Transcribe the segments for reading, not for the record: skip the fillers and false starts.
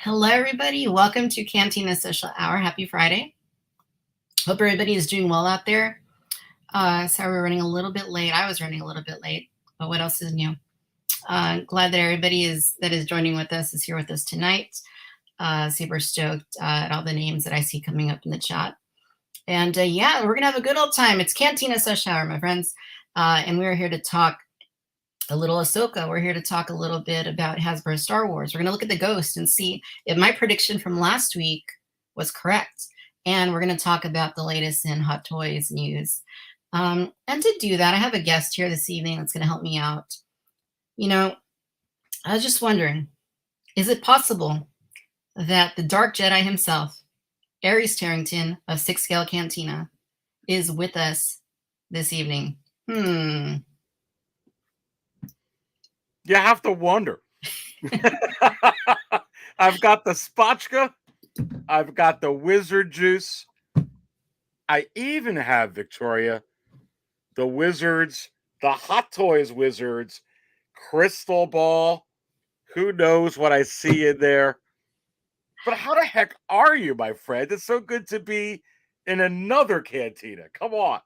Hello, everybody. Welcome to Cantina Social Hour. Happy Friday. Hope everybody is doing well out there. Sorry we're running a little bit late. I was running a little bit late, but what else is new? Glad that everybody that is joining with us is here with us tonight. Super stoked at all the names that I see coming up in the chat. And yeah, we're gonna have a good old time. It's Cantina Social Hour, my friends, and we're here to talk a little Ahsoka. We're here to talk a little bit about Hasbro Star Wars. We're going to look at the Ghost and see if my prediction from last week was correct. And we're going to talk about the latest in Hot Toys news. And to do that, I have a guest here this evening that's going to help me out. You know, I was just wondering, is it possible that the Dark Jedi himself, Aries Tarrington of Six Scale Cantina, is with us this evening? You have to wonder. I've got the spotchka. I've got the wizard juice. I even have, Victoria, the wizards, the Hot Toys wizards, crystal ball. Who knows what I see in there? But how the heck are you, my friend? It's so good to be in another cantina. Come on.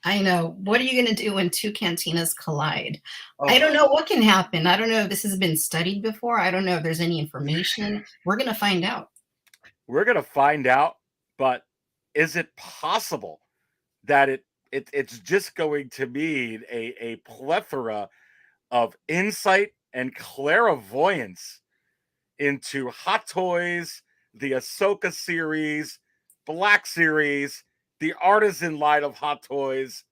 I know. What are you going to do when two cantinas collide? I don't know what can happen. I don't know if this has been studied before. I don't know if there's any information. We're going to find out. We're going to find out, but is it possible that it's just going to mean a plethora of insight and clairvoyance into Hot Toys, the Ahsoka series, Black series, the artisan line of Hot Toys?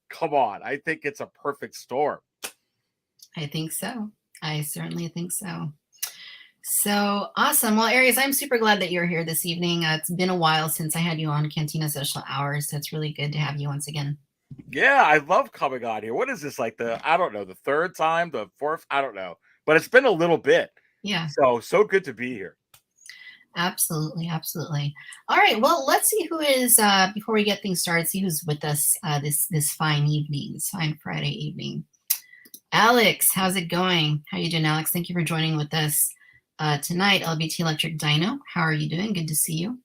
Come on, I think it's a perfect storm. I think so. I certainly think so. So awesome. Well, Aries, I'm super glad that you're here this evening. It's been a while since I had you on Cantina Social Hours, so it's really good to have you once again. Yeah, I love coming on here. What is this, like I don't know, the third time, the fourth? I don't know. But it's been a little bit. Yeah. So good to be here. Absolutely, absolutely. All right, well, let's see who is before we get things started. See who's with us this fine evening, this fine Friday evening. Alex, how's it going? How you doing, Alex? Thank you for joining with us tonight. LBT Electric Dino, how are you doing? Good to see you.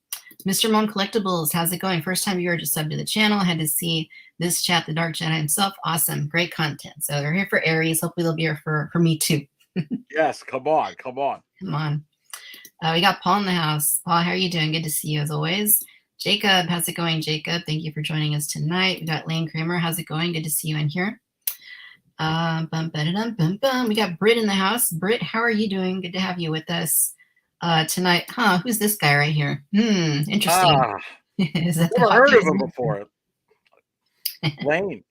Mr. Mom Collectibles, how's it going? First time viewer, just subbed to the channel. Had to see this chat, the Dark Jedi himself. Awesome, great content. So they're here for Aries. Hopefully they'll be here for me too. Yes, come on. Come on. We got Paul in the house. Paul, how are you doing? Good to see you as always. Jacob, how's it going, Jacob? Thank you for joining us tonight. We got Lane Kramer. How's it going? Good to see you in here. We got Britt in the house. Britt, how are you doing? Good to have you with us tonight. Huh, who's this guy right here? Interesting. Is that never heard of him before. Lane.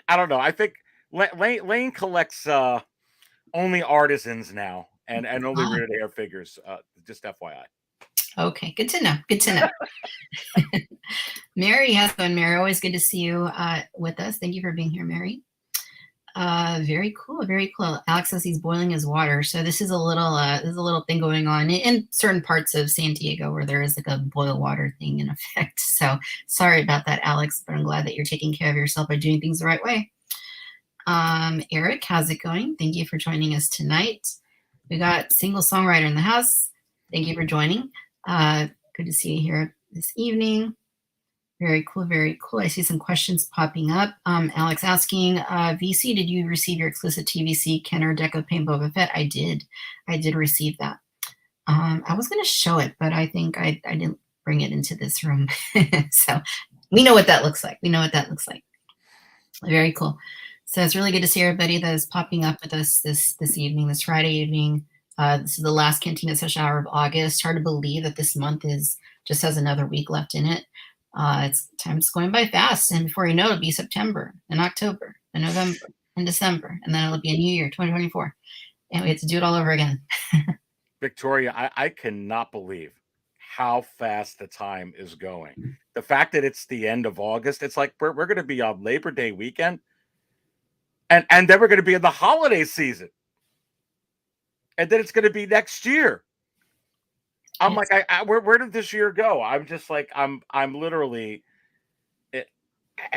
I don't know. I think Lane collects only artisans now and only rated hair figures. Just FYI. Okay, good to know. Good to know. Mary, how's it going, Mary? Always good to see you with us. Thank you for being here, Mary. Very cool, very cool. Alex says he's boiling his water. So this is a little thing going on in certain parts of San Diego where there is like a boil water thing in effect. So sorry about that, Alex, but I'm glad that you're taking care of yourself by doing things the right way. Eric, how's it going? Thank you for joining us tonight. We got single songwriter in the house. Thank you for joining. Good to see you here this evening. Very cool, very cool. I see some questions popping up. Alex asking, VC, did you receive your exclusive TVC Kenner Deco Paint Boba Fett? I did. I did receive that. I was going to show it, but I think I didn't bring it into this room. So we know what that looks like. We know what that looks like. Very cool. So it's really good to see everybody that is popping up with us this evening, this Friday evening. This is the last Cantina Social Hour of August. Hard to believe that this month just has another week left in it. Time's going by fast, and before you know it, it'll be September and October and November and December, and then it'll be a new year, 2024, and we have to do it all over again. Victoria, I cannot believe how fast the time is going. The fact that it's the end of August, it's like we're going to be on Labor Day weekend, and then we're going to be in the holiday season, and then it's going to be next year. I'm like, where did this year go? I'm just like, I'm literally, it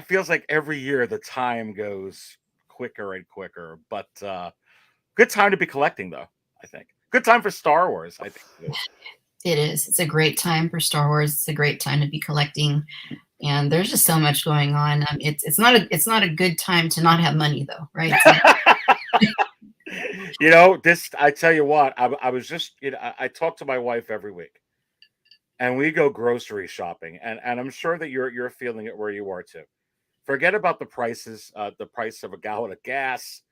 feels like every year the time goes quicker and quicker, but good time to be collecting though, I think. Good time for Star Wars, I think it is. It is. It's a great time for Star Wars. It's a great time to be collecting, and there's just so much going on. It's not a good time to not have money though, right? It's not. This I tell you what, I was just I talk to my wife every week, and we go grocery shopping, and I'm sure that you're feeling it where you are too. Forget about the prices, the price of a gallon of gas,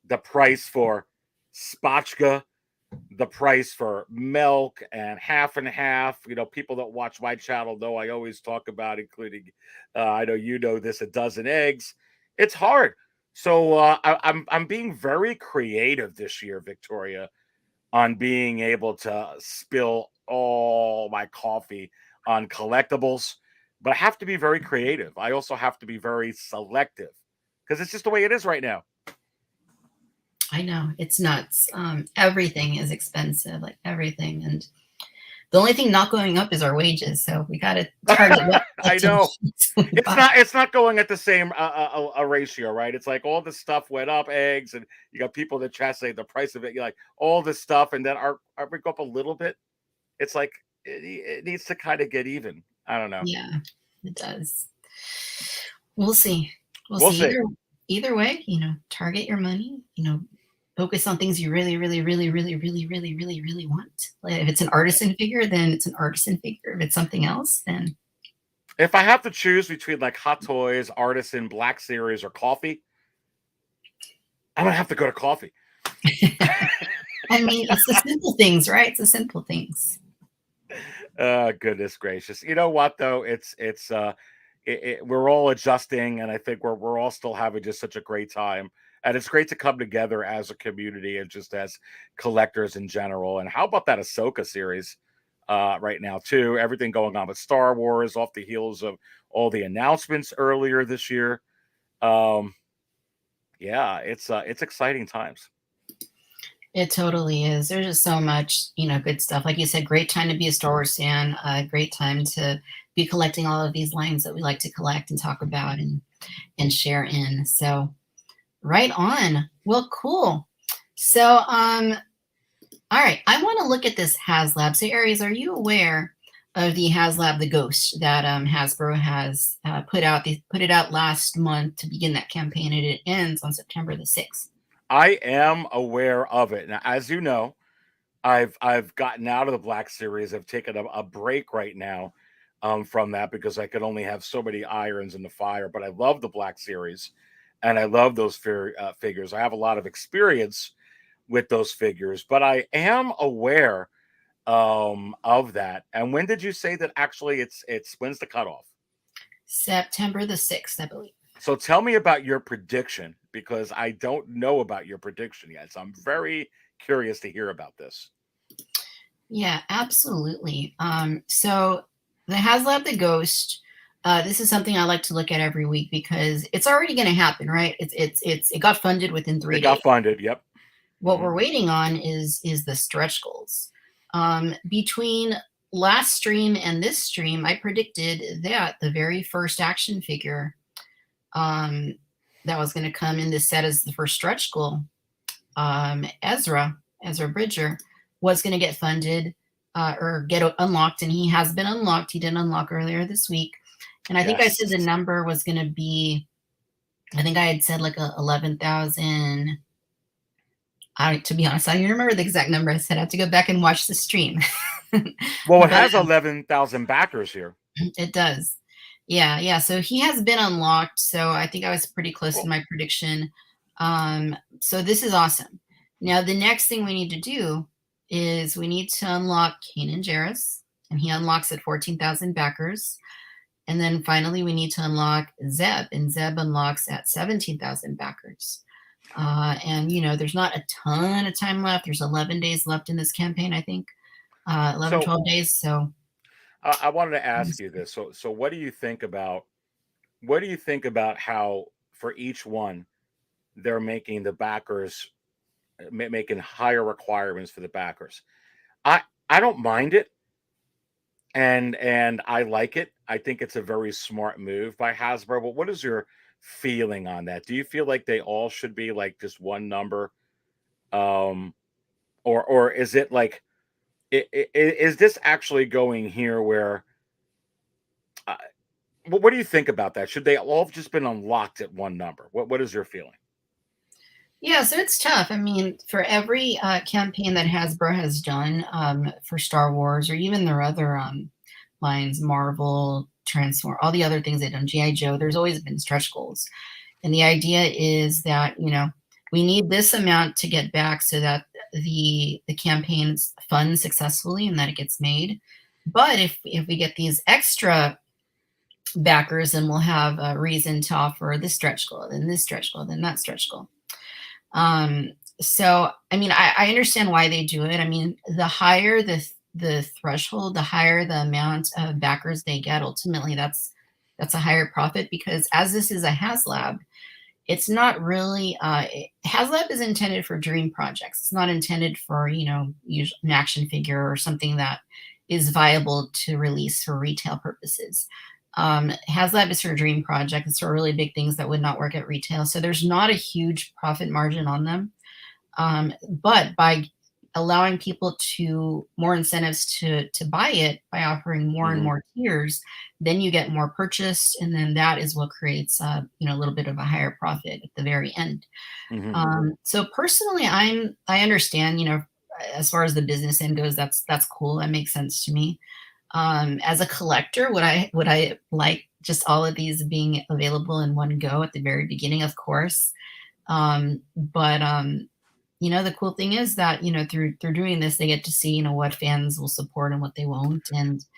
the price for spotchka, the price for milk and half and half. People that watch my channel know I always talk about, including, I know you know this, a dozen eggs. It's hard. So I'm being very creative this year, Victoria, on being able to spill all my coffee on collectibles. But I have to be very creative. I also have to be very selective because it's just the way it is right now. I know it's nuts. Everything is expensive, like everything, and the only thing not going up is our wages. So we got to target what I to know. It's buy. not going at the same a ratio, right? It's like all the stuff went up, eggs, and you got people that try to say the price of it. You're like all this stuff, and then our we go up a little bit. It's like it needs to kind of get even. I don't know. Yeah, it does. We'll see. We'll We'll see. see. Either way, target your money. Focus on things you really, really, really, really, really, really, really, really want. Like if it's an artisan figure, then it's an artisan figure. If it's something else, then If I have to choose between like Hot Toys, Artisan, Black Series, or coffee, I'm gonna have to go to coffee. I mean, it's the simple things, right? It's the simple things. Goodness gracious! You know what though? We're all adjusting, and I think we're all still having just such a great time. And it's great to come together as a community and just as collectors in general. And how about that Ahsoka series right now too? Everything going on with Star Wars off the heels of all the announcements earlier this year. Um, yeah, it's exciting times. It totally is. There's just so much, good stuff. Like you said, great time to be a Star Wars fan. Great time to be collecting all of these lines that we like to collect and talk about and share in. So right on. Well, cool. So all right. I want to look at this HasLab. So Aries, are you aware of the HasLab the Ghost that Hasbro has put it out last month to begin that campaign, and it ends on September the 6th. I am aware of it. Now, as you know, I've gotten out of the Black Series. I've taken a break right now from that because I could only have so many irons in the fire. But I love the Black Series, and I love those figures. I have a lot of experience with those figures, but I am aware of that. And when did you say that? Actually, it's when's the cutoff? September the 6th, I believe. So tell me about your prediction because I don't know about your prediction yet. So I'm very curious to hear about this. Yeah, absolutely. So the HasLab the Ghost, this is something I like to look at every week because it's already going to happen, right? It got funded within It 3 days. got funded. Yep. What we're waiting on is the stretch goals. Between last stream and this stream, I predicted that the very first action figure that was going to come in this set as the first stretch goal, Ezra Bridger, was going to get funded or get unlocked, and he has been unlocked. He didn't unlock earlier this week, and I think I said the number was going to be, I think I had said like 11,000. To be honest, I don't remember the exact number I said. I have to go back and watch the stream. Well, it has 11,000 backers here. It does. Yeah. So he has been unlocked. So I think I was pretty close to my prediction. So this is awesome. Now, the next thing we need to do is we need to unlock Kanan Jarrus, and he unlocks at 14,000 backers. And then finally, we need to unlock Zeb, and Zeb unlocks at 17,000 backers. And, there's not a ton of time left. There's 11 days left in this campaign, I think. 12 days. So I wanted to ask you this. So what do you think about how for each one they're making the backers making higher requirements for the backers? I don't mind it, and I like it. I think it's a very smart move by Hasbro. But what is your feeling on that? Do you feel like they all should be like just one number? or is it like is this actually going here where uh, what do you think about that? Should they all have just been unlocked at one number? What is your feeling? Yeah, so it's tough. I mean, for every campaign that Hasbro has done for Star Wars or even their other lines, Marvel, Transform, all the other things they've done, G.I. Joe, there's always been stretch goals. And the idea is that, we need this amount to get back so that the campaigns fund successfully and that it gets made. But if we get these extra backers, then we'll have a reason to offer this stretch goal, then this stretch goal, then that stretch goal. So, I mean, I understand why they do it. I mean, the higher the threshold, the higher the amount of backers they get. Ultimately, that's a higher profit because as this is a HasLab, it's not really. HasLab is intended for dream projects. It's not intended for an action figure or something that is viable to release for retail purposes. HasLab is for a dream project. It's for really big things that would not work at retail. So there's not a huge profit margin on them. But by allowing people to more incentives to buy it by offering more and Mm-hmm. more tiers, then you get more purchase, and then that is what creates a little bit of a higher profit at the very end. Mm-hmm. So personally, I understand, as far as the business end goes, that's cool. That makes sense to me. As a collector, would I like just all of these being available in one go at the very beginning? Of course. But the cool thing is that through doing this, they get to see what fans will support and what they won't, and It's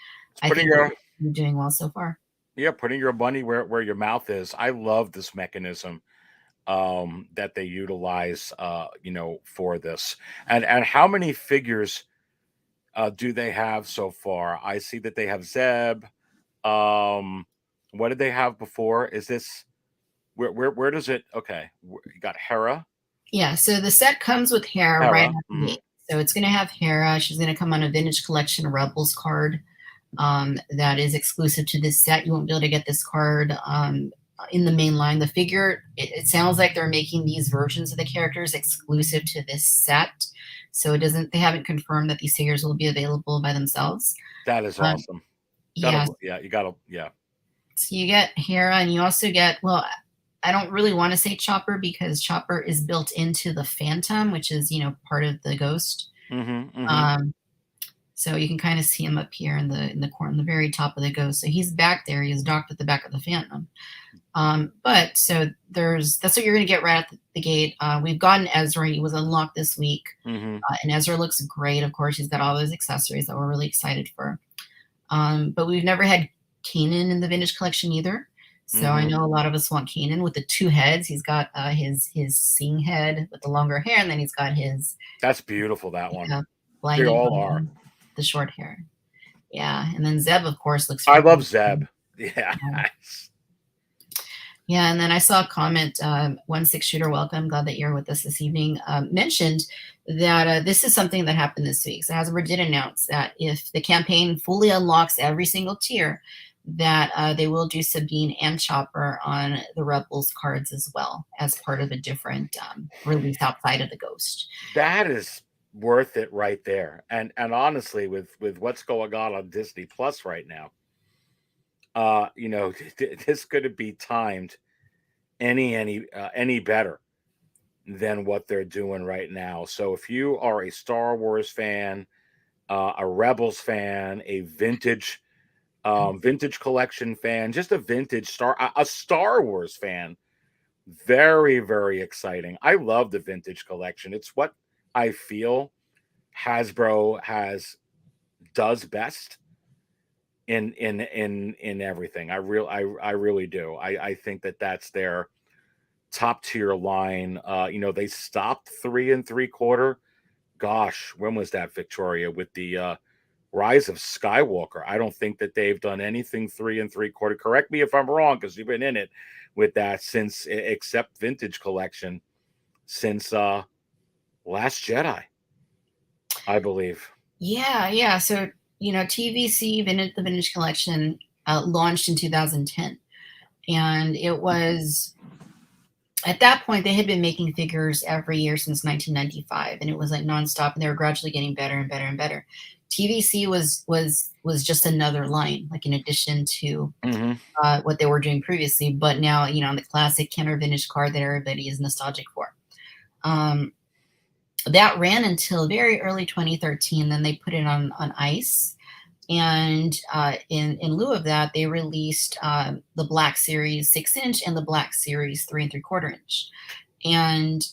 I putting think your we're doing well so far. yeah, putting your money where your mouth is. I love this mechanism that they utilize for this. And how many figures do they have so far? I see that they have Zeb. Um, what did they have before? Is this where does it? Okay, you got Hera. Yeah, so the set comes with Hera right Hera. out the Hmm. gate. So it's going to have Hera. She's going to come on a Vintage Collection Rebels card that is exclusive to this set. You won't be able to get this card in the main line. The figure, it sounds like they're making these versions of the characters exclusive to this set. So they haven't confirmed that these figures will be available by themselves. That is Um, awesome. yeah, Yeah, you gotta, yeah. so you get Hera, and you also get, well, I don't really want to say Chopper because Chopper is built into the Phantom, which is, part of the Ghost. Hmm. Hmm. Um, so you can kind of see him up here in the corner, in the very top of the Ghost. So he's back there. He's docked at the back of the Phantom. But so that's what you're going to get right at the gate. We've gotten Ezra. He was unlocked this week. Hmm. And Ezra looks great. Of course, he's got all those accessories that we're really excited for. But we've never had Kanan in the Vintage Collection either. So I Hmm. know a lot of us want Kanan with the two heads. He's got his seeing head with the longer hair, and then he's got his That's beautiful. That one. They blinded by all are. the short hair. Yeah, and then Zeb, of course, looks I freaking love Zeb. awesome. Yeah. Yeah, and then I saw a comment, 1 6 shooter welcome, glad that you're with us this evening, mentioned that this is something that happened this week. So Hasbro did announce that if the campaign fully unlocks every single tier, that they will do Sabine and Chopper on the Rebels cards as well as part of a different release outside of the Ghost. That is worth it right there. And honestly, with what's going on Disney Plus right now, this could be timed any better than what they're doing right now. So if you are a Star Wars fan, a Rebels fan, a vintage collection fan, just a Star Wars fan, very, very exciting. I love the vintage collection. It's what I feel Hasbro has does best in everything. I really do. I think that's their top tier line. They stopped 3 3/4. Gosh, when was that, Victoria? With the Rise of Skywalker. I don't think that they've done anything 3 3/4. Correct me if I'm wrong, because you've been in it with that since, except vintage collection, since Last Jedi, I believe. Yeah, yeah. So, TVC, the Vintage Collection, launched in 2010. And it was at that point, they had been making figures every year since 1995, and it was like nonstop, and they were gradually getting better and better and better. TVC was just another line, like in addition to Hmm. what they were doing previously, but now, on the classic Kenner vintage card that everybody is nostalgic for. Um, that ran until very early 2013. Then they put it on ice, and in lieu of that, they released the Black Series 6-inch and the Black Series 3 3/4 inch. And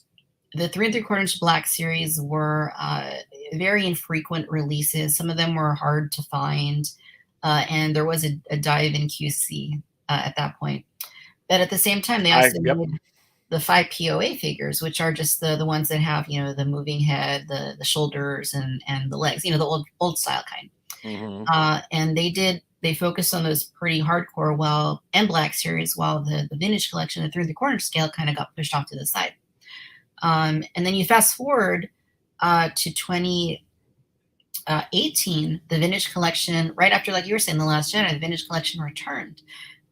the 3 3/4 inch Black Series were very infrequent releases. Some of them were hard to find, and there was a dive in QC at that point. But at the same time, they I also Yep. made the 5 POA figures, which are just the ones that have, the moving head, the shoulders, and the legs, the old style kind. Hmm. And they focused on those pretty hardcore, and Black Series, while the vintage collection, the 3 3/4 scale, kind of got pushed off to the side. And then you fast forward to 2018, the vintage collection, right after, like you were saying, The Last Jedi, the vintage collection returned.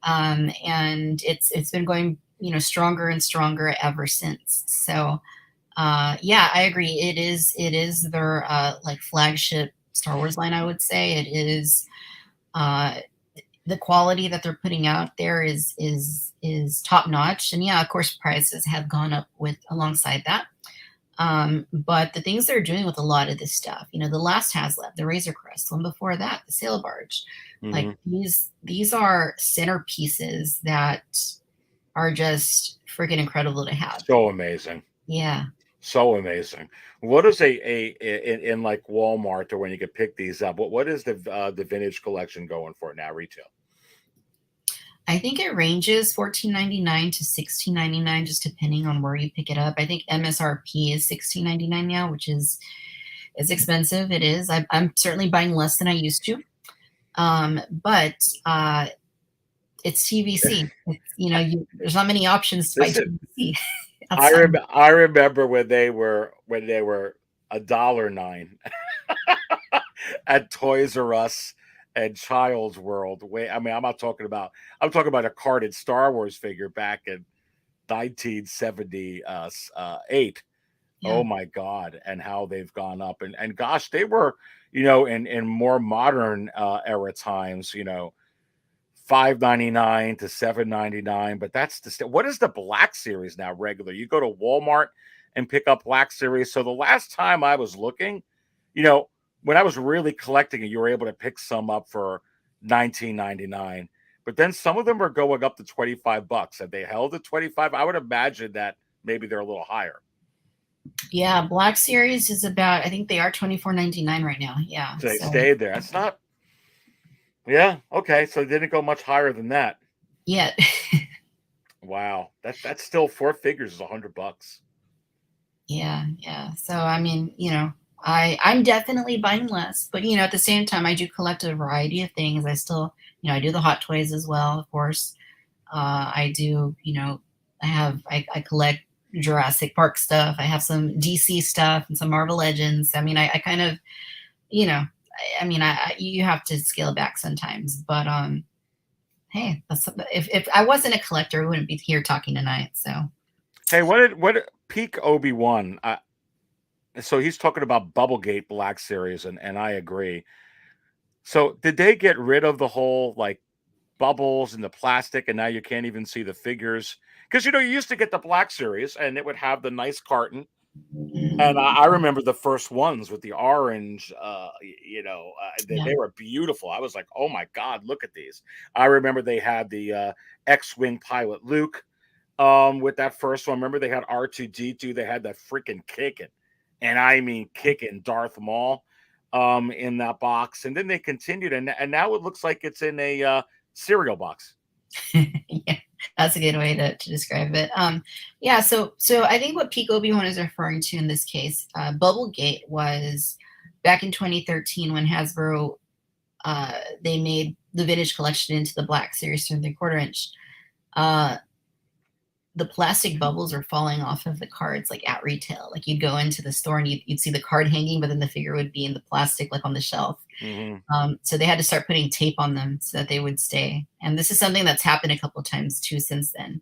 And it's been going, stronger and stronger ever since. So yeah, I agree. It is their like flagship Star Wars line, I would say. It is uh, the quality that they're putting out there is top notch, and yeah, of course, prices have gone up with alongside that. But the things they're doing with a lot of this stuff, the last HasLab, the Razor Crest, one before that, the Sail Barge, like Hmm. these are centerpieces that are just freaking incredible to have. So amazing. Yeah. So amazing. What is in like Walmart or when you could pick these up? What is the vintage collection going for now retail? I think it ranges 14.99 to 16.99, just depending on where you pick it up. I think MSRP is 16.99 now, which is expensive. It is. I'm certainly buying less than I used to. But it's TVC. There's not many options to buy Listen, TVC outside. I remember when they were $1.09 at Toys R Us and Child's World. Wait, I mean, I'm talking about a carded Star Wars figure back in 1978. Yeah. Oh my God, and how they've gone up. And gosh, they were, in more modern era times, $5.99 to $7.99. But that's what is the Black Series now regular? You go to Walmart and pick up Black Series. So the last time I was looking, you know, when I was really collecting it, you were able to pick some up for 19.99. But then some of them are going up to $25. Have they held at 25? I would imagine that maybe they're a little higher. Yeah. Black Series is about, I think they are 24.99 right now. Yeah. So they So stayed there. That's not, yeah, okay. So they didn't go much higher than that. yeah. Wow. That's still four figures is $100. Yeah, yeah. So I mean, I'm definitely buying less, but at the same time, I do collect a variety of things. I still, I do the Hot Toys as well, of course. I do, I collect Jurassic Park stuff. I have some DC stuff and some Marvel Legends. I mean, I kind of, I mean, you have to scale back sometimes, but hey, if I wasn't a collector, we wouldn't be here talking tonight. So Hey, what peak Obi-Wan? So he's talking about Bubblegate Black Series, and I agree. So did they get rid of the whole like bubbles and the plastic, and now you can't even see the figures? Because you used to get the Black Series, and it would have the nice carton. And mhm, I remember the first ones with the orange, yeah. they were beautiful. I was like, oh my God, look at these. I remember they had the X-Wing pilot Luke with that first one. Remember they had R2D2, they had that freaking kicking, and I mean kicking Darth Maul in that box. And then they continued, and now it looks like it's in a cereal box. Yeah, that's a good way to describe it. Yeah, so I think what Peak Obi-Wan is referring to in this case, Bubblegate, was back in 2013 when Hasbro they made the vintage collection into the Black Series 3 3/4 inch. Uh, the plastic bubbles are falling off of the cards like at retail. Like you'd go into the store and you'd see the card hanging, but then the figure would be in the plastic like on the shelf. Hmm. So they had to start putting tape on them so that they would stay. And this is something that's happened a couple of times too since then.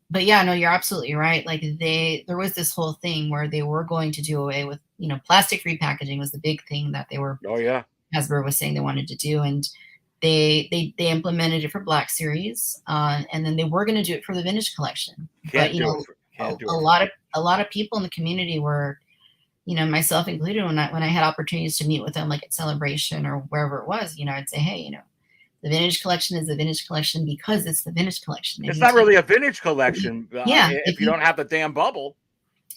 But yeah, no, you're absolutely right. Like there was this whole thing where they were going to do away with, plastic free packaging was the big thing that Oh yeah, Hasbro was saying they wanted to do. And they implemented it for Black Series, and then they were going to do it for the vintage collection. But can't do it. a, Can't do a it. lot of a lot of people in the community were, myself included, when I had opportunities to meet with them, like at Celebration or wherever it was, I'd say, hey, the vintage collection is the vintage collection because it's the vintage collection. If It's you not take, really a vintage collection yeah, if you don't have the damn bubble.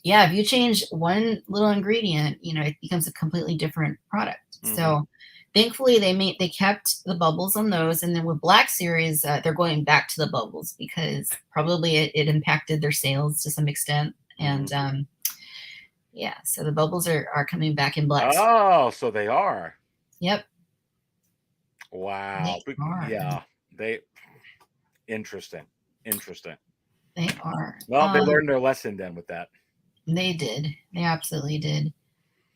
yeah, if you change one little ingredient, it becomes a completely different product. Mm-hmm. So thankfully they kept the bubbles on those. And then with Black Series, they're going back to the bubbles because probably it impacted their sales to some extent. Mm-hmm. And yeah, so the bubbles are coming back in Black. Oh, so they are. Yep, they Wow. are. Yeah. They interesting. Interesting. They are. Well, they learned their lesson then with that. They did. They absolutely did.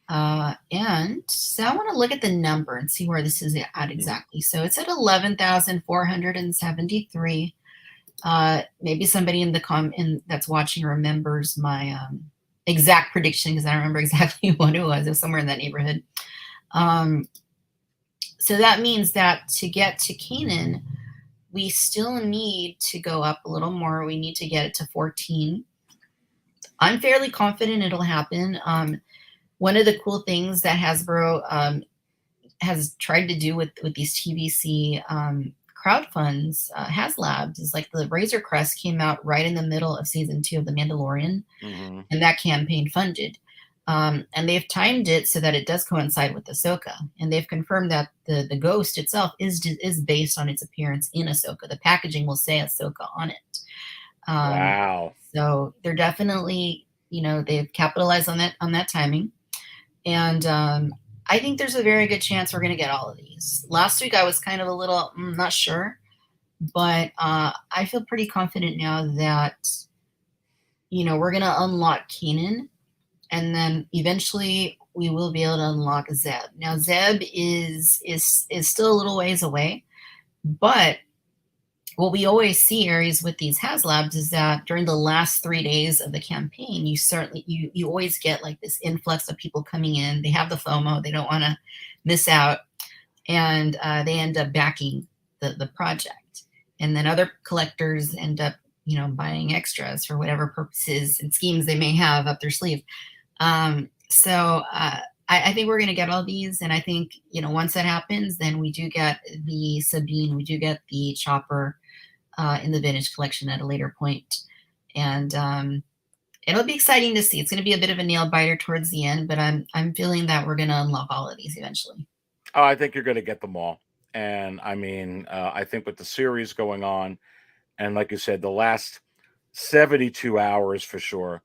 And so I want to look at the number and see where this is at exactly. So it's at 11,473. Maybe somebody in that's watching remembers my exact prediction, because I don't remember exactly what it was. It was somewhere in that neighborhood. So that means that to get to Canaan, we still need to go up a little more. We need to get it to 14. I'm fairly confident it'll happen. One of the cool things that Hasbro has tried to do with these TVC crowd funds, HasLabs, is like the Razor Crest came out right in the middle of season 2 of The Mandalorian, and that campaign funded. And they've timed it so that it does coincide with Ahsoka, and they've confirmed that the ghost itself is based on its appearance in Ahsoka. The packaging will say Ahsoka on it. Wow. So they're definitely, they've capitalized on that timing. And I think there's a very good chance we're going to get all of these. Last week I was kind of a little not sure, but I feel pretty confident now that, we're going to unlock Kanan, and then eventually we will be able to unlock Zeb. Now Zeb is still a little ways away, but what we always see, Aries, with these HasLabs is that during the last 3 days of the campaign, you always get like this influx of people coming in. They have the FOMO, they don't want to miss out, and they end up backing the project. And then other collectors end up, buying extras for whatever purposes and schemes they may have up their sleeve. So I think we're going to get all these, and I think, once that happens, then we do get the Sabine, we do get the Chopper in the vintage collection at a later point. And it'll be exciting to see. It's going to be a bit of a nail biter towards the end, but I'm feeling that we're going to unlock all of these eventually. Oh, I think you're going to get them all. And I mean, I think with the series going on, and like you said, the last 72 hours for sure.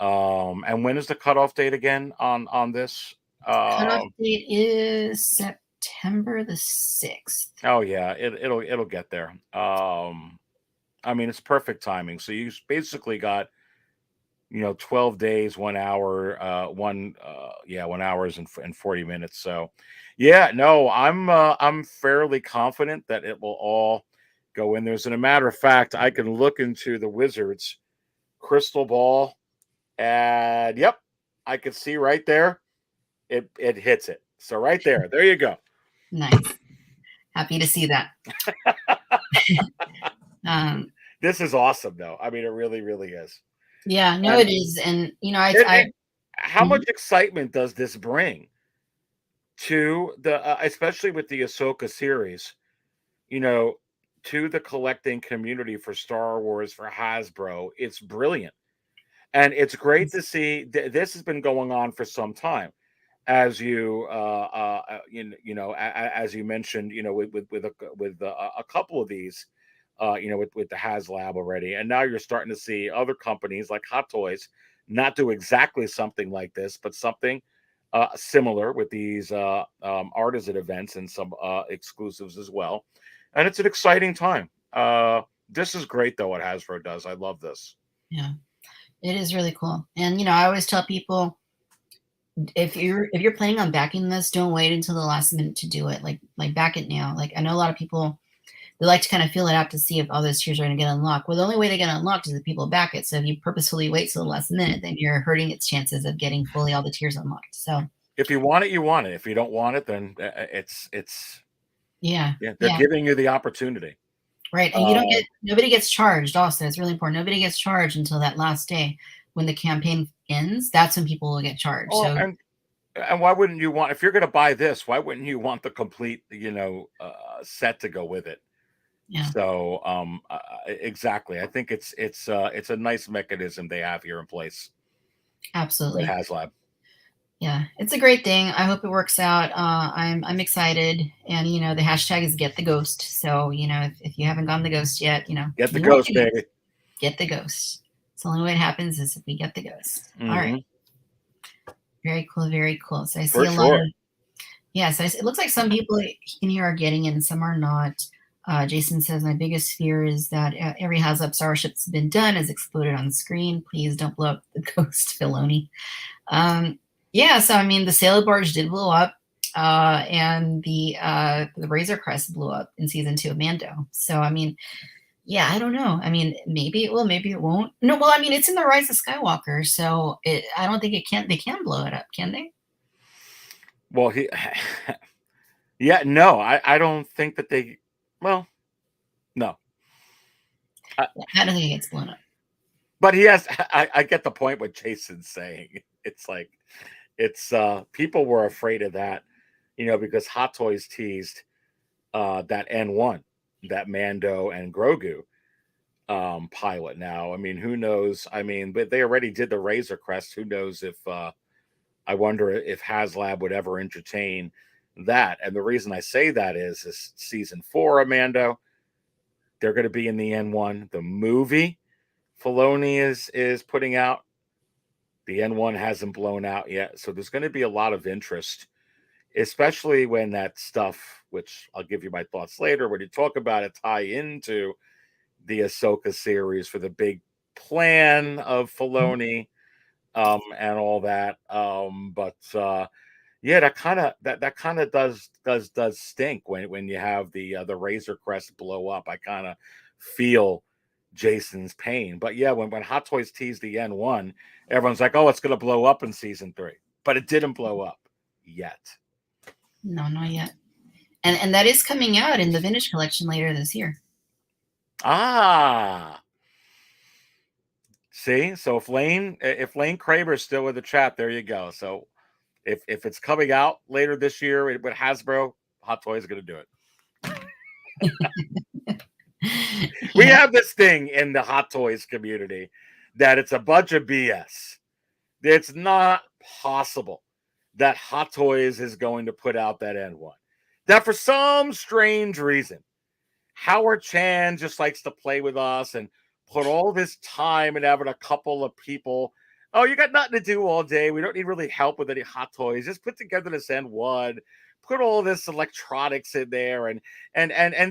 And when is the cutoff date again on this? Cutoff date is September the 6th. Oh yeah, it'll get there. I mean, it's perfect timing. So you basically got 12 days, 1 hour, 1 hours and 40 minutes. So yeah, no, I'm fairly confident that it will all go in there. As a matter of fact, I can look into the Wizards crystal ball, and yep, I can see right there it hits it. So right there you go. Nice. Happy to see that. This is awesome, though. I mean, it really, really is. Yeah, no, it is. And, how much excitement does this bring to especially with the Ahsoka series, to the collecting community for Star Wars, for Hasbro? It's brilliant. And it's great to see this has been going on for some time. As you as you mentioned, with a couple of these, with the HasLab already, and now you're starting to see other companies like Hot Toys not do exactly something like this, but something similar with these artisan events and some exclusives as well. And it's an exciting time. This is great, though, what Hasbro does. I love this. Yeah, it is really cool. And I always tell people, if you're planning on backing this, don't wait until the last minute to do it. Like back it now. Like, I know a lot of people, they like to kind of feel it out to see if all those tiers are going to get unlocked. Well, the only way they get unlocked is if people back it. So if you purposefully wait till the last minute, then you're hurting its chances of getting fully all the tiers unlocked. So if you want it, you want it. If you don't want it, then it's yeah, they're yeah. giving you the opportunity. Right. And you don't get, nobody gets charged also. It's really important. Nobody gets charged until that last day when the campaign ends. That's when people will get charged. Oh, So and why wouldn't you want, if you're going to buy this, why wouldn't you want the complete, set to go with it? yeah, So, exactly. I think it's a nice mechanism they have here in place at absolutely. HasLab. Yeah, it's a great thing. I hope it works out. I'm excited, and the hashtag is get the ghost. So if you haven't gone the ghost yet, Get the you want ghost, to baby. get the ghost. It's the only way it happens is if we get the ghost. All right, very cool, very cool. So I see For a lot sure. of it looks like some people in here are getting it and some are not. Jason says my biggest fear is that every HasLab starship's been done has exploded on screen. Please don't blow up the ghost, Filoni. Yeah, so I mean, the sailor barge did blow up, and the Razor Crest blew up in season 2 of Mando. So I mean, yeah, I don't know. I mean, maybe it will, maybe it won't. No, well, I mean, it's in the Rise of Skywalker, so I don't think it can. They can blow it up, can they? Well, yeah, no, I don't think that they. Well, no. I don't think it gets blown up. But he has. I get the point what Jason's saying. It's like, people were afraid of that, because Hot Toys teased that N1, that Mando and Grogu pilot. Now, I mean, who knows? I mean, but they already did the Razor Crest. Who knows if I wonder if HasLab would ever entertain that. And the reason I say that is season 4 of Mando. They're going to be in the N1. The movie Filoni is putting out, the N1 hasn't blown out yet. So there's going to be a lot of interest, especially when that stuff, which I'll give you my thoughts later, when you talk about it, tie into the Ahsoka series for the big plan of Filoni, and all that. But yeah, that kind of does stink when you have the Razor Crest blow up. I kind of feel Jason's pain. But yeah, when Hot Toys teased the N1, everyone's like, "Oh, it's going to blow up in season 3," but it didn't blow up yet. No, not yet. And that is coming out in the Vintage Collection later this year. Ah, see, so if Lane Kramer is still in the chat, there you go. So if it's coming out later this year with Hasbro, Hot Toys is going to do it. We have this thing in the Hot Toys community that it's a bunch of BS. It's not possible that Hot Toys is going to put out that N1. That for some strange reason, Howard Chan just likes to play with us and put all this time and having a couple of people. Oh, you got nothing to do all day. We don't need really help with any Hot Toys. Just put together this N1, put all this electronics in there, and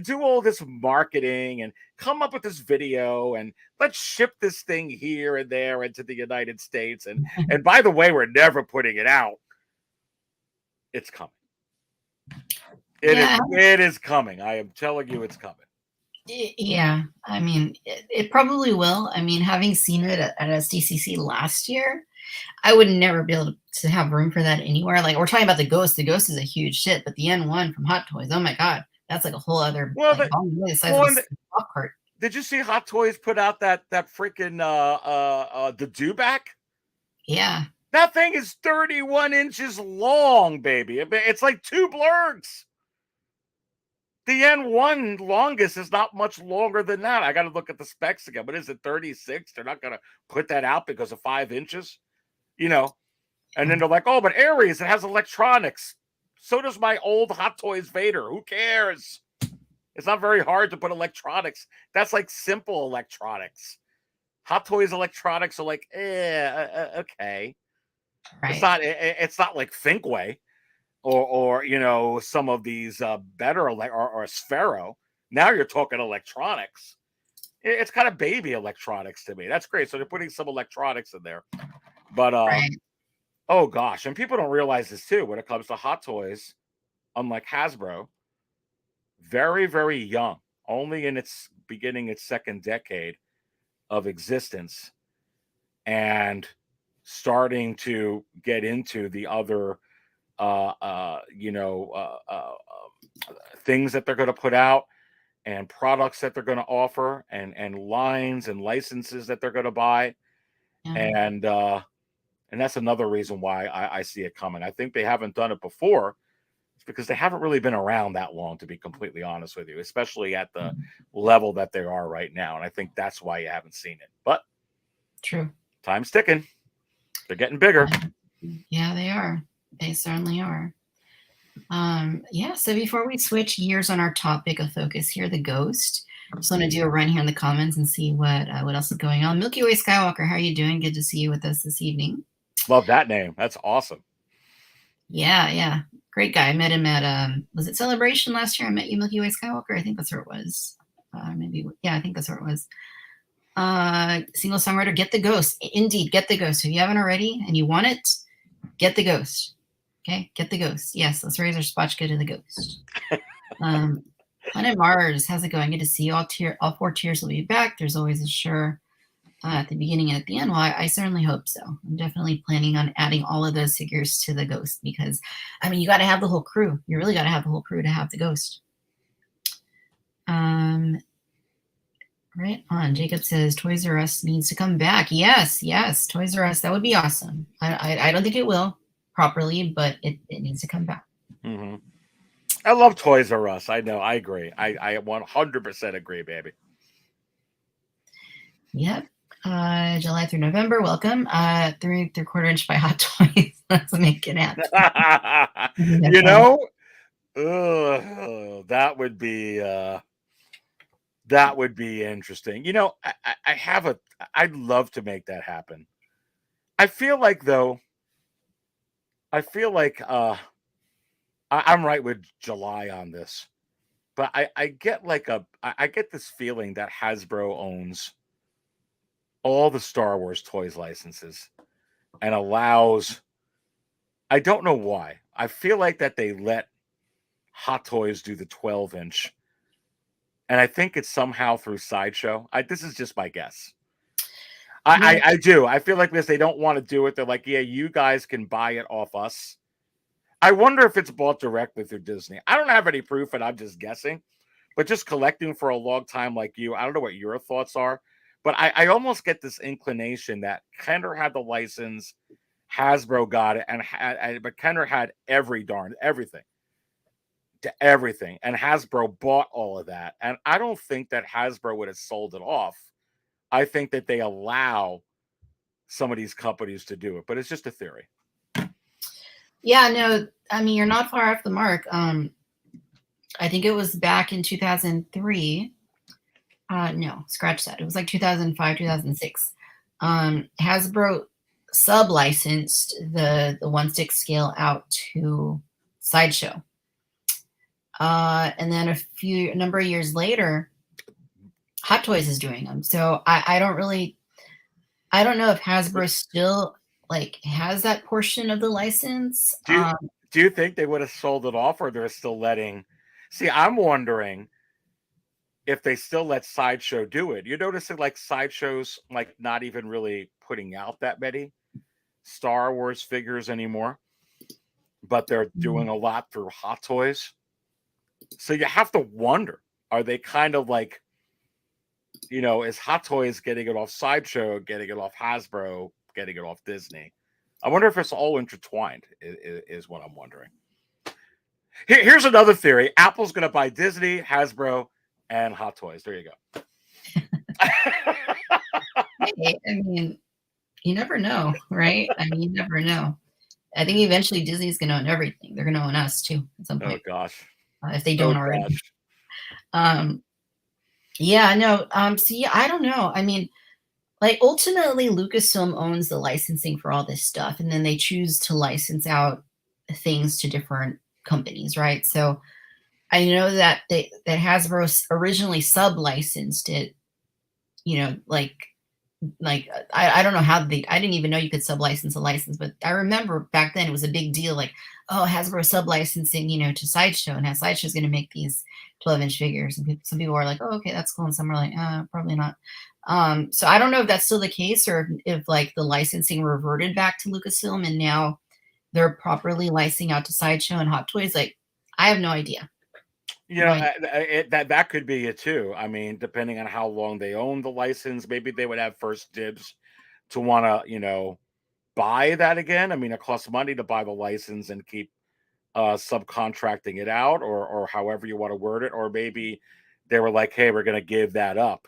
do all this marketing and come up with this video, and let's ship this thing here and there into the United States. And by the way, we're never putting it out. It's coming. It is coming. I am telling you, it's coming. Yeah, I mean, it probably will. I mean, having seen it at SDCC last year, I would never be able to have room for that anywhere. Like, we're talking about the Ghost. The Ghost is a huge shit, but the N1 from Hot Toys, oh my god, that's like a whole other the size of a pop cart. Did you see Hot Toys put out that freaking the Dewback? Yeah. That thing is 31 inches long, baby. It's like 2 blurgs. The N1 longest is not much longer than that. I got to look at the specs again. But is it 36? They're not going to put that out because of 5 inches, And then they're like, oh, but Ares, it has electronics. So does my old Hot Toys Vader. Who cares? It's not very hard to put electronics. That's like simple electronics. Hot Toys electronics are like, okay. Right. It's not like Thinkway or some of these better or Sphero. Now you're talking electronics. It's kind of baby electronics to me. That's great. So they're putting some electronics in there. But right. Oh gosh, and people don't realize this too when it comes to Hot Toys, unlike Hasbro, very, very young only in its beginning, its second decade of existence, and starting to get into the other, uh, uh, you know, uh, uh, things that they're going to put out and products that they're going to offer and lines and licenses that they're going to buy, Yeah. and that's another reason why I see it coming. I think they haven't done it before. It's because they haven't really been around that long, to be completely honest with you, especially at the level that they are right now. And I think that's why you haven't seen it. But True. time's ticking. They're getting bigger. Yeah, they are. They certainly are. Yeah, so before we switch gears on our topic of focus here, the ghost, just want to do a run here in the comments and see what else is going on. Milky Way Skywalker, how are you doing? Good to see you with us this evening. Love that name. That's awesome. Yeah. Great guy. I met him at was it Celebration last year? I met you, Milky Way Skywalker. I think that's where it was. I think that's where it was. Single songwriter, get the ghost. Indeed, get the ghost. If you haven't already and you want it, get the ghost. Okay, get the ghost. Yes, let's raise our spotchka to the ghost. Planet Mars, how's it going? Good to see you. All 4 tiers will be back. There's always a sure at the beginning and at the end. Well, I certainly hope so. I'm definitely planning on adding all of those figures to the ghost because, I mean, you got to have the whole crew. You really got to have the whole crew to have the ghost. Right on. Jacob says Toys R Us needs to come back. Yes, Toys R Us. That would be awesome. I don't think it will properly, but it needs to come back. Mm-hmm. I love Toys R Us. I know. I agree. I 100% agree, baby. Yep. July through November. Welcome. 3/4 inch by Hot Toys. Let's make it happen. You know, that would be interesting. You know, I'd love to make that happen. I feel like I'm right with July on this, but I get I get this feeling that Hasbro owns all the Star Wars toys licenses and allows, I don't know why. I feel like that they let Hot Toys do the 12-inch. And I think it's somehow through Sideshow. This is just my guess. I do. I feel like because they don't want to do it, they're like, yeah, you guys can buy it off us. I wonder if it's bought directly through Disney. I don't have any proof, and I'm just guessing. But just collecting for a long time like you, I don't know what your thoughts are. But I almost get this inclination that Kenner had the license, Hasbro got it, but Kenner had everything, and Hasbro bought all of that. And I don't think that Hasbro would have sold it off. I think that they allow some of these companies to do it, but it's just a theory. Yeah, no, I mean, you're not far off the mark. I think it was back in 2003. No, scratch that. It was like 2005, 2006. Hasbro sub-licensed the 1/6 scale out to Sideshow. And then a number of years later, Hot Toys is doing them. So I don't know if Hasbro still has that portion of the license. Do you think they would have sold it off, or they're still letting? See, I'm wondering if they still let Sideshow do it. You notice that Sideshow's not even really putting out that many Star Wars figures anymore, but they're doing a lot through Hot Toys. So you have to wonder, are they kind of is Hot Toys getting it off Sideshow, getting it off Hasbro, getting it off Disney? I wonder if it's all intertwined, is what I'm wondering. Here's another theory. Apple's going to buy Disney, Hasbro, and Hot Toys. There you go. Hey, I mean, you never know, right? I mean, you never know. I think eventually Disney's going to own everything. They're going to own us too at some point. Oh gosh. If they don't already. Yeah, no. See, I don't know. I mean, ultimately Lucasfilm owns the licensing for all this stuff, and then they choose to license out things to different companies, right? So I know that that Hasbro originally sub-licensed it, like I don't know how I didn't even know you could sublicense a license, but I remember back then it was a big deal. Like, oh, Hasbro sublicensing, to Sideshow, and how Sideshow's going to make these 12-inch figures, and some people are like, oh, okay, that's cool, and some are like, probably not. So I don't know if that's still the case, or if like the licensing reverted back to Lucasfilm, and now they're properly licensing out to Sideshow and Hot Toys. Like, I have no idea. No idea. That could be it too. I mean, depending on how long they own the license, maybe they would have first dibs to want to, buy that again. I mean, it costs money to buy the license and keep subcontracting it out, or however you want to word it. Or maybe they were like, hey, we're going to give that up.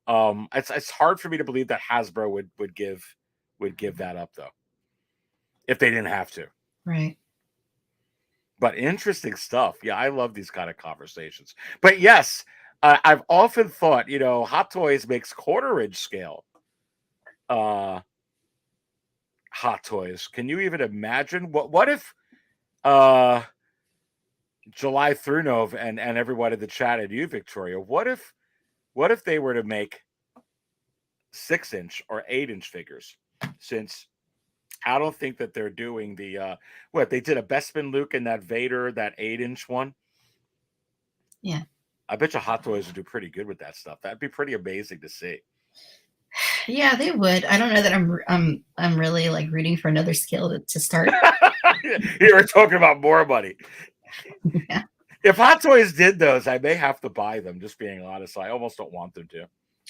It's hard for me to believe that Hasbro would give that up though, if they didn't have to. Right. But interesting stuff. Yeah, I love these kind of conversations. But yes, I've often thought, Hot Toys makes quarter-inch scale Hot Toys. Can you even imagine what if July Thrunov and everyone in the chat, and you, Victoria, what if they were to make 6-inch or 8-inch figures? Since I don't think that they're doing the what they did a Bespin Luke and that Vader, that 8-inch one. Yeah. I bet you Hot Toys would do pretty good with that stuff. That'd be pretty amazing to see. Yeah, they would. I don't know that I'm really like rooting for another scale to start. You were talking about more money. Yeah. If Hot Toys did those, I may have to buy them. Just being honest, I almost don't want them to.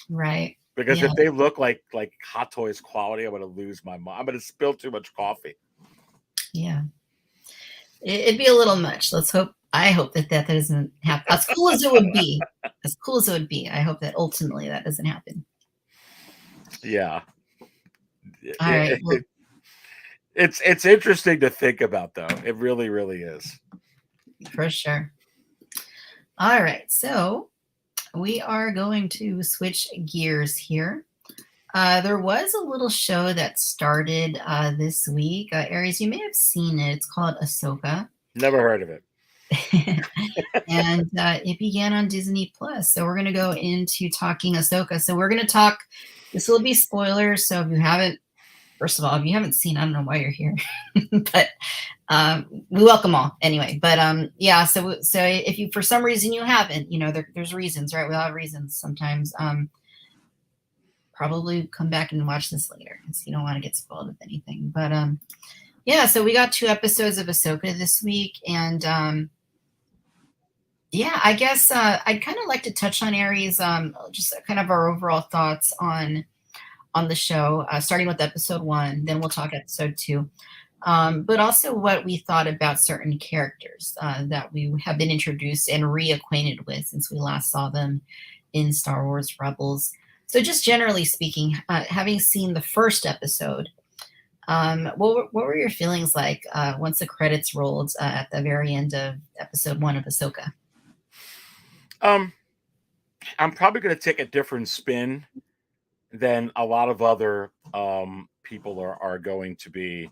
Right. Because if they look like Hot Toys quality, I'm going to lose my mind. I'm going to spill too much coffee. Yeah. It'd be a little much. I hope that doesn't happen. As cool as it would be, I hope that ultimately that doesn't happen. Yeah. All right. Well, it's interesting to think about, though. It really, really is. For sure. All right. So we are going to switch gears here. There was a little show that started this week. Aries, you may have seen it. It's called Ahsoka. Never heard of it. And it began on Disney Plus. So we're going to go into talking Ahsoka. So we're going to talk. This will be spoilers. So if you haven't seen, I don't know why you're here, but we welcome all anyway. But yeah. So if you for some reason you haven't, there's reasons, right? We all have reasons sometimes. Probably come back and watch this later because you don't want to get spoiled with anything. But yeah, so we got 2 episodes of Ahsoka this week, and yeah, I guess I'd kind of like to touch on Aries, just kind of our overall thoughts on the show, starting with episode 1, then we'll talk episode 2, but also what we thought about certain characters that we have been introduced and reacquainted with since we last saw them in Star Wars Rebels. So just generally speaking, having seen the first episode, what were your feelings like once the credits rolled at the very end of episode 1 of Ahsoka? I'm probably going to take a different spin than a lot of other people are going to be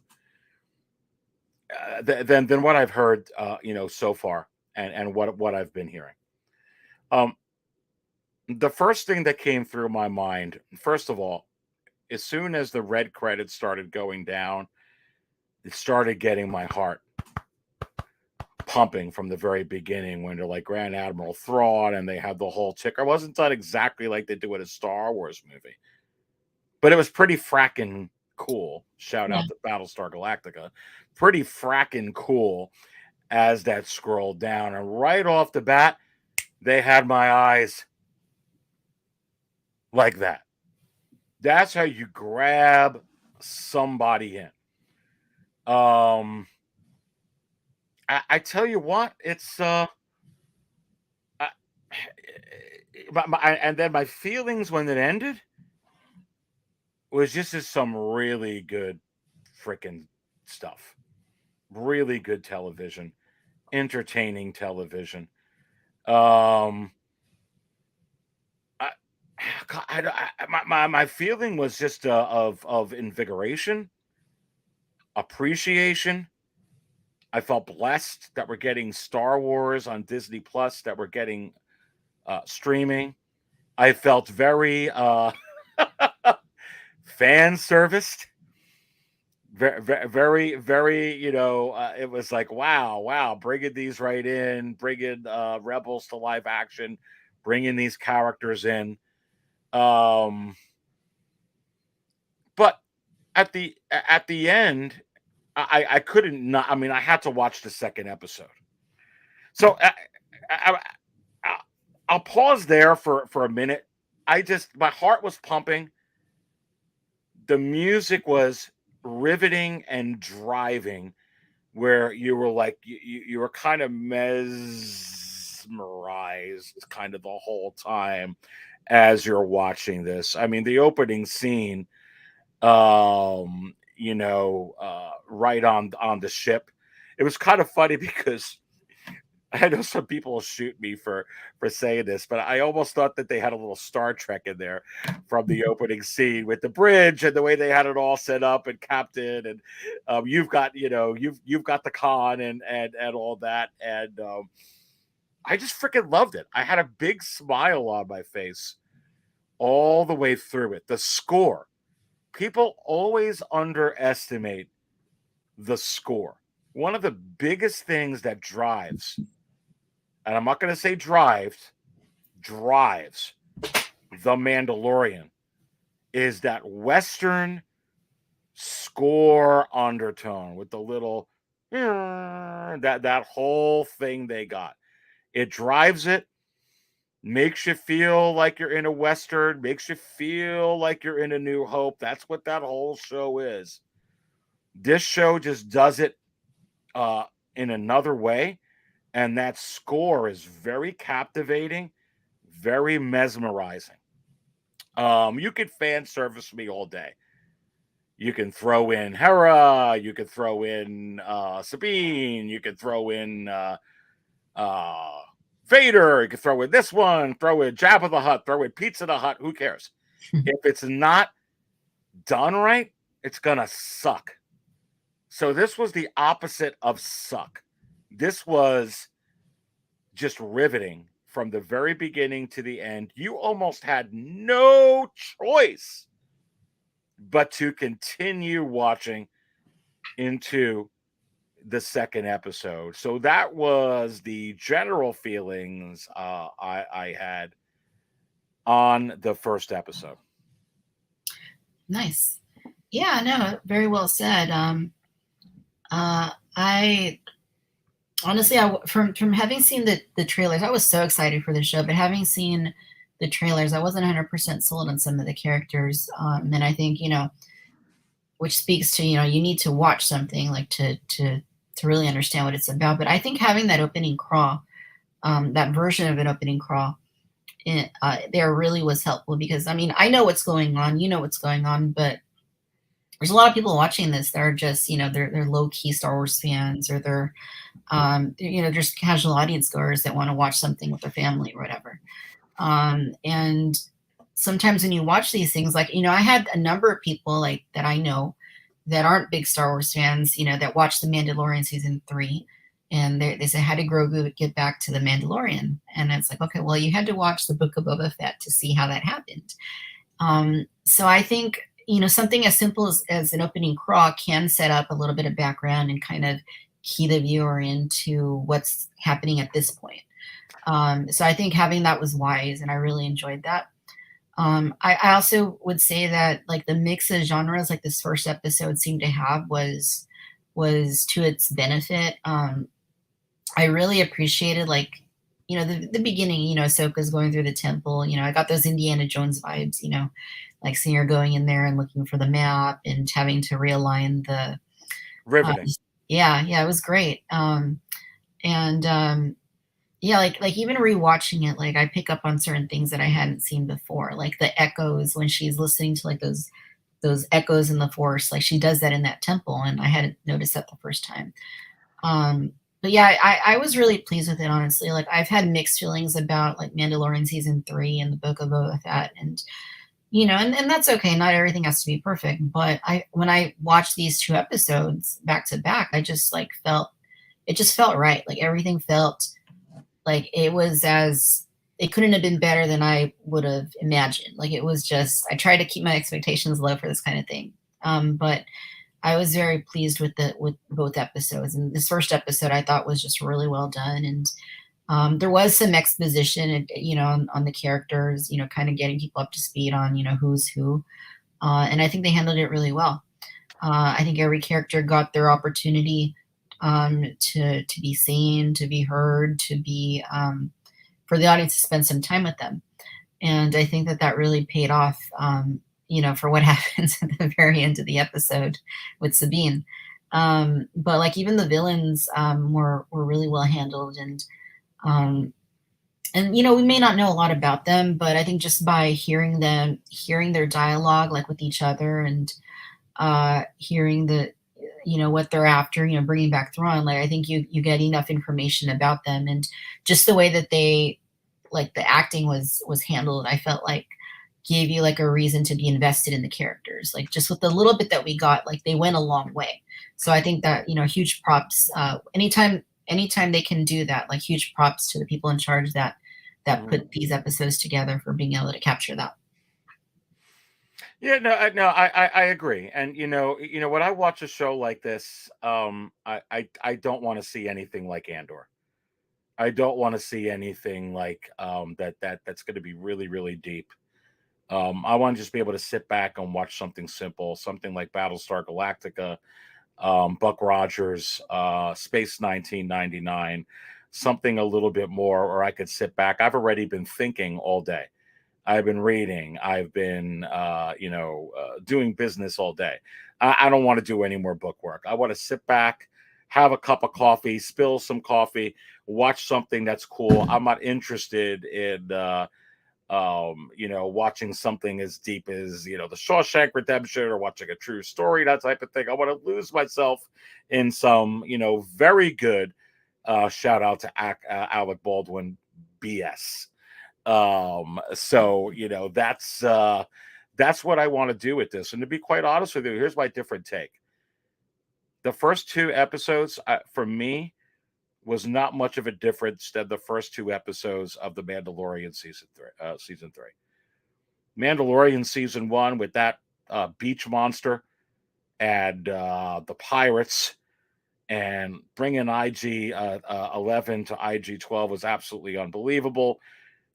than what I've heard, so far, and what I've been hearing. The first thing that came through my mind, first of all, as soon as the red credits started going down, it started getting my heart pumping from the very beginning when they're like Grand Admiral Thrawn and they have the whole ticker. It wasn't done exactly like they do in a Star Wars movie, but it was pretty fracking cool. Shout out to Battlestar Galactica. Pretty fracking cool as that scrolled down. And right off the bat, they had my eyes like that. That's how you grab somebody in. I tell you what, it's and then my feelings when it ended was just as some really good freaking stuff. Really good television, entertaining television. My feeling was just of invigoration, appreciation. I felt blessed that we're getting Star Wars on Disney Plus, that we're getting streaming. I felt very fan serviced, very, very, it was like, wow, wow, bringing these right in, bringing Rebels to live action, bringing these characters in. Um, but at the end, I couldn't not. I mean, I had to watch the second episode. So I, I, I'll pause there for a minute. My heart was pumping. The music was riveting and driving, where you were like you were kind of mesmerized kind of the whole time as you're watching this. I mean, the opening scene, right on the ship. It was kind of funny because I know some people will shoot me for saying this, but I almost thought that they had a little Star Trek in there from the opening scene with the bridge and the way they had it all set up and Captain and you've got the con and all that, and I just freaking loved it. I had a big smile on my face all the way through it. The score, people always underestimate the score. One of the biggest things that drives, and I'm not going to say drives The Mandalorian, is that Western score undertone with the little that whole thing they got. It drives it, makes you feel like you're in a Western, makes you feel like you're in A New Hope. That's what that whole show is. This show just does it in another way. And that score is very captivating, very mesmerizing. You could fan service me all day. You can throw in Hera, you could throw in Sabine, you could throw in Vader, you could throw in this one, throw in Jabba the Hutt, throw in Pizza the Hut. Who cares? If it's not done right, it's gonna suck. So this was the opposite of suck. This was just riveting from the very beginning to the end. You almost had no choice but to continue watching into the second episode. So that was the general feelings I had on the first episode. Nice. Yeah, no, very well said. I honestly, from having seen the trailers, I was so excited for the show, but having seen the trailers, I wasn't 100% sold on some of the characters. And I think, which speaks to, you need to watch something like to really understand what it's about. But I think having that opening crawl, that version of an opening crawl, there really was helpful, because I mean, I know what's going on, what's going on, but there's a lot of people watching this that are just, they're low key Star Wars fans, or they're just casual audience goers that want to watch something with their family or whatever. And sometimes when you watch these things, like, I had a number of people like that I know that aren't big Star Wars fans, that watched The Mandalorian season 3. And they say, how did Grogu get back to The Mandalorian? And it's like, okay, well, you had to watch the Book of Boba Fett to see how that happened. So I think, something as simple as an opening crawl can set up a little bit of background and kind of key the viewer into what's happening at this point. So I think having that was wise, and I really enjoyed that. I also would say that, like, the mix of genres like this first episode seemed to have was to its benefit. I really appreciated, like, the beginning, Ahsoka's going through the temple, I got those Indiana Jones vibes, like seeing her going in there and looking for the map and having to realign the Riveting. Yeah, it was great. Yeah, like even rewatching it, like I pick up on certain things that I hadn't seen before, like the echoes when she's listening to like those echoes in the force, like she does that in that temple, and I hadn't noticed that the first time. But yeah, I was really pleased with it, honestly. Like, I've had mixed feelings about like Mandalorian season 3 and the Book of Boba Fett, and and that's okay. Not everything has to be perfect, but when I watched these 2 episodes back to back, I just like felt it just felt right. Like everything felt like it was as it couldn't have been better than I would have imagined. Like it was just, I tried to keep my expectations low for this kind of thing. But I was very pleased with both episodes. And this first episode I thought was just really well done. And there was some exposition, on the characters, kind of getting people up to speed on, who's who. And I think they handled it really well. I think every character got their opportunity to be seen, to be heard, to be for the audience to spend some time with them. And I think that that really paid off, for what happens at the very end of the episode with Sabine. But like even the villains were really well handled, um, and we may not know a lot about them, but I think just by hearing their dialogue, like with each other, and hearing what they're after, bringing back Thrawn, like I think you get enough information about them, and just the way that like the acting was handled, I felt like gave you like a reason to be invested in the characters. Like just with the little bit that we got, like they went a long way. So I think that huge props. Anytime they can do that, like huge props to the people in charge that Mhm. put these episodes together for being able to capture that. Yeah, no, I agree. And when I watch a show like this, I don't want to see anything like Andor. I don't want to see anything like that's going to be really really deep. I want to just be able to sit back and watch something simple, something like Battlestar Galactica, Buck Rogers, Space 1999, something a little bit more, or I could sit back. I've already been thinking all day. I've been reading. I've been, doing business all day. I don't want to do any more book work. I want to sit back, have a cup of coffee, spill some coffee, watch something that's cool. I'm not interested in, watching something as deep as, the Shawshank Redemption or watching a true story, that type of thing. I want to lose myself in some, very good, shout out to Alec Baldwin BS. So that's what I want to do with this. And to be quite honest with you, here's my different take. The first two episodes, for me, was not much of a difference than the first two episodes of The Mandalorian season three. Mandalorian season one with that beach monster and the pirates and bringing IG 11 to IG 12 was absolutely unbelievable.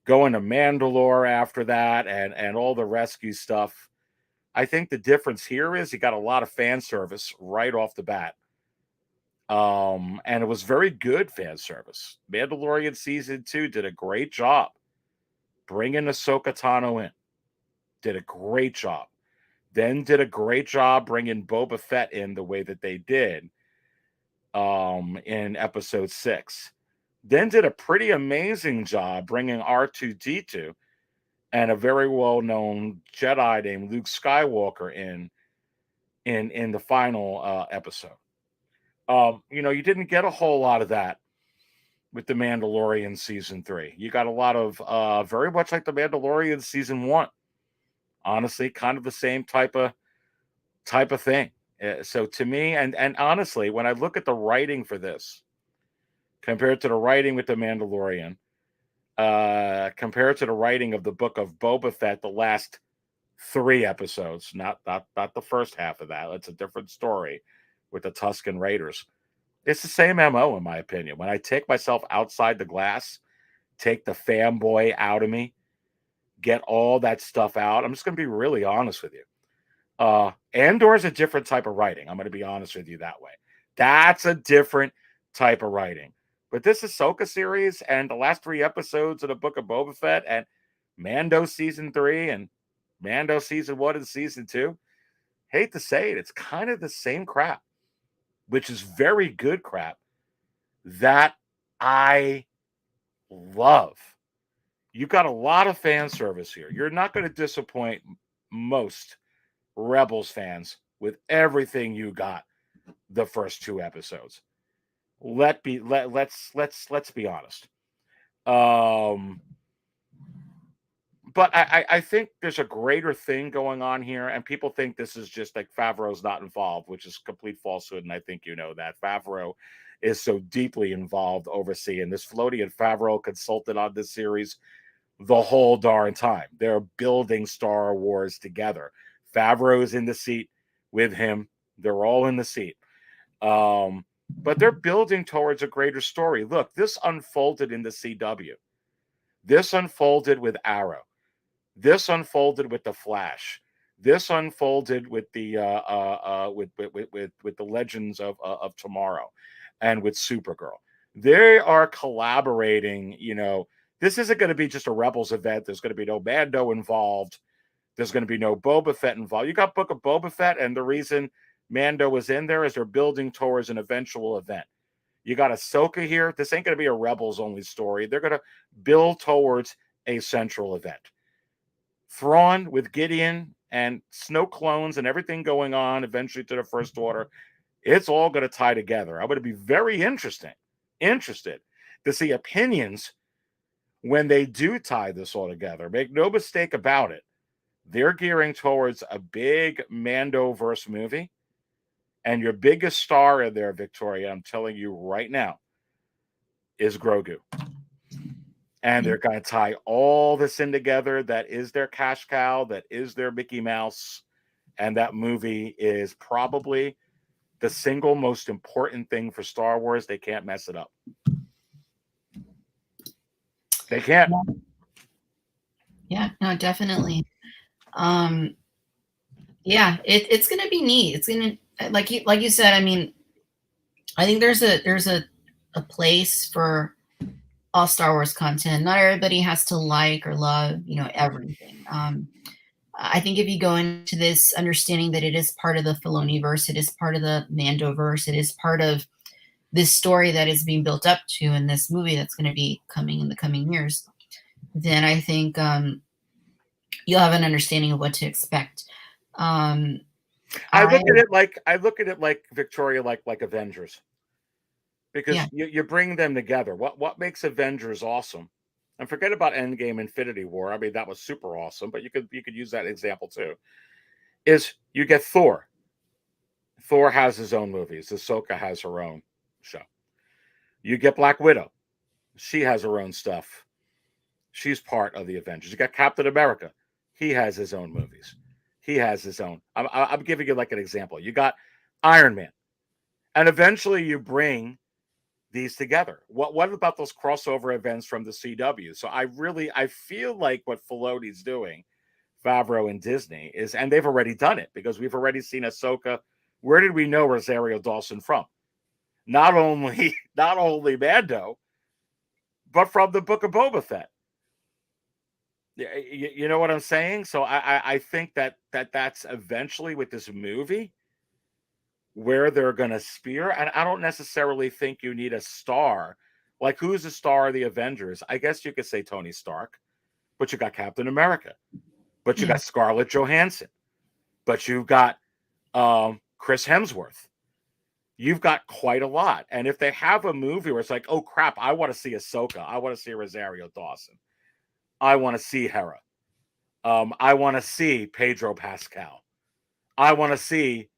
Going to Mandalore after that and all the rescue stuff. I think the difference here is you got a lot of fan service right off the bat. And it was very good fan service. Mandalorian season 2 did a great job bringing Ahsoka Tano in. Did a great job. Then did a great job bringing Boba Fett in the way that they did in episode 6. Then did a pretty amazing job bringing R2D2 and a very well-known Jedi named Luke Skywalker in the final episode. You didn't get a whole lot of that with the Mandalorian season 3. You got a lot of very much like the Mandalorian season 1. Honestly, kind of the same type of thing. So to me, and honestly, when I look at the writing for this compared to the writing with the Mandalorian, compared to the writing of the book of Boba Fett, the last 3 episodes, not the first half of that. It's a different story with the Tusken Raiders. It's the same MO in my opinion. When I take myself outside the glass, take the fanboy out of me, get all that stuff out. I'm just going to be really honest with you. Andor's a different type of writing. I'm going to be honest with you that way. That's a different type of writing. But this Ahsoka series and the last 3 episodes of the Book of Boba Fett and Mando season 3 and Mando season 1 and season 2, hate to say it, it's kind of the same crap, which is very good crap that I love. You got a lot of fan service here. You're not going to disappoint most Rebels fans with everything you got the first 2 episodes. Let's be honest. Um, but I think there's a greater thing going on here, and people think this is just like Favreau's not involved, which is complete falsehood, and I think you know that. Favreau is so deeply involved overseeing this. Filoni and Favreau consulted on this series the whole darn time. They're building Star Wars together. Favreau's in the seat with him. They're all in the seat. But they're building towards a greater story. Look, this unfolded in the CW. This unfolded with Arrow. This unfolded with the Flash. This unfolded with the with the Legends of Tomorrow, and with Supergirl. They are collaborating. This isn't going to be just a Rebels event. There's going to be no Mando involved. There's going to be no Boba Fett involved. You got Book of Boba Fett, and the reason Mando was in there is they're building towards an eventual event. You got Ahsoka here. This ain't going to be a Rebels only story. They're going to build towards a central event. Thrawn with Gideon and Snoke clones and everything going on eventually to the First Order. It's all going to tie together. I'm going to be very interested to see opinions when they do tie this all together. Make no mistake about it. They're gearing towards a big Mandoverse movie. And your biggest star in there, Victoria, I'm telling you right now, is Grogu. And they're going to tie all this in together. That is their cash cow. That is their Mickey Mouse. And that movie is probably the single most important thing for Star Wars. They can't mess it up. They can't. Yeah, no, definitely. Yeah, it's gonna be neat. It's gonna, like you said. I mean, I think there's a place for all Star Wars content. Not everybody has to like or love, everything. I think if you go into this understanding that it is part of the Filoni verse, it is part of the Mando verse, it is part of this story that is being built up to in this movie that's going to be coming in the coming years, then I think you'll have an understanding of what to expect. I look at it like Victoria, like Avengers, because you bring them together. What makes Avengers awesome? And forget about Endgame, Infinity War. I mean, that was super awesome, but you could use that example too. Is you get Thor. Thor has his own movies. Ahsoka has her own show. You get Black Widow. She has her own stuff. She's part of the Avengers. You got Captain America. He has his own movies. He has his own. I'm giving you like an example. You got Iron Man. And eventually you bring these together. What about those crossover events from the CW? So I feel like what Filoni's doing, Favreau and Disney, is, and they've already done it, because we've already seen Ahsoka. Where did we know Rosario Dawson from? Not only Mando, but from the Book of Boba Fett. You know what I'm saying? So I think that's eventually with this movie where they're going to spear. And I don't necessarily think you need a star. Like, who's the star of the Avengers? I guess you could say Tony Stark, but you got Captain America, but you got Scarlett Johansson, but you've got Chris Hemsworth. You've got quite a lot. And if they have a movie where it's like, oh crap, I want to see Ahsoka, I want to see Rosario Dawson, I want to see Hera, I want to see Pedro Pascal, I want to see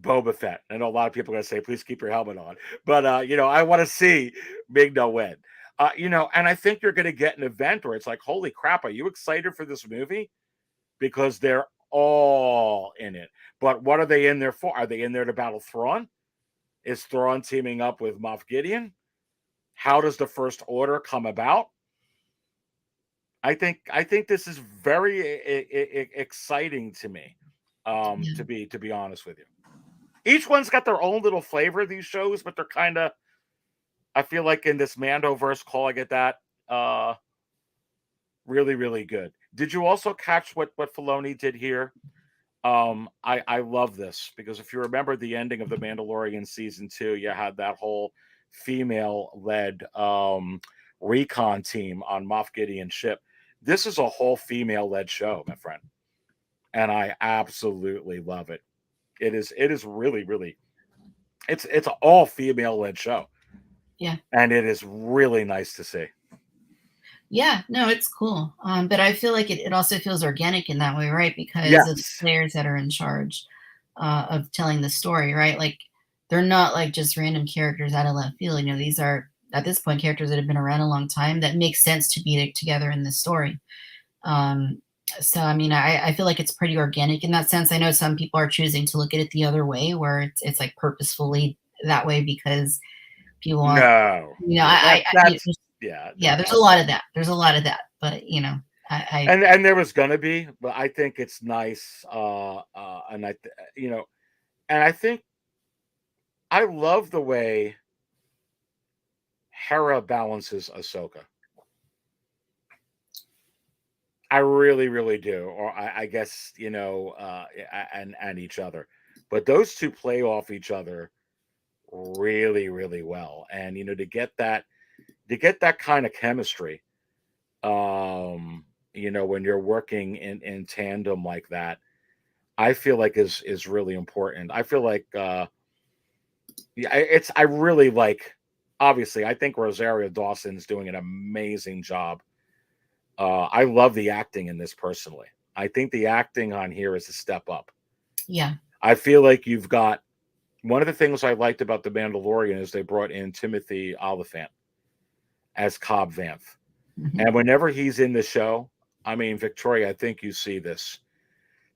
Boba Fett. I know a lot of people are going to say, please keep your helmet on. But, I want to see Ming-Na Wen. And I think you're going to get an event where it's like, holy crap, are you excited for this movie? Because they're all in it. But what are they in there for? Are they in there to battle Thrawn? Is Thrawn teaming up with Moff Gideon? How does the First Order come about? I think this is very exciting to me, to be honest with you. Each one's got their own little flavor, these shows, but they're kind of, I feel like in this Mandoverse, calling it that, really, really good. Did you also catch what Filoni did here? I love this, because if you remember the ending of The Mandalorian season 2, you had that whole female-led recon team on Moff Gideon's ship. This is a whole female-led show, my friend, and I absolutely love it. It is really, really, it's an all female led show. Yeah. And it is really nice to see. Yeah, no, it's cool. But I feel like it also feels organic in that way, right? Because of the players that are in charge of telling the story, right? Like, they're not like just random characters out of left field. These are at this point, characters that have been around a long time that make sense to be together in this story. Um, so I mean, I feel like it's pretty organic in that sense. I know some people are choosing to look at it the other way, where it's like purposefully that way because people want, No, you know, yeah, that's yeah, yeah, no, there's a lot of that. There's a lot of that, but and there was gonna be, but I think it's nice, and you know, and I think I love the way Hera balances Ahsoka. I really, really do. Or I guess and each other, but those two play off each other really, really well. And to get that kind of chemistry, um, when you're working in tandem like that, I feel like is really important. I feel like yeah, I really like. Obviously, I think Rosario Dawson's doing an amazing job. I love the acting in this personally. I think the acting on here is a step up. yeah. I feel like you've got one of the things I liked about The Mandalorian is they brought in Timothy Oliphant as Cobb Vanth. Mhm. And whenever he's in the show, I mean, Victoria, I think you see this.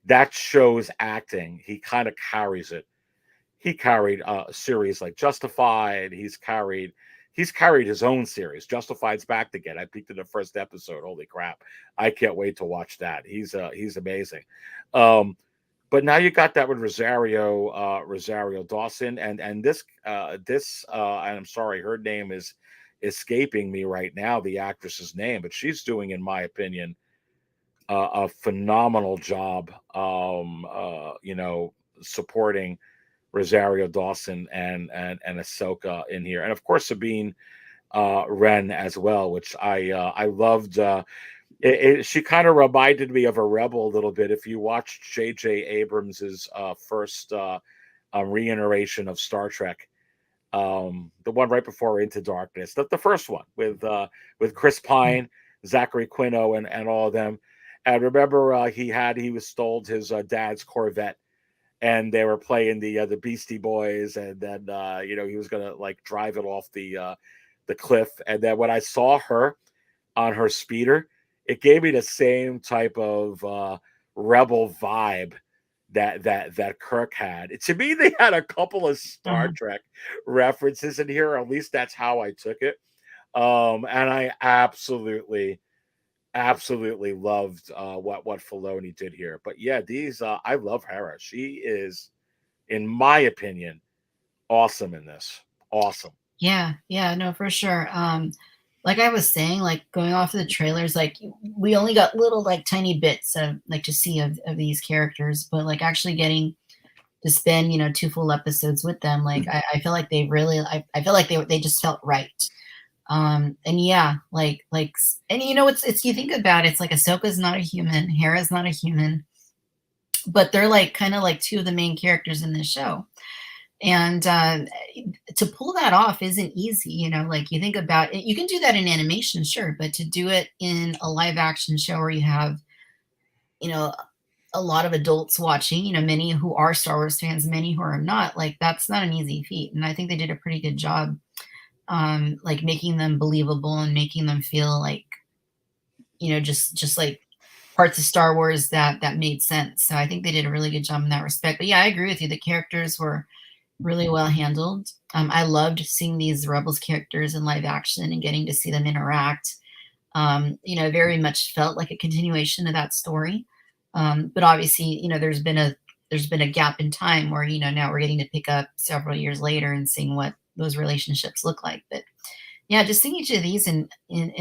That show's acting. He kind of carries it. He carried a series like Justified. He's carried his own series. Justified's back again. I peeked in the first episode. Holy crap! I can't wait to watch that. He's amazing. Um, but now you got that with Rosario Dawson, and and I'm sorry, her name is escaping me right now, the actress's name, but she's doing, in my opinion, a phenomenal job. Supporting Rosario Dawson and Ahsoka in here, and of course Sabine Wren as well, which I loved. She kind of reminded me of a rebel a little bit. If you watched J.J. Abrams's first reiteration of Star Trek, the one right before Into Darkness, the first one with Chris Pine, Zachary Quino, and all of them. And remember, he was stole his dad's Corvette, and they were playing the Beastie Boys, and then he was gonna like drive it off the cliff, and then when I saw her on her speeder, it gave me the same type of rebel vibe that Kirk had. To me, they had a couple of Star Uh-huh. Trek references in here. At least that's how I took it. And I absolutely loved what Filoni did here. But yeah, these I love Hera. She is, in my opinion, awesome in this. Awesome. Yeah, yeah, no, for sure. Like I was saying, like going off of the trailers, like we only got little like tiny bits of like to see of these characters, but like actually getting to spend, two full episodes with them, like I feel like they really I feel like they just felt right. And yeah, and it's you think about it, it's like Ahsoka's not a human, Hera's not a human, but they're like kind of like two of the main characters in this show. And to pull that off isn't easy, like you think about it, you can do that in animation, sure, but to do it in a live action show where you have, you know, a lot of adults watching, many who are Star Wars fans, many who are not, like that's not an easy feat. And I think they did a pretty good job, like making them believable and making them feel like, just like parts of Star Wars that made sense. So I think they did a really good job in that respect. But yeah, I agree with you. The characters were really well handled. I loved seeing these Rebels characters in live action and getting to see them interact. Very much felt like a continuation of that story. But obviously, there's been a gap in time where now we're getting to pick up several years later and seeing what those relationships look like. But yeah, just seeing each of these in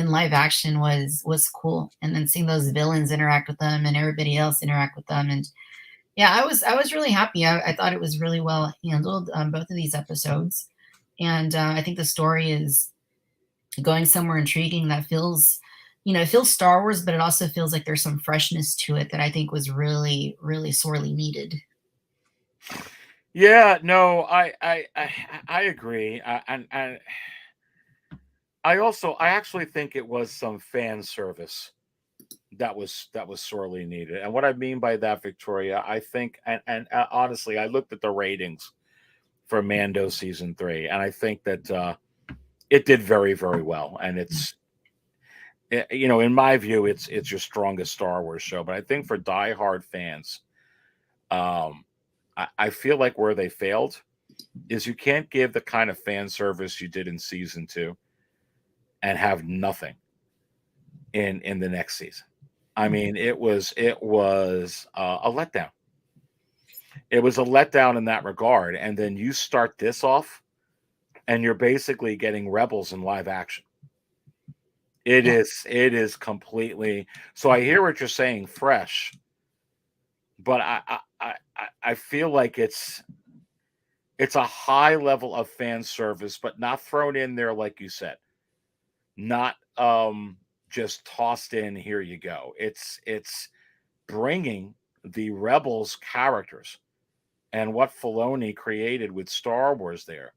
live action was cool, and then seeing those villains interact with them and everybody else interact with them, and yeah, I was really happy. I thought it was really well handled, both of these episodes, and I think the story is going somewhere intriguing that feels, it feels Star Wars, but it also feels like there's some freshness to it that I think was really, really sorely needed. Yeah, no, I agree, and I actually think it was some fan service that was sorely needed. And what I mean by that, Victoria, I think, and honestly, I looked at the ratings for Mando season 3, and I think that It did very, very well, and in my view, it's your strongest Star Wars show. But I think for diehard fans, um, I feel like where they failed is you can't give the kind of fan service you did in season two and have nothing in the next season. I mean, it was a letdown. It was a letdown in that regard, and then you start this off, and you're basically getting Rebels in live action. Yeah. It is completely. So I hear what you're saying, fresh, but I feel like it's a high level of fan service, but not thrown in there like you said, not just tossed in. Here you go. It's bringing the Rebels characters and what Filoni created with Star Wars there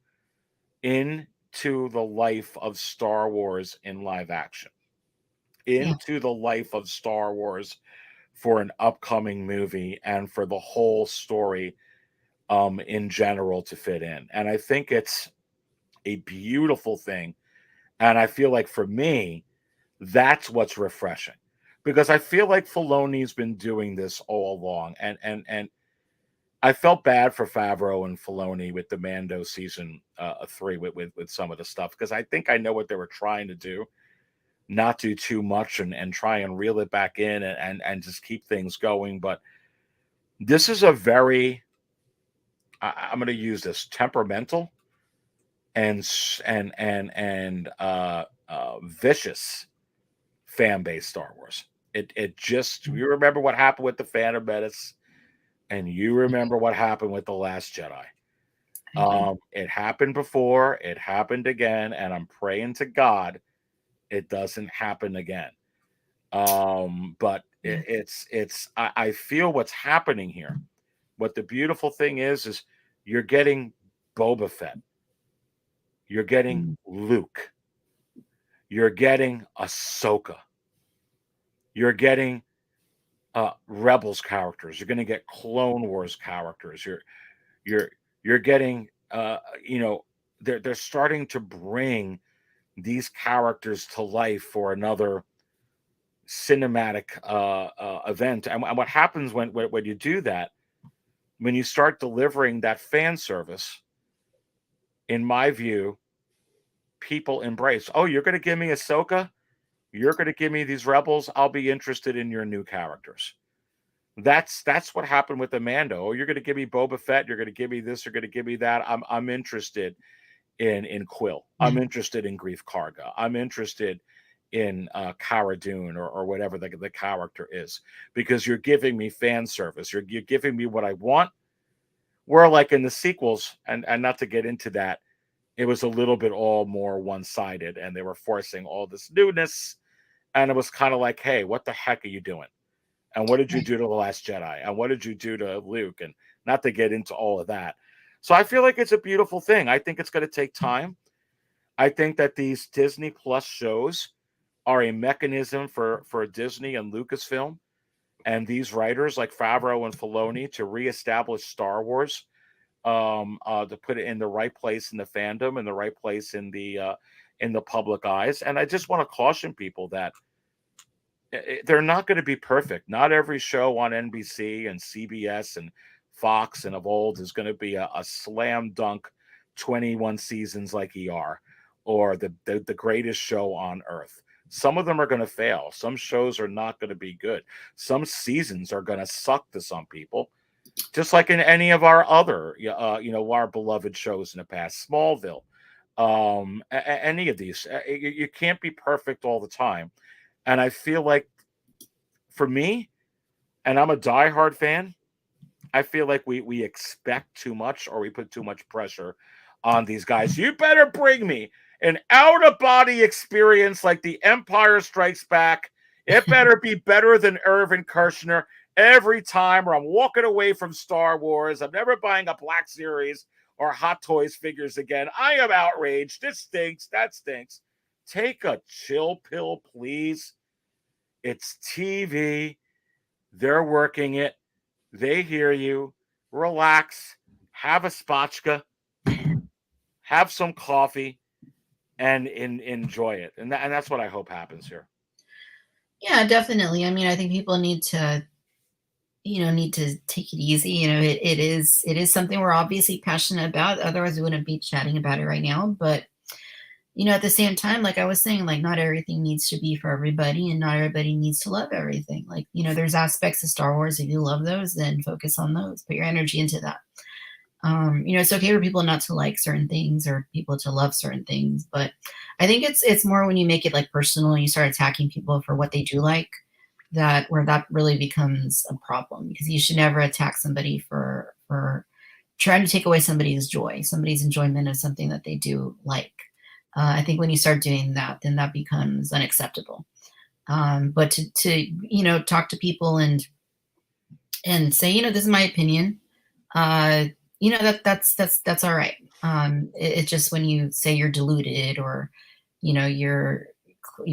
into the life of Star Wars in live action, Yeah. into the life of Star Wars for an upcoming movie and for the whole story in general to fit in. And I think it's a beautiful thing. And I feel like for me, that's what's refreshing because I feel like Filoni's been doing this all along. And I felt bad for Favreau and Filoni with the Mando season three with some of the stuff because I think I know what they were trying to do, not do too much and try and reel it back in and just keep things going. But this is a very I'm going to use this temperamental and vicious fan base Star Wars. It just you remember what happened with the Phantom Menace, and you remember what happened with the Last Jedi. I do. It happened before, it happened again, and I'm praying to God it doesn't happen again. But Yeah. I feel what's happening here. What the beautiful thing is you're getting Boba Fett, you're getting Mm. Luke, you're getting Ahsoka, you're getting Rebels characters, you're going to get Clone Wars characters, you're you're getting they're starting to bring these characters to life for another cinematic event. And what happens when you do that, when you start delivering that fan service, in my view, people embrace. Oh, you're going to give me Ahsoka? You're going to give me these rebels? I'll be interested in your new characters. That's what happened with the Mando. Oh, you're going to give me Boba Fett. You're going to give me this. You're going to give me that. I'm interested in Quill. Yeah. I'm interested in Grief Karga. I'm interested in Cara Dune or whatever the character is because you're giving me fan service. You're giving me what I want. Where like in the sequels, and not to get into that, it was a little bit all more one sided, and they were forcing all this newness, and it was kind of like, hey, what the heck are you doing? And what did you Right. do to the Last Jedi? And what did you do to Luke? And not to get into all of that. So I feel like it's a beautiful thing. I think it's going to take time. I think that these Disney Plus shows are a mechanism for Disney and Lucasfilm and these writers like Favreau and Filoni to reestablish Star Wars, to put it in the right place in the fandom and the right place in the public eyes. And I just want to caution people that they're not going to be perfect. Not every show on NBC and CBS and Fox and of old is going to be a slam dunk 21 seasons like ER or the greatest show on earth. Some of them are going to fail. Some shows are not going to be good. Some seasons are going to suck to some people, just like in any of our other, our beloved shows in the past, Smallville, any of these. You can't be perfect all the time. And I feel like for me, and I'm a diehard fan, I feel like we expect too much or we put too much pressure on these guys. You better bring me an out of body experience like The Empire Strikes Back. It better be better than Irvin Kershner every time, or I'm walking away from Star Wars. I'm never buying a Black Series or Hot Toys figures again. I am outraged. This stinks. That stinks. Take a chill pill, please. It's TV. They're working it. They hear you. Relax. Have a spotchka. Have some coffee. and enjoy it. And that's what I hope happens here. Yeah, definitely. I mean, I think people need to, need to take it easy. It is something we're obviously passionate about. Otherwise, we wouldn't be chatting about it right now. But at the same time, like I was saying, like not everything needs to be for everybody, and not everybody needs to love everything. Like, there's aspects of Star Wars. If you love those, then focus on those. Put your energy into that. It's okay for people not to like certain things or people to love certain things, but I think it's more when you make it like personal and you start attacking people for what they do like, that where that really becomes a problem, because you should never attack somebody for trying to take away somebody's joy, somebody's enjoyment of something that they do like. I think when you start doing that, then that becomes unacceptable. But to talk to people and say, this is my opinion. uh, that's all right. It's just when you say you're deluded, or you're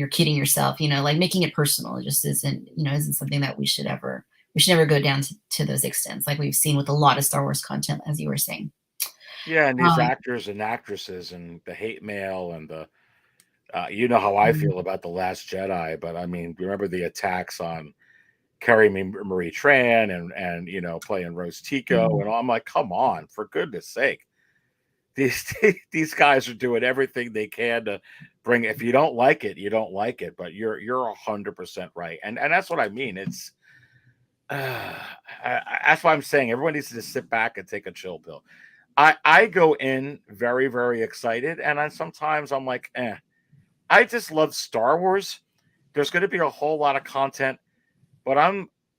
kidding yourself, like making it personal, it just isn't something that we should never go down to those extents, like we've seen with a lot of Star Wars content, as you were saying. Yeah, and these Um, actors and actresses and the hate mail and the you know how I mm, feel about The Last Jedi, but I mean, remember the attacks on Carrie Marie Tran and playing Rose Tico mm, and all. I'm like, come on, for goodness sake. These these guys are doing everything they can to bring. If you don't like it, you don't like it. But you're 100% right, and that's what I mean. It's that's why I'm saying everyone needs to just sit back and take a chill pill. I go in very very excited, and sometimes I'm like, eh. I just love Star Wars. There's going to be a whole lot of content, but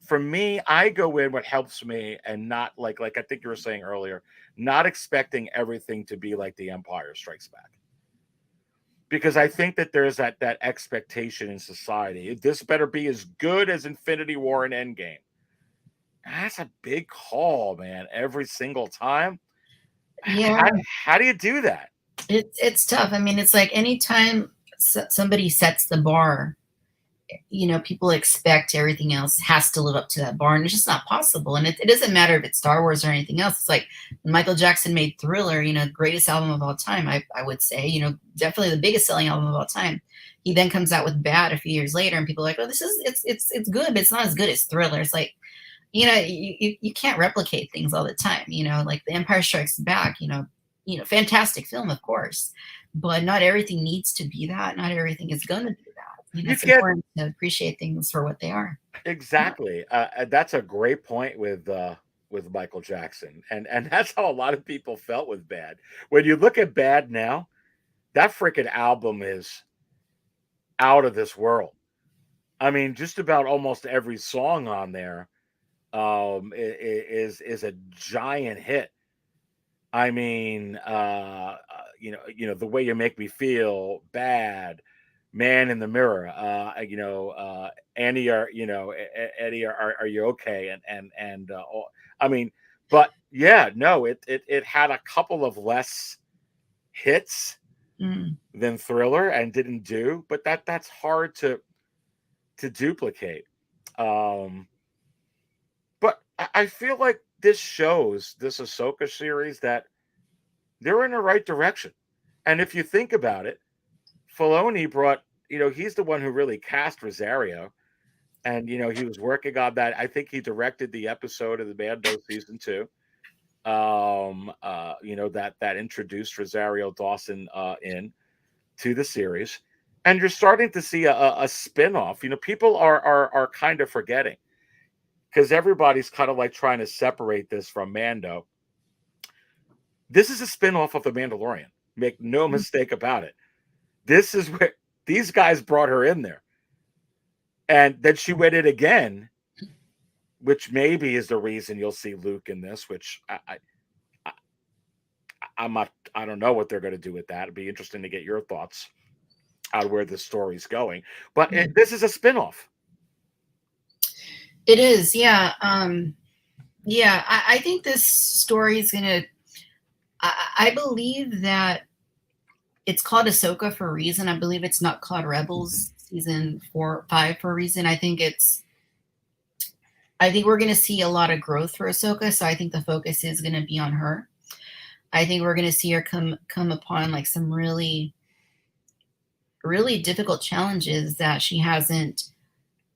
for me, I go in what helps me, and not like I think you were saying earlier, not expecting everything to be like The Empire Strikes Back. Because I think that there's that expectation in society. This better be as good as Infinity War and Endgame. That's a big call, man. Every single time. yeah, How do you do that? it's tough. I mean, it's like anytime somebody sets the bar, people expect everything else has to live up to that bar, and it's just not possible. And it doesn't matter if it's Star Wars or anything else. It's like when Michael Jackson made Thriller, greatest album of all time, I would say, definitely the biggest selling album of all time. He then comes out with Bad a few years later, and people are like, oh, it's good, but it's not as good as Thriller. It's like, you can't replicate things all the time, like The Empire Strikes Back, fantastic film, of course, but not everything needs to be that. Not everything is going to be that. You It's can't. important to appreciate things for what they are. Yeah. Exactly. That's a great point with Michael Jackson, and that's how a lot of people felt with Bad. When you look at Bad now, that freaking album is out of this world. I mean, just about almost every song on there is a giant hit. I mean, the way you make me feel, Bad, Man in the Mirror, Annie, Eddie, are you okay? I mean, but yeah, no, it had a couple of less hits Mm. than Thriller and didn't do, but that's hard to duplicate. Um, but I feel like this Ahsoka series, that they're in the right direction. And if you think about it, Filoni brought, he's the one who really cast Rosario. And, he was working on that. I think he directed the episode of the Mando season 2. That introduced Rosario Dawson in to the series. And you're starting to see a spin-off. People are kind of forgetting, because everybody's kind of like trying to separate this from Mando. This is a spin-off of The Mandalorian. Make no mistake about it. This is where these guys brought her in there. And then she went in again, which maybe is the reason you'll see Luke in this, which I'm not, I don't know what they're going to do with that. It'd be interesting to get your thoughts on where the story's going. But this is a spin-off. It is, yeah. Yeah, I think this story is gonna. I believe that it's called Ahsoka for a reason. I believe it's not called Rebels season 4, 5 for a reason. I think we're gonna see a lot of growth for Ahsoka, so I think the focus is gonna be on her. I think we're gonna see her come upon like some really really difficult challenges that she hasn't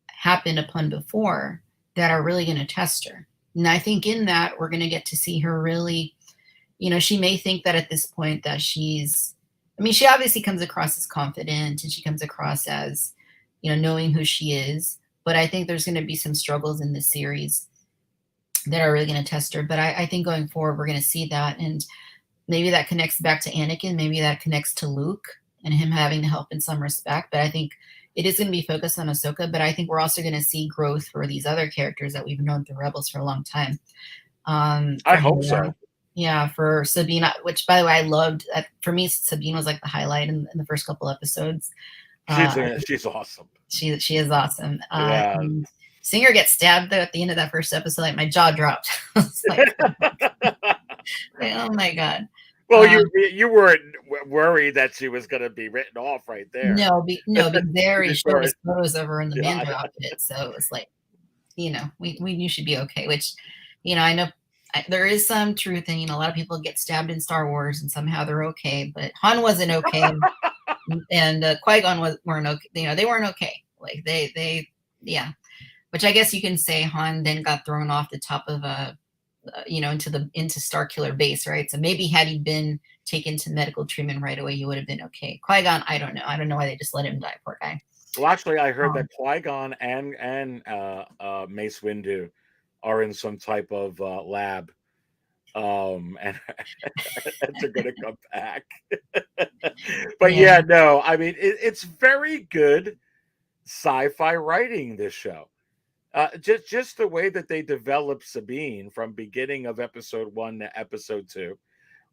happened upon before that are really going to test her. And I think in that we're going to get to see her really, she may think that at this point that she obviously comes across as confident and she comes across as, knowing who she is. But I think there's going to be some struggles in this series that are really going to test her. But I think going forward, we're going to see that. And maybe that connects back to Anakin. Maybe that connects to Luke and him having to help in some respect. But I think it is going to be focused on Ahsoka. But I think we're also going to see growth for these other characters that we've known through Rebels for a long time. I hope so. Yeah, for Sabine, which by the way, I loved. For me, Sabine was like the highlight in the first couple episodes. She's awesome. She is awesome. Yeah. And Singer gets stabbed though at the end of that first episode. Like my jaw dropped. I was like, oh my god. Well, you weren't worried that she was going to be written off right there. No, because they already showed us photos of her in the Mando outfit, so it was like, we knew she'd be okay. Which, I know there is some truth in, a lot of people get stabbed in Star Wars and somehow they're okay, but Han wasn't okay, and Qui-Gon weren't okay. They weren't okay. Like they yeah. Which I guess you can say Han then got thrown off the top of into Starkiller Base, right? So maybe had he been taken to medical treatment right away, you would have been okay. Qui-Gon, I don't know. I don't know why they just let him die, poor guy. Well, actually, I heard that Qui-Gon and Mace Windu are in some type of lab, and they're going to come back. But yeah, no, I mean it's very good sci-fi writing. This show. Just the way that they developed Sabine from beginning of episode 1 to episode 2,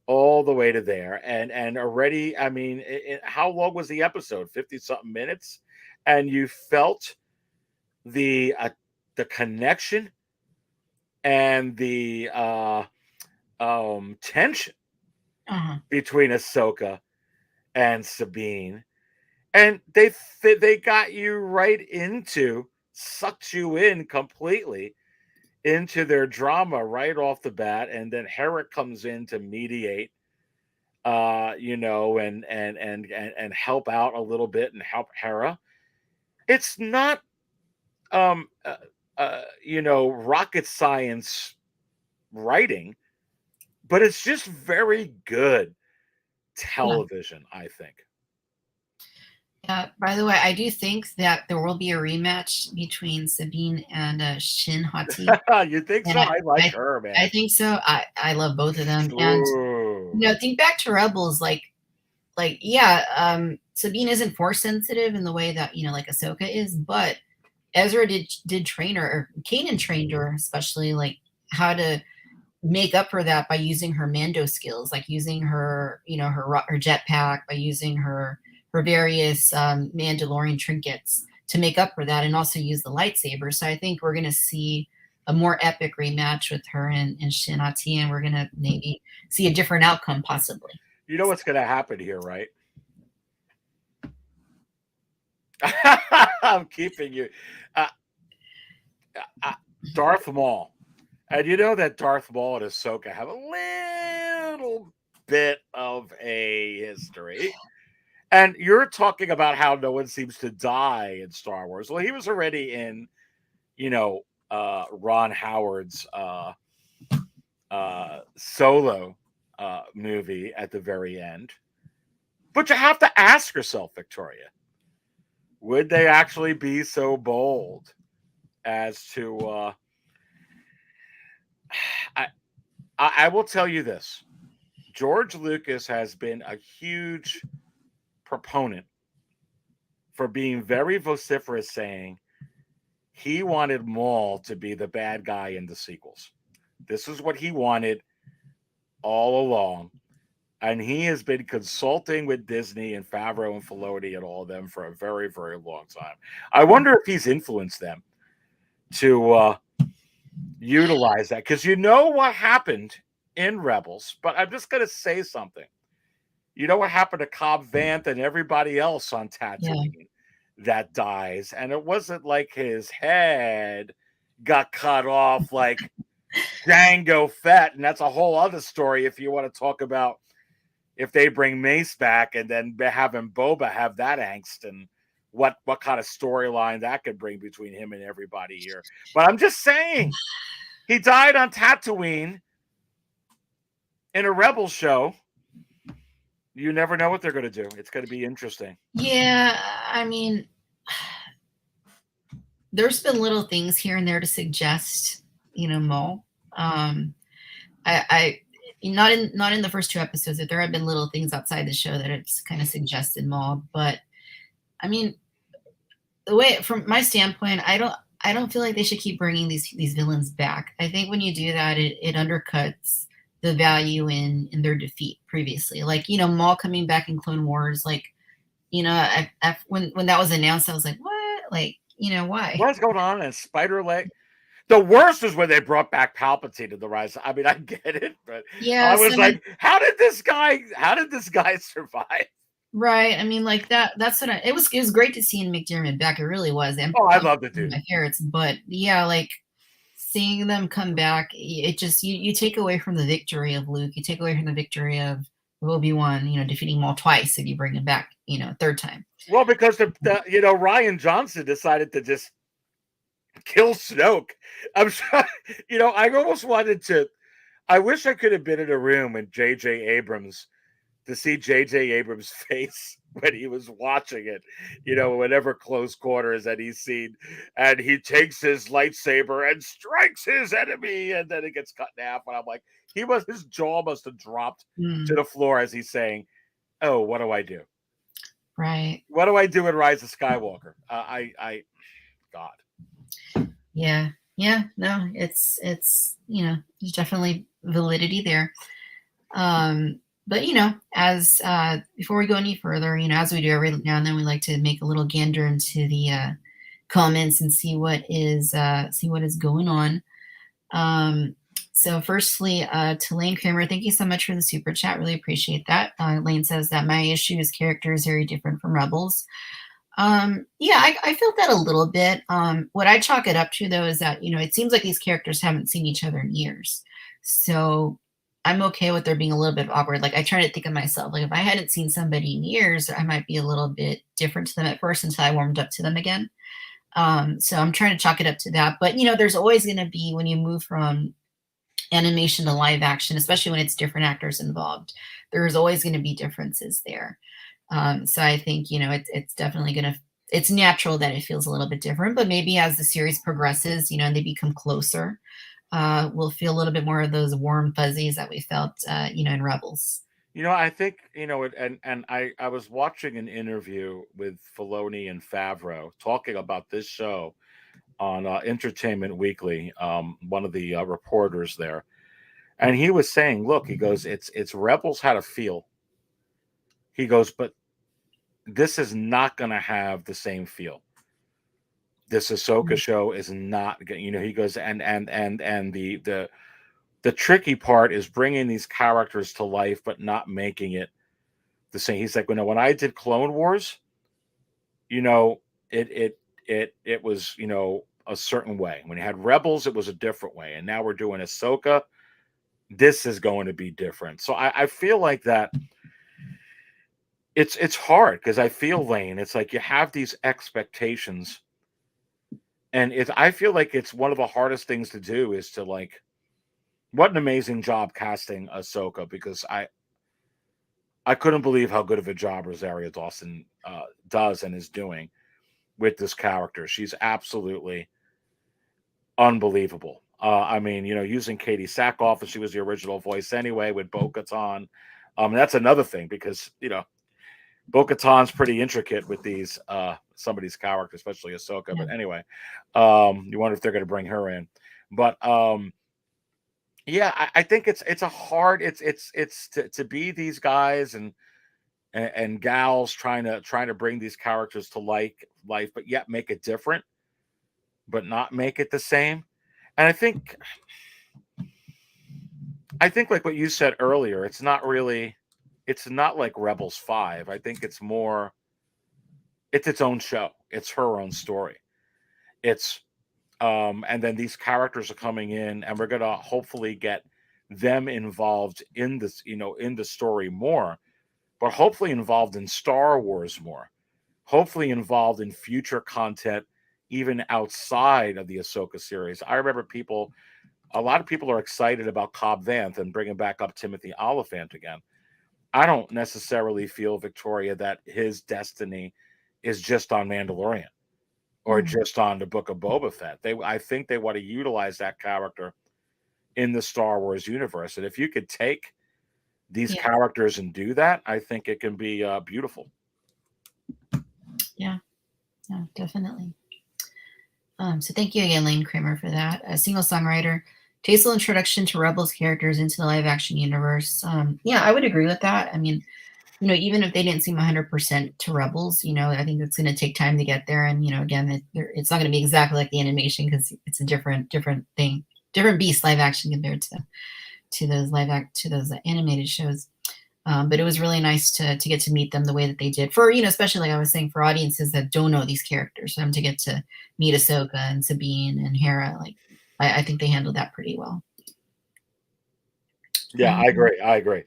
all the way to there, and already, I mean, how long was the episode? 50-something minutes, and you felt the connection and the tension between Ahsoka and Sabine, and they got you right into. Sucks you in completely into their drama right off the bat, and then Hera comes in to mediate, and help out a little bit and help Hera. It's not, rocket science writing, but it's just very good television, I think. By the way, I do think that there will be a rematch between Sabine and Shin Hati. You think so? I like her, man. I think so. I love both of them. Ooh. And think back to Rebels, Sabine isn't force sensitive in the way that like Ahsoka is, but Ezra did train her, or Kanan trained her, especially like how to make up for that by using her Mando skills, like using her her jetpack, by using her various Mandalorian trinkets to make up for that, and also use the lightsaber. So I think we're going to see a more epic rematch with her and Shin Hati, and we're going to maybe see a different outcome, possibly. You know what's going to happen here, right? I'm keeping you. Darth Maul. And you know that Darth Maul and Ahsoka have a little bit of a history. And you're talking about how no one seems to die in Star Wars. Well, he was already in, Ron Howard's Solo movie at the very end. But you have to ask yourself, Victoria, would they actually be so bold as to... I will tell you this. George Lucas has been a huge proponent for being very vociferous, saying he wanted Maul to be the bad guy in the sequels. This is what he wanted all along. And he has been consulting with Disney and Favreau and Filoni and all of them for a very, very long time. I wonder if he's influenced them to utilize that. Because you know what happened in Rebels, but I'm just going to say something. You know what happened to Cobb Vanth and everybody else on Tatooine that dies? And it wasn't like his head got cut off like Jango Fett. And that's a whole other story if you want to talk about, if they bring Mace back and then having Boba have that angst and what kind of storyline that could bring between him and everybody here. But I'm just saying, he died on Tatooine in a Rebel show. You never know what they're going to do. It's going to be interesting. Yeah, I mean, there's been little things here and there to suggest, Maul. I not in the first two episodes. That there have been little things outside the show that it's kind of suggested Maul, but I mean, the way from my standpoint, I don't feel like they should keep bringing these villains back. I think when you do that, it undercuts the value in their defeat previously. Like Maul coming back in Clone Wars, like when that was announced, I was like, what? Like why? What's going on? And Spider Leg. The worst is when they brought back Palpatine in the Rise. I mean, I get it, but I Yes, was like, how did this guy survive? right. I mean, like that's what it was great to see McDiarmid back. It really was. And Oh, I love the dude. My favorites, but yeah, like seeing them come back, it just you take away from the victory of Luke. You take away from the victory of Obi-Wan, defeating Maul twice if you bring him back, third time. Well, because the Rian Johnson decided to just kill Snoke. I'm sorry, I almost wanted to. I wish I could have been in a room with J.J. Abrams to see J.J. Abrams' face when he was watching it, whatever close quarters that he's seen, and he takes his lightsaber and strikes his enemy, and then it gets cut in half. And I'm like, his jaw must have dropped to the floor as he's saying, "Oh, what do I do? Right. What do I do in Rise of Skywalker?" God. Yeah. No, it's there's definitely validity there. But as before we go any further, as we do every now and then, we like to make a little gander into the comments and see what is going on. So firstly, to Lane Kramer, thank you so much for the super chat. Really appreciate that. Lane says that my issue is character is very different from Rebels. Yeah, I felt that a little bit. What I chalk it up to though is that it seems like these characters haven't seen each other in years, so I'm okay with there being a little bit awkward. Like I try to think of myself, like if I hadn't seen somebody in years, I might be a little bit different to them at first until I warmed up to them again. So I'm trying to chalk it up to that. But there's always going to be, when you move from animation to live action, especially when it's different actors involved, there's always going to be differences there. So I think it's definitely it's natural that it feels a little bit different. But maybe as the series progresses, and they become closer, we'll feel a little bit more of those warm fuzzies that we felt, in Rebels. I think, and I was watching an interview with Filoni and Favreau talking about this show on Entertainment Weekly, one of the reporters there. And he was saying, look, he goes, it's Rebels had a feel. He goes, but this is not going to have the same feel. This Ahsoka show is not, he goes, and the tricky part is bringing these characters to life, but not making it the same. He's like, when I did Clone Wars, it was, a certain way. When you had Rebels, it was a different way. And now we're doing Ahsoka. This is going to be different. So I feel like that it's hard because I feel, Lane, it's like you have these expectations. And I feel like it's one of the hardest things to do is to like, what an amazing job casting Ahsoka, because I couldn't believe how good of a job Rosario Dawson does and is doing with this character. She's absolutely unbelievable. I mean, using Katie Sackhoff, and she was the original voice anyway with Bo-Katan. That's another thing because, Bo-Katan's pretty intricate with these some of these characters, especially Ahsoka. Yeah. But anyway, you wonder if they're going to bring her in. But yeah, I think it's a hard. It's to be these guys and gals trying to bring these characters to life, but yet make it different, but not make it the same. And I think like what you said earlier, it's not like Rebels 5. I think it's its own show. It's her own story. It's and then these characters are coming in, and we're gonna hopefully get them involved in this, in the story more. but hopefully involved in Star Wars more, hopefully involved in future content even outside of the Ahsoka series. I remember a lot of people are excited about Cobb Vanth and bringing back up Timothy Oliphant again. I don't necessarily feel, Victoria, that his destiny is just on Mandalorian or Mm, just on the Book of Boba Fett. I think they want to utilize that character in the Star Wars universe, and if you could take these yeah, characters and do that, I think it can be beautiful. yeah, yeah, definitely. So thank you again, Lane Kramer, for that. A single songwriter, tasteful introduction to Rebels characters into the live action universe. Yeah, I would agree with that. I mean, even if they didn't seem 100% to Rebels, I think it's going to take time to get there. And, again, it's not going to be exactly like the animation because it's a different thing, different beast live action compared to those animated shows. But it was really nice to get to meet them the way that they did for, especially like I was saying, for audiences that don't know these characters, for them to get to meet Ahsoka and Sabine and Hera. Like, I think they handled that pretty well. Yeah, Um, I agree. I agree.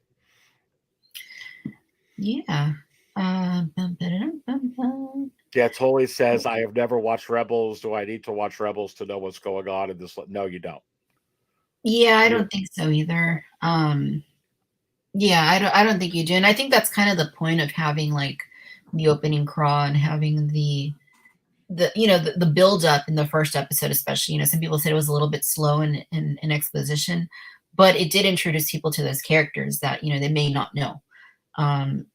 yeah. Bum, ba-da-dum, bum, bum. Yeah, Tully says, I have never watched Rebels. Do I need to watch Rebels to know what's going on in this? No, you don't. Yeah, I Yeah. don't think so either. Yeah, I don't think you do. And I think that's kind of the point of having like the opening crawl and having the build up in the first episode, especially. Some people said it was a little bit slow in exposition, but it did introduce people to those characters that they may not know.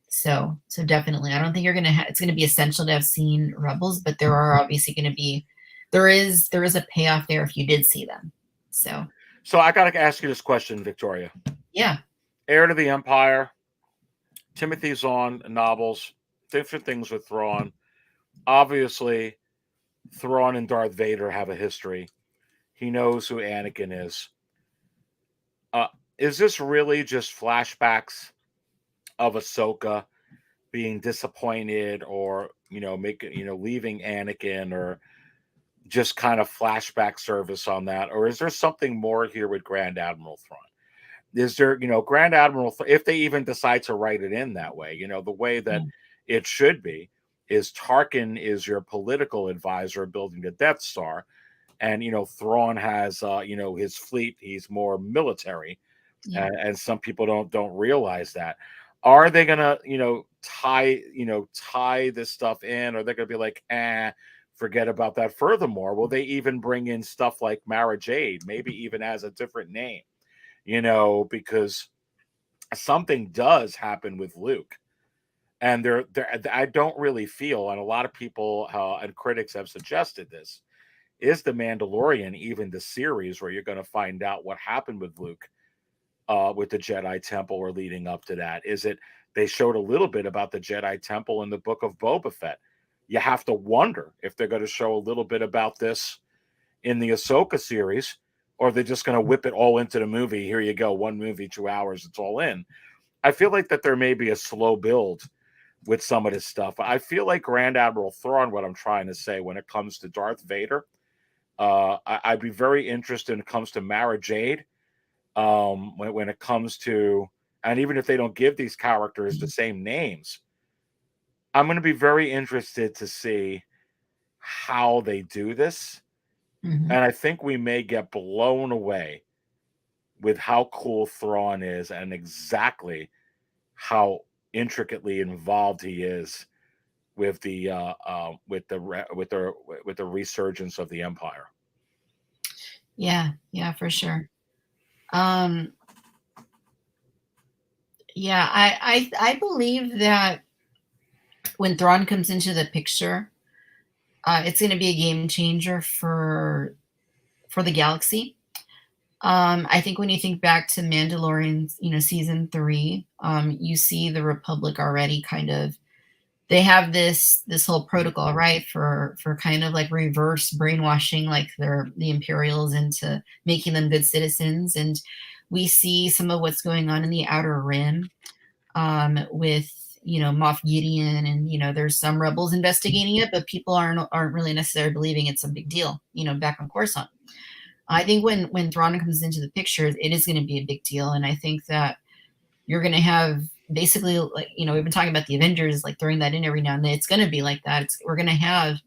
So definitely, I don't think it's gonna be essential to have seen Rebels, but there are obviously going to be there is a payoff there if you did see them. So So I got to ask you this question, Victoria. yeah. Heir to the Empire, Timothy Zahn novels, different things with Thrawn. Obviously, Thrawn and Darth Vader have a history. He knows who Anakin is. Uh, is this really just flashbacks of Ahsoka being disappointed, or making leaving Anakin, or just kind of flashback service on that, or is there something more here with Grand Admiral Thrawn? Is there, Grand Admiral, if they even decide to write it in that way, the way that Yeah. it should be, is Tarkin is your political advisor building the Death Star, and Thrawn has his fleet. He's more military, Yeah. and some people don't realize that. Are they gonna tie this stuff in, or they're gonna be like, forget about that? Furthermore, will they even bring in stuff like Mara Jade, maybe even as a different name? Because something does happen with Luke, and I don't really feel, and a lot of people and critics have suggested this, is the Mandalorian even the series where you're going to find out what happened with Luke, with the Jedi Temple, or leading up to that? Is it they showed a little bit about the Jedi Temple in the Book of Boba Fett? You have to wonder if they're going to show a little bit about this in the Ahsoka series, or they're just going to whip it all into the movie. Here you go, one movie, 2 hours, it's all in. I feel like that there may be a slow build with some of this stuff. I feel like Grand Admiral Thrawn, what I'm trying to say when it comes to Darth Vader, I'd be very interested when it comes to Mara Jade, when it comes to, and even if they don't give these characters the same names, I'm going to be very interested to see how they do this. Mhm. And I think we may get blown away with how cool Thrawn is and exactly how intricately involved he is with the resurgence of the Empire. Yeah, for sure. Um, yeah, I believe that when Thrawn comes into the picture, it's going to be a game changer for the galaxy. I think when you think back to Mandalorian's, season 3, you see the Republic already kind of, they have this whole protocol, right, for kind of like reverse brainwashing like the Imperials into making them good citizens. And we see some of what's going on in the Outer Rim, with Moff Gideon, and there's some rebels investigating it, but people aren't really necessarily believing it's a big deal. Back on Coruscant, I think when Thrawn comes into the picture, it is going to be a big deal, and I think that you're going to have basically, like, we've been talking about the Avengers, like throwing that in every now and then. It's going to be like that. We're going to have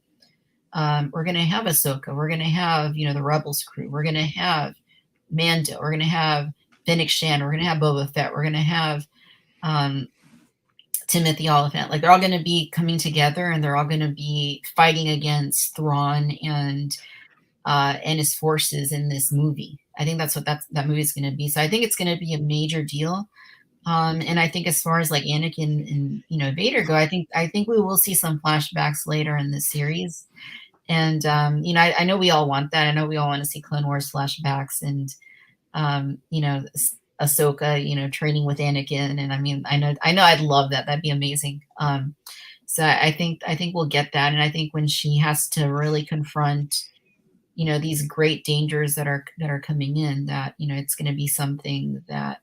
Ahsoka. We're going to have, the Rebels crew. We're going to have Mando. We're going to have Fennec Shan. We're going to have Boba Fett. We're going to have Timothy Oliphant. Like, they're all going to be coming together, and they're all going to be fighting against Thrawn and his forces in this movie. I think that's what that movie is going to be. So I think it's going to be a major deal. And I think as far as like Anakin and Vader go, I think we will see some flashbacks later in the series. And I know we all want that. I know we all want to see Clone Wars flashbacks and Ahsoka, training with Anakin. And I know I'd love that. That'd be amazing. So I think we'll get that. And I think when she has to really confront these great dangers that are coming in, that it's going to be something that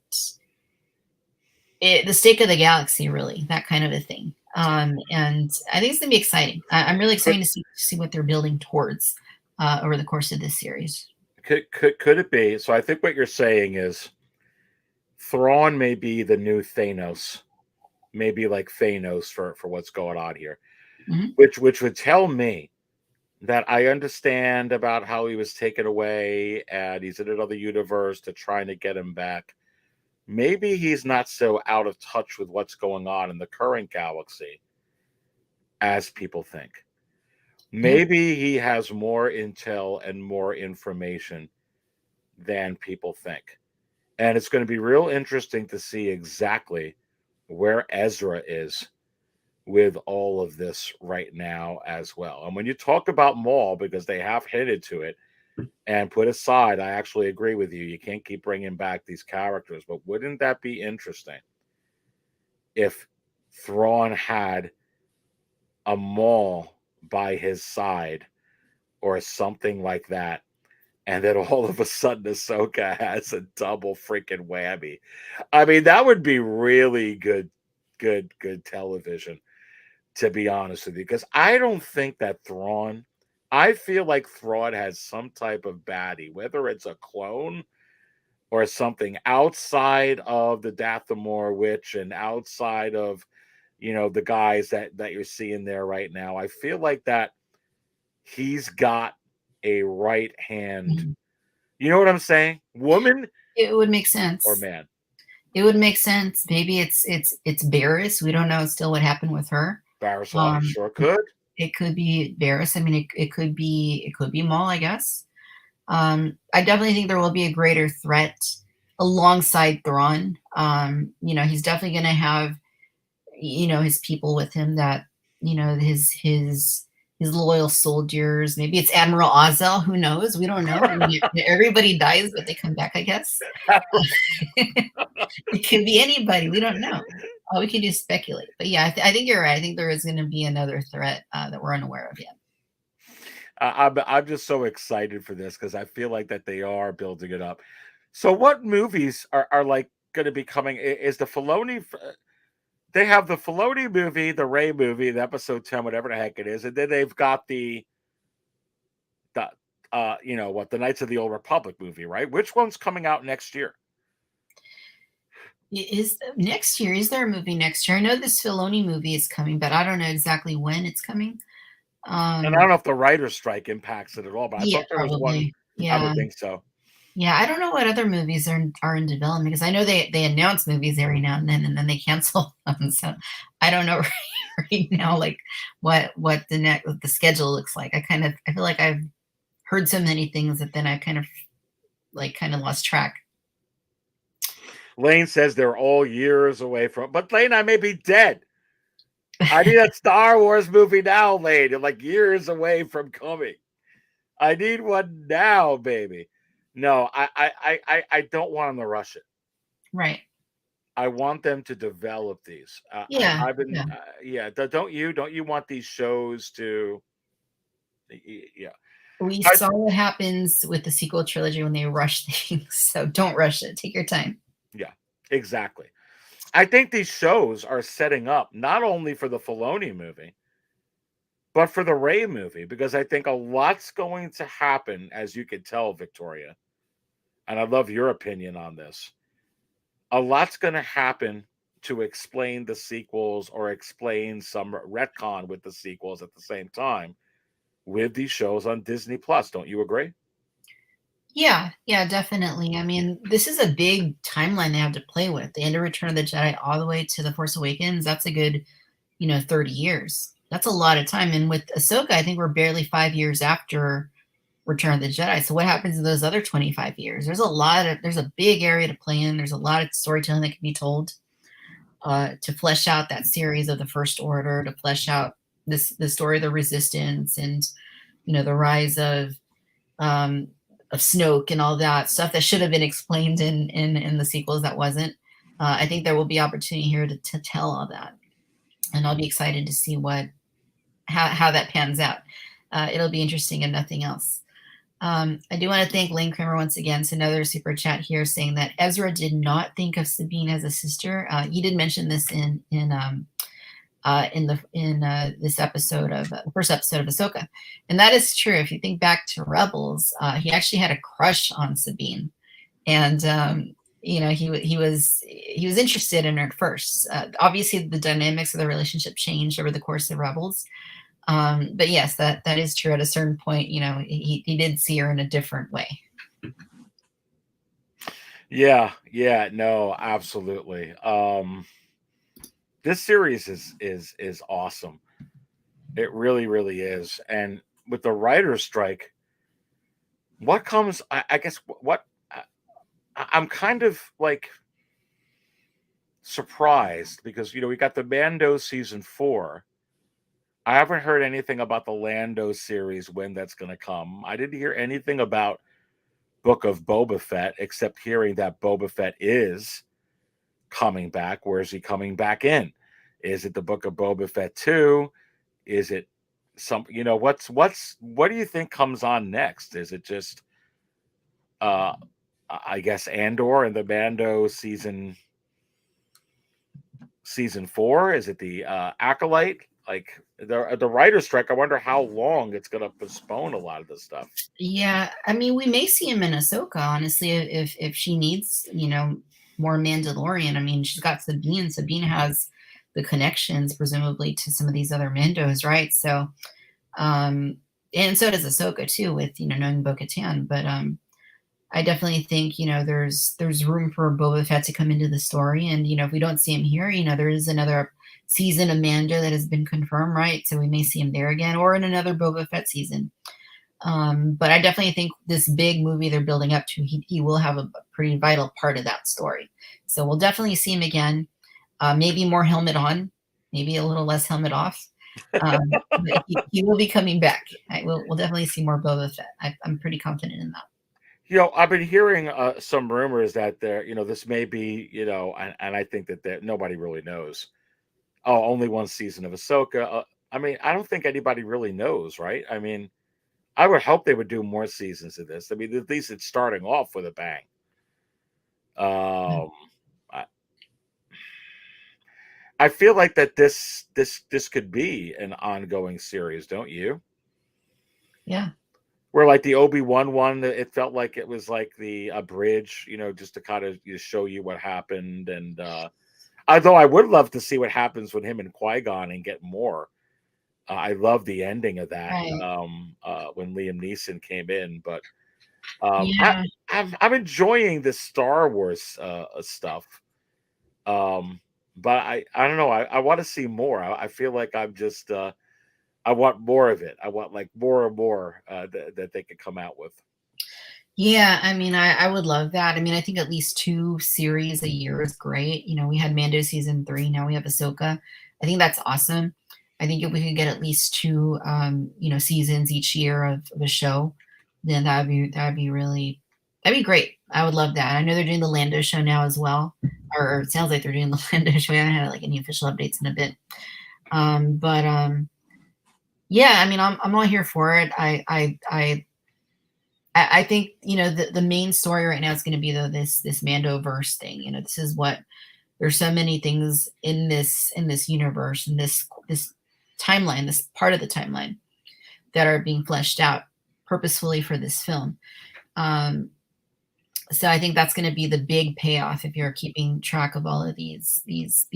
the stake of the galaxy, really, that kind of a thing. And I think it's gonna be exciting. I'm really excited to see what they're building towards over the course of this series. Could it be? So I think what you're saying is Thrawn may be the new Thanos, maybe like Thanos for what's going on here, Mm-hmm. which would tell me that I understand about how he was taken away and he's in another universe to trying to get him back. Maybe he's not so out of touch with what's going on in the current galaxy as people think. Maybe he has more intel and more information than people think. And it's going to be real interesting to see exactly where Ezra is with all of this right now as well. And when you talk about Maul, because they have hinted to it, and put aside, I actually agree with you. You can't keep bringing back these characters, but wouldn't that be interesting if Thrawn had a Maul by his side or something like that, and then all of a sudden Ahsoka has a double freaking whammy? I mean, that would be really good television, to be honest with you, because I don't think that Thrawn. I feel like Thrawn has some type of baddie, whether it's a clone or something outside of the Dathomir Witch and outside of, the guys that you're seeing there right now. I feel like that he's got a right hand. Mm-hmm. You know what I'm saying? Woman It would make sense. or man? It would make sense. Maybe it's Barriss. We don't know still what happened with her. Barriss sure could. It could be Barriss. I mean, it could be Maul, I guess. I definitely think there will be a greater threat alongside Thrawn. He's definitely going to have, his people with him, that, his loyal soldiers. Maybe it's Admiral Ozzel. Who knows? We don't know. I mean, everybody dies, but they come back, I guess. It could be anybody. We don't know. All we can do is speculate. But yeah, I think you're right. I think there is going to be another threat that we're unaware of yet. I'm just so excited for this because I feel like that they are building it up. So, what movies are like going to be coming? Is the Filoni? They have the Filoni movie, the Ray movie, the episode 10, whatever the heck it is, and then they've got the the Knights of the Old Republic movie, right? Which one's coming out next year? Is next year? Is there a movie next year? I know this Filoni movie is coming, but I don't know exactly when it's coming. And I don't know if the writer's strike impacts it at all, but I thought there was one. Yeah. I would think so. Yeah, I don't know what other movies are in development, because I know they announce movies every now and then they cancel them. So I don't know right now, like what the schedule looks like. I feel like I've heard so many things that then I kind of lost track. Lane says they're all years away from, but Lane, I may be dead. I need a Star Wars movie now, Lane. You're like years away from coming. I need one now, baby. No, I don't want them to rush it. Right. I want them to develop these. I've been, Don't you want these shows to? Yeah. We saw what happens with the sequel trilogy when they rush things. So don't rush it. Take your time. Yeah, exactly. I think these shows are setting up not only for the Filoni movie, but for the Ray movie, because I think a lot's going to happen, as you could tell, Victoria. And I love your opinion on this. A lot's going to happen to explain the sequels or explain some retcon with the sequels at the same time with these shows on Disney Plus. Don't you agree? Yeah, yeah, definitely. I mean, this is a big timeline they have to play with. The end of Return of the Jedi all the way to The Force Awakens. That's a good, 30 years. That's a lot of time. And with Ahsoka, I think we're barely 5 years after Return of the Jedi. So what happens in those other 25 years? There's a big area to play in. There's a lot of storytelling that can be told to flesh out that series of the First Order, to flesh out the story of the Resistance, and the rise um, of Snoke and all that stuff that should have been explained in the sequels that wasn't. I think there will be opportunity here to tell all that, and I'll be excited to see how that pans out. It'll be interesting if nothing else. I do want to thank Lane Kramer once again. It's another super chat here saying that Ezra did not think of Sabine as a sister. He did mention this in this episode of the first episode of Ahsoka, and that is true. If you think back to Rebels, he actually had a crush on Sabine, and he was interested in her at first. Obviously, the dynamics of the relationship changed over the course of Rebels, but yes, that is true. At a certain point, he did see her in a different way. Yeah, no, absolutely. This series is awesome. It really, really is. And with the writer's strike, what comes? I guess what I'm kind of like surprised because we got the Mando season 4. I haven't heard anything about the Lando series when that's going to come. I didn't hear anything about Book of Boba Fett except hearing that Boba Fett is coming back. Where is he coming back in? Is it the Book of Boba Fett 2? Is it what do you think comes on next? Is it just I guess Andor and the Mando season 4? Is it the Acolyte? Like the writer's strike, I wonder how long it's going to postpone a lot of this stuff. Yeah, I mean, we may see him in Ahsoka, honestly, if she needs, more Mandalorian. I mean, she's got Sabine. Sabine has the connections, presumably, to some of these other Mandos, right? So, and so does Ahsoka too, with knowing Bo-Katan. But I definitely think there's room for Boba Fett to come into the story, and if we don't see him here, there is another season of Mando that has been confirmed, right? So we may see him there again, or in another Boba Fett season. But I definitely think this big movie they're building up to, he will have a pretty vital part of that story. So we'll definitely see him again. Maybe more helmet on, maybe a little less helmet off. But he will be coming back. We'll definitely see more Boba Fett. I'm pretty confident in that. I've been hearing some rumors that this may be, and I think that nobody really knows. Oh, only one season of Ahsoka. I mean, I don't think anybody really knows, right? I mean, I would hope they would do more seasons of this. I mean, at least it's starting off with a bang. I, I feel like that this could be an ongoing series, don't you? Yeah. Where like the Obi-Wan one, it felt like it was like a bridge, just to kind of show you what happened. And although I would love to see what happens with him and Qui-Gon and get more. I love the ending of that Right. when Liam Neeson came in, but Yeah. I'm enjoying this Star Wars stuff. But I don't know. I want to see more. I feel like I'm just I want more of it. I want like more and more that they could come out with. Yeah, I mean, I would love that. I mean, I think at least 2 series a year is great. We had Mando season 3, now we have Ahsoka. I think that's awesome. I think if we could get at least 2, seasons each year of a show, then that'd be great. I would love that. I know they're doing the Lando show now as well, or it sounds like they're doing the Lando show. I haven't had like any official updates in a bit. But yeah, I mean, I'm all here for it. I think the main story right now is going to be this Mandoverse thing. This is what there's so many things in this universe, and this timeline, this part of the timeline that are being fleshed out purposefully for this film. So I think that's going to be the big payoff if you're keeping track of all of these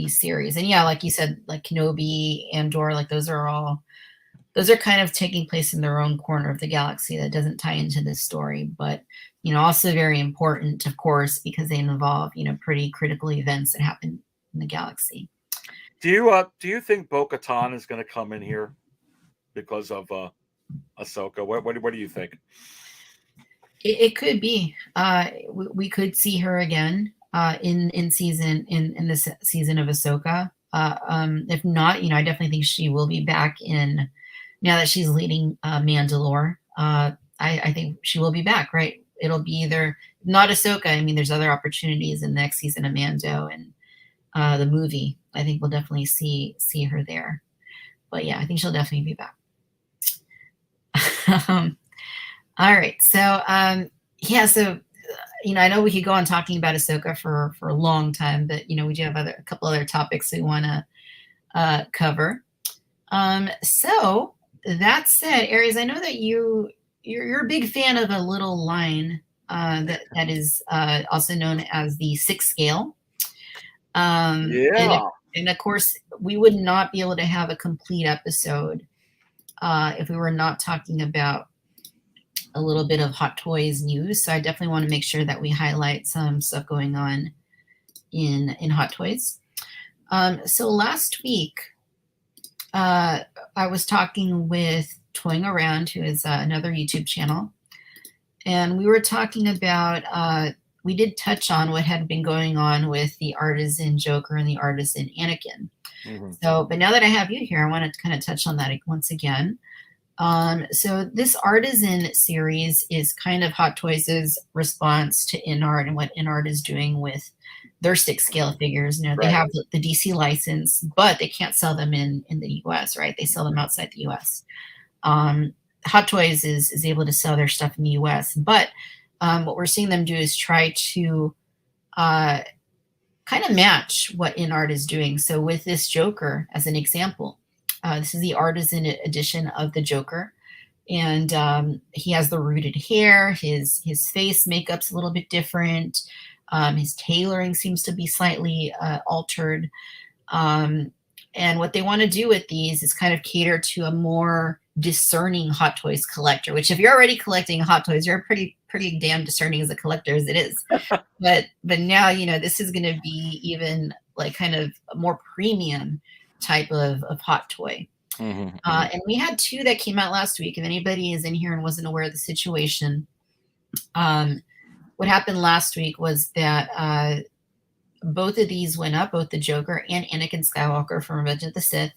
series. And yeah, like you said, like Kenobi, Andor, like those are kind of taking place in their own corner of the galaxy that doesn't tie into this story, but also very important, of course, because they involve pretty critical events that happen in the galaxy. Do you think Bo-Katan is going to come in here because of Ahsoka? What do you think? It could be. We could see her again in this season of Ahsoka. If not, I definitely think she will be back in now that she's leading Mandalore. I think she will be back. Right? It'll be either not Ahsoka. I mean, there's other opportunities in the next season of Mando and the movie. I think we'll definitely see her there. But yeah, I think she'll definitely be back. All right. So, yeah. So, I know we could go on talking about Ahsoka for a long time, but we do have a couple other topics we want to cover. So that said, Aries, I know that you're a big fan of a little line that is also known as the sixth scale. Yeah. And of course, we would not be able to have a complete episode if we were not talking about a little bit of Hot Toys news. So I definitely want to make sure that we highlight some stuff going on in Hot Toys. So last week, I was talking with Toying Around, who is another YouTube channel, and we were talking about. We did touch on what had been going on with the Artisan Joker and the Artisan Anakin. Mm-hmm. So, but now that I have you here, I want to kind of touch on that once again. So this Artisan series is kind of Hot Toys' response to InArt and what InArt is doing with their six scale figures. They Right. have the DC license, but they can't sell them in the US, right? They sell them outside the US. Hot Toys is able to sell their stuff in the US, but what we're seeing them do is try to kind of match what InArt is doing. So with this Joker, as an example, this is the Artisan edition of the Joker. And he has the rooted hair. His face makeup's a little bit different. His tailoring seems to be slightly altered. And what they want to do with these is kind of cater to a more discerning Hot Toys collector, which if you're already collecting Hot Toys, you're pretty damn discerning as a collector as it is. But now, this is going to be even like kind of a more premium type of Hot Toy. Mm-hmm. And we had two that came out last week. If anybody is in here and wasn't aware of the situation, what happened last week was that both of these went up, both the Joker and Anakin Skywalker from Revenge of the Sith,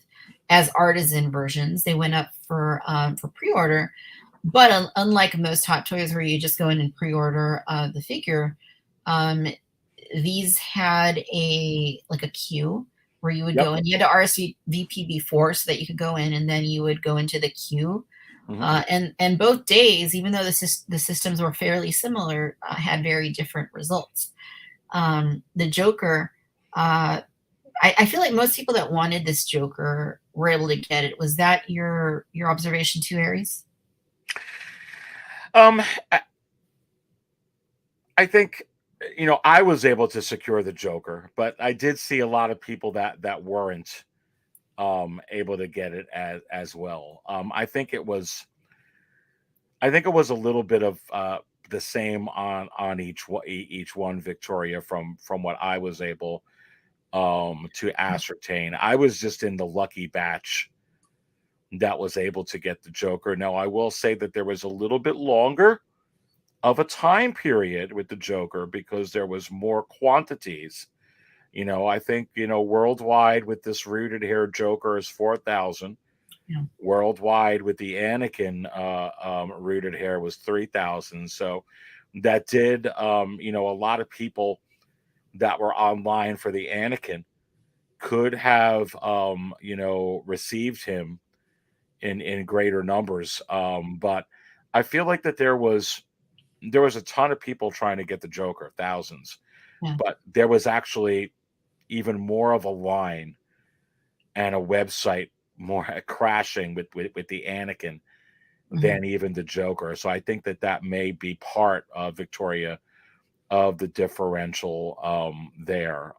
as Artisan versions. They went up for pre-order, but unlike most Hot Toys where you just go in and pre-order the figure, these had a queue where you would go in. You had to RSVP before so that you could go in, and then you would go into the queue. Mm-hmm. And both days, even though the systems were fairly similar, had very different results. The Joker, I feel like most people that wanted this Joker were able to get it. Was that your observation too, Aries? I think I was able to secure the Joker, but I did see a lot of people that weren't able to get it as well. I think it was a little bit of the same on each one, Victoria, from what I was able to ascertain. I was just in the lucky batch that was able to get the Joker. Now, I will say that there was a little bit longer of a time period with the Joker because there was more quantities. I think, worldwide with this rooted hair Joker is 4,000. Yeah. Worldwide with the Anakin rooted hair was 3,000. So that did, a lot of people that were online for the Anakin could have, received him in greater numbers. But I feel like that there was a ton of people trying to get the Joker, thousands. Yeah. But there was actually even more of a line and a website more crashing with the Anakin than even the Joker. So I think that may be part of Victoria of the differential there.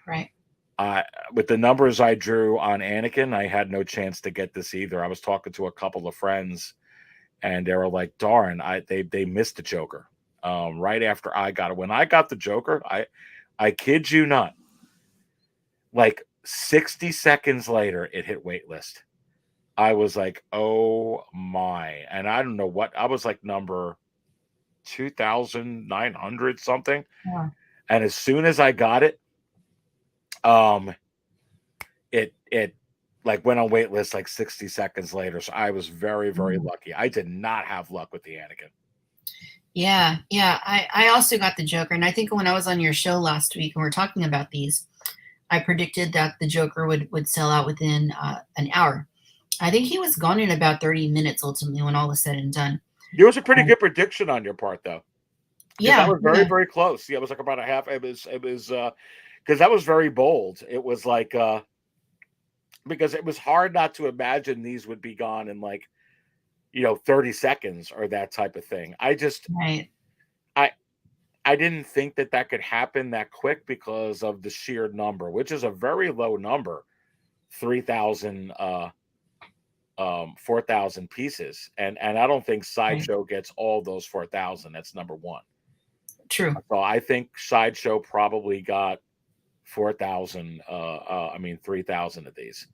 Right. I with the numbers I drew on Anakin, I had no chance to get this either. I was talking to a couple of friends, and they were like, "Darn, they missed the Joker." Right after I got it, when I got the Joker, I kid you not, like 60 seconds later, it hit waitlist. I was like, "Oh my!" And I don't know what I was like, number 2,900 something. Yeah. And as soon as I got it, um, it like went on wait list like 60 seconds later. So I was very, very Mm. lucky. I did not have luck with the Anakin. Yeah, yeah. I also got the Joker, and I think when I was on your show last week and we are talking about these, I predicted that the Joker would sell out within an hour. I think he was gone in about 30 minutes ultimately when all was said and done. It was a pretty Um, good prediction on your part, though, because that yeah, was very, yeah, very close. Yeah, it was like about a half. It was because that was very bold. It was like because it was hard not to imagine these would be gone in like 30 seconds or that type of thing. right, I I didn't think that that could happen that quick because of the sheer number, which is a very low number, 3,000 4,000 pieces. And I don't think right. Sideshow gets all those 4,000. That's number one. True. So I think Sideshow probably got 4,000 I mean 3,000 of these,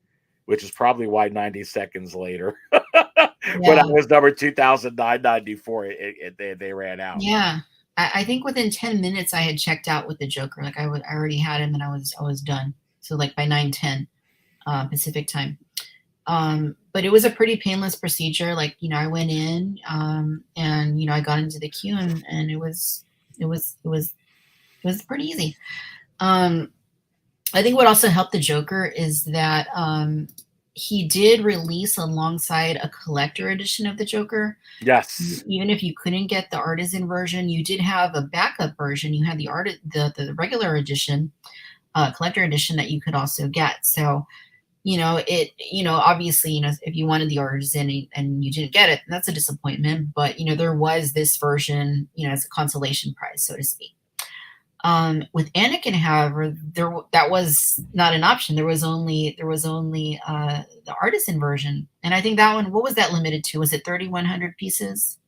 which is probably why 90 seconds later when I Yeah, was number 2,994 they ran out. yeah. I think within 10 minutes I had checked out with the Joker. Like I already had him and I was done. So like by 9:10 Pacific time. But it was a pretty painless procedure. Like, I went in, and, I got into the queue and it was pretty easy. Um, I think what also helped the Joker is that, he did release alongside a collector edition of the Joker. Yes. Even if you couldn't get the artisan version, you did have a backup version. You had the regular edition, collector edition that you could also get. So, obviously, if you wanted the artisan and you didn't get it, that's a disappointment. But, there was this version, as a consolation prize, so to speak. With Anakin, however, that was not an option. There was only the artisan version, and I think that one. What was that limited to? Was it 3,100 pieces?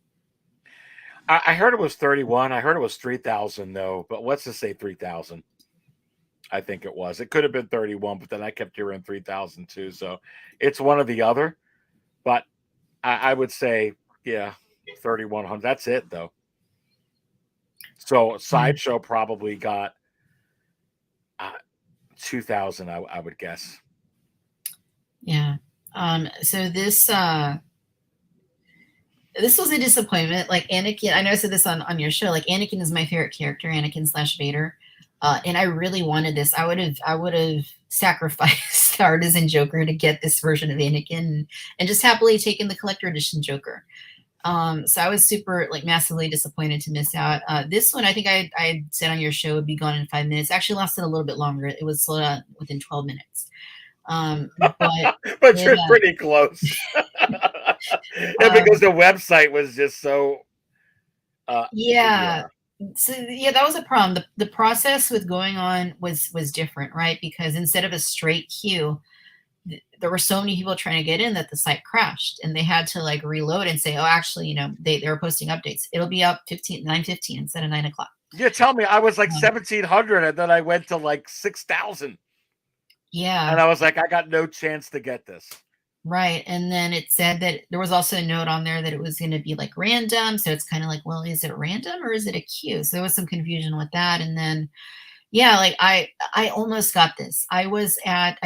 I heard it was 31. I heard it was 3,000 though, but let's just say 3,000. I think it was. It could have been 31, but then I kept hearing 3,000 too. So it's one or the other. But I would say, yeah, 3,100. That's it though. So Yeah, Sideshow probably got uh, 2,000, I would guess. yeah. So this was a disappointment. Like Anakin, I know I said this on your show. Like Anakin is my favorite character, Anakin/Vader, and I really wanted this. I would have sacrificed the artisan Joker to get this version of Anakin, and just happily taken the collector edition Joker. So I was super like massively disappointed to miss out. This one, I think I had said on your show would be gone in 5 minutes. Actually, lasted a little bit longer. It was sold out within 12 minutes. But But it, you're pretty close. And because um, the website was just so yeah. yeah. So yeah, that was a problem. The process with going on was different, right? Because instead of a straight queue, there were so many people trying to get in that the site crashed, and they had to like reload and say, oh, actually, they were posting updates. It'll be up 9:15 instead of 9 o'clock. Yeah, tell me, I was like Um, 1,700 and then I went to like 6,000. And yeah, I was like, I got no chance to get this. right. And then it said that there was also a note on there that it was going to be like random. So it's kind of like, well, is it random or is it a queue? So there was some confusion with that. And then yeah, like I almost got this. I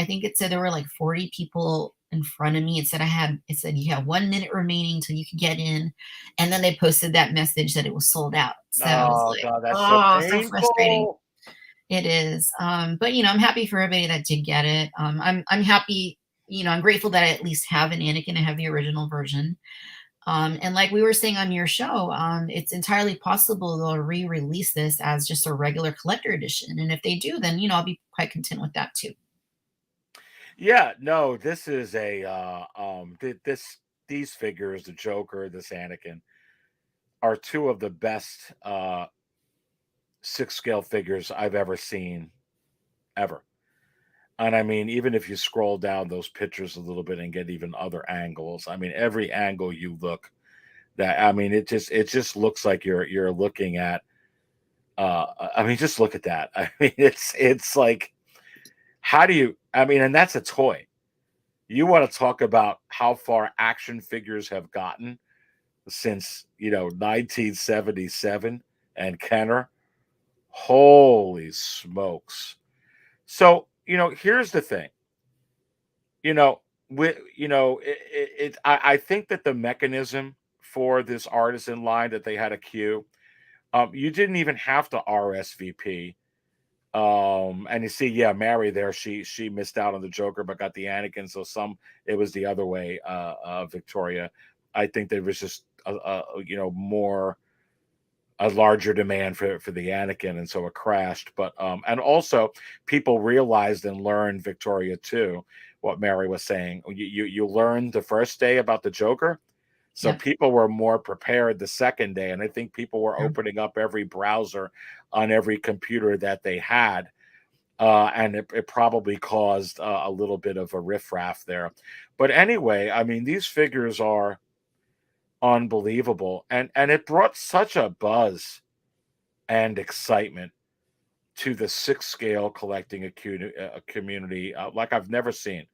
think it said there were like 40 people in front of me. It said you have 1 minute remaining till you can get in. And then they posted that message that it was sold out. So I was Oh like, god, that's so oh, so frustrating. painful. It is. But I'm happy for everybody that did get it. I'm happy, I'm grateful that I at least have an Anakin. I have the original version. And like we were saying on your show, it's entirely possible they'll re-release this as just a regular collector edition. And if they do, then I'll be quite content with that too. Yeah, no, this is a this these figures, the Joker, this Anakin, are two of the best six scale figures I've ever seen ever. And I mean, even if you scroll down those pictures a little bit and get even other angles, I mean, every angle you look, that I mean, it just looks like you're looking at. I mean, just look at that. I mean, it's like, how do you? I mean, and that's a toy. You want to talk about how far action figures have gotten since 1977 and Kenner. Holy smokes! So here's the thing. You know, I think that the mechanism for this artisan line that they had a queue, you didn't even have to RSVP. And you see, yeah, Mary there, she missed out on the Joker, but got the Anakin. So it was the other way. Victoria, I think there was just more a larger demand for the Anakin, and so it crashed. But and also people realized and learned, Victoria, too, what Mary was saying. You learned the first day about the Joker, so Yeah. people were more prepared the second day, and I think people were Yeah. opening up every browser on every computer that they had. And it probably caused a little bit of a riffraff there. But anyway, I mean, these figures are unbelievable, and it brought such a buzz and excitement to the six scale collecting a community like I've never seen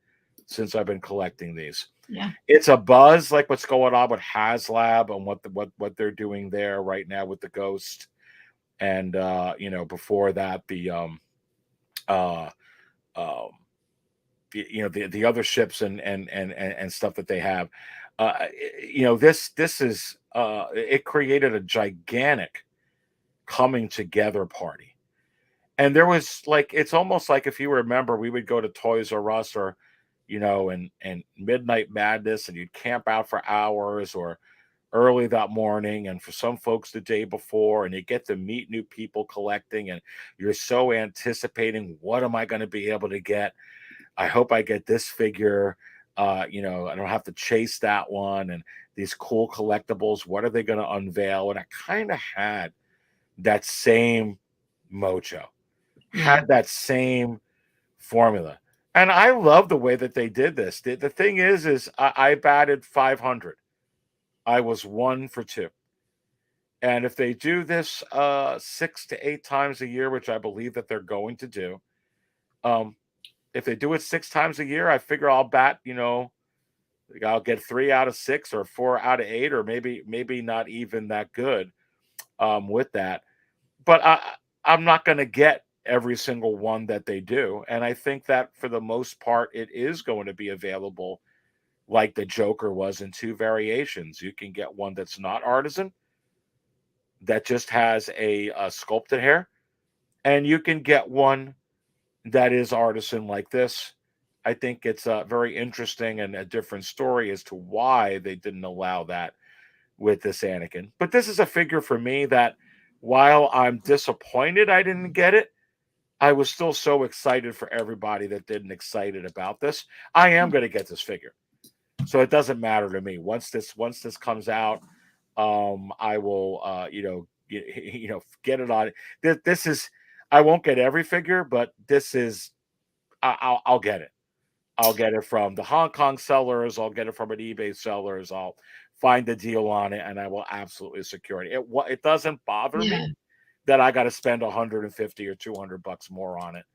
since I've been collecting these. Yeah. It's a buzz like what's going on with HasLab and what they're doing there right now with the Ghost, and before that uh um the other ships and stuff that they have. This is it created a gigantic coming together party. And there was like, it's almost like, if you remember, we would go to Toys R Us, or and Midnight Madness, and you'd camp out for hours, or early that morning, and for some folks the day before, and you get to meet new people collecting, and you're so anticipating, what am I going to be able to get? I hope I get this figure. I don't have to chase that one, and these cool collectibles, what are they going to unveil? And I kind of had that same mojo, Yeah. had that same formula. And I love the way that they did this. The thing is I batted 500. I was 1 for 2. And if they do this 6 to 8 times a year, which I believe that they're going to do, um, if they do it 6 times a year, I figure I'll bat, I'll get 3 out of 6 or 4 out of 8, or maybe not even that good with that. But I'm not going to get every single one that they do. And I think that for the most part, it is going to be available like the Joker was, in two variations. You can get one that's not artisan, that just has a sculpted hair, and you can get one that is artisan like this. I think it's very interesting and a different story as to why they didn't allow that with this Anakin. But this is a figure for me that, while I'm disappointed I didn't get it, I was still so excited for everybody that didn't excited about this. I am going to get this figure, so it doesn't matter to me. Once this comes out, I will get it on. This is, I won't get every figure, but this is, I'll get it. I'll get it from the Hong Kong sellers. I'll get it from an eBay sellers. I'll find the deal on it, and I will absolutely secure it. It doesn't bother Yeah. me that I got to spend 150 or $200 more on it.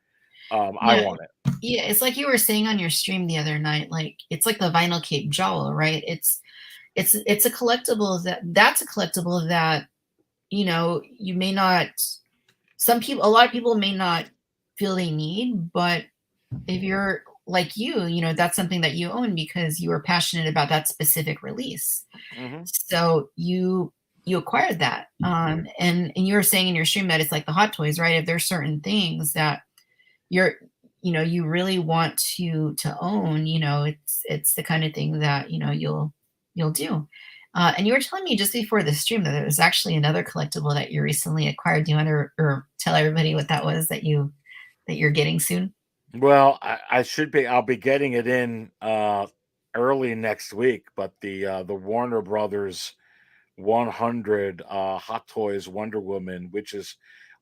I Yeah. want it. Yeah. It's like you were saying on your stream the other night, like it's like the vinyl cape jowl, right? It's a collectible that's a collectible that, you may not, a lot of people may not feel they need, but if you're like that's something that you own because you were passionate about that specific release. Hmm. So you acquired that. And you were saying in your stream that it's like the Hot Toys, right? If there's certain things that you're, you really want to own, it's the kind of thing that, you'll do. And you were telling me just before the stream that there was actually another collectible that you recently acquired. Do you want to, or tell everybody what that was that you're getting soon? Well, I should be. I'll be getting it in early next week. But the Warner Brothers 100 Hot Toys Wonder Woman, which is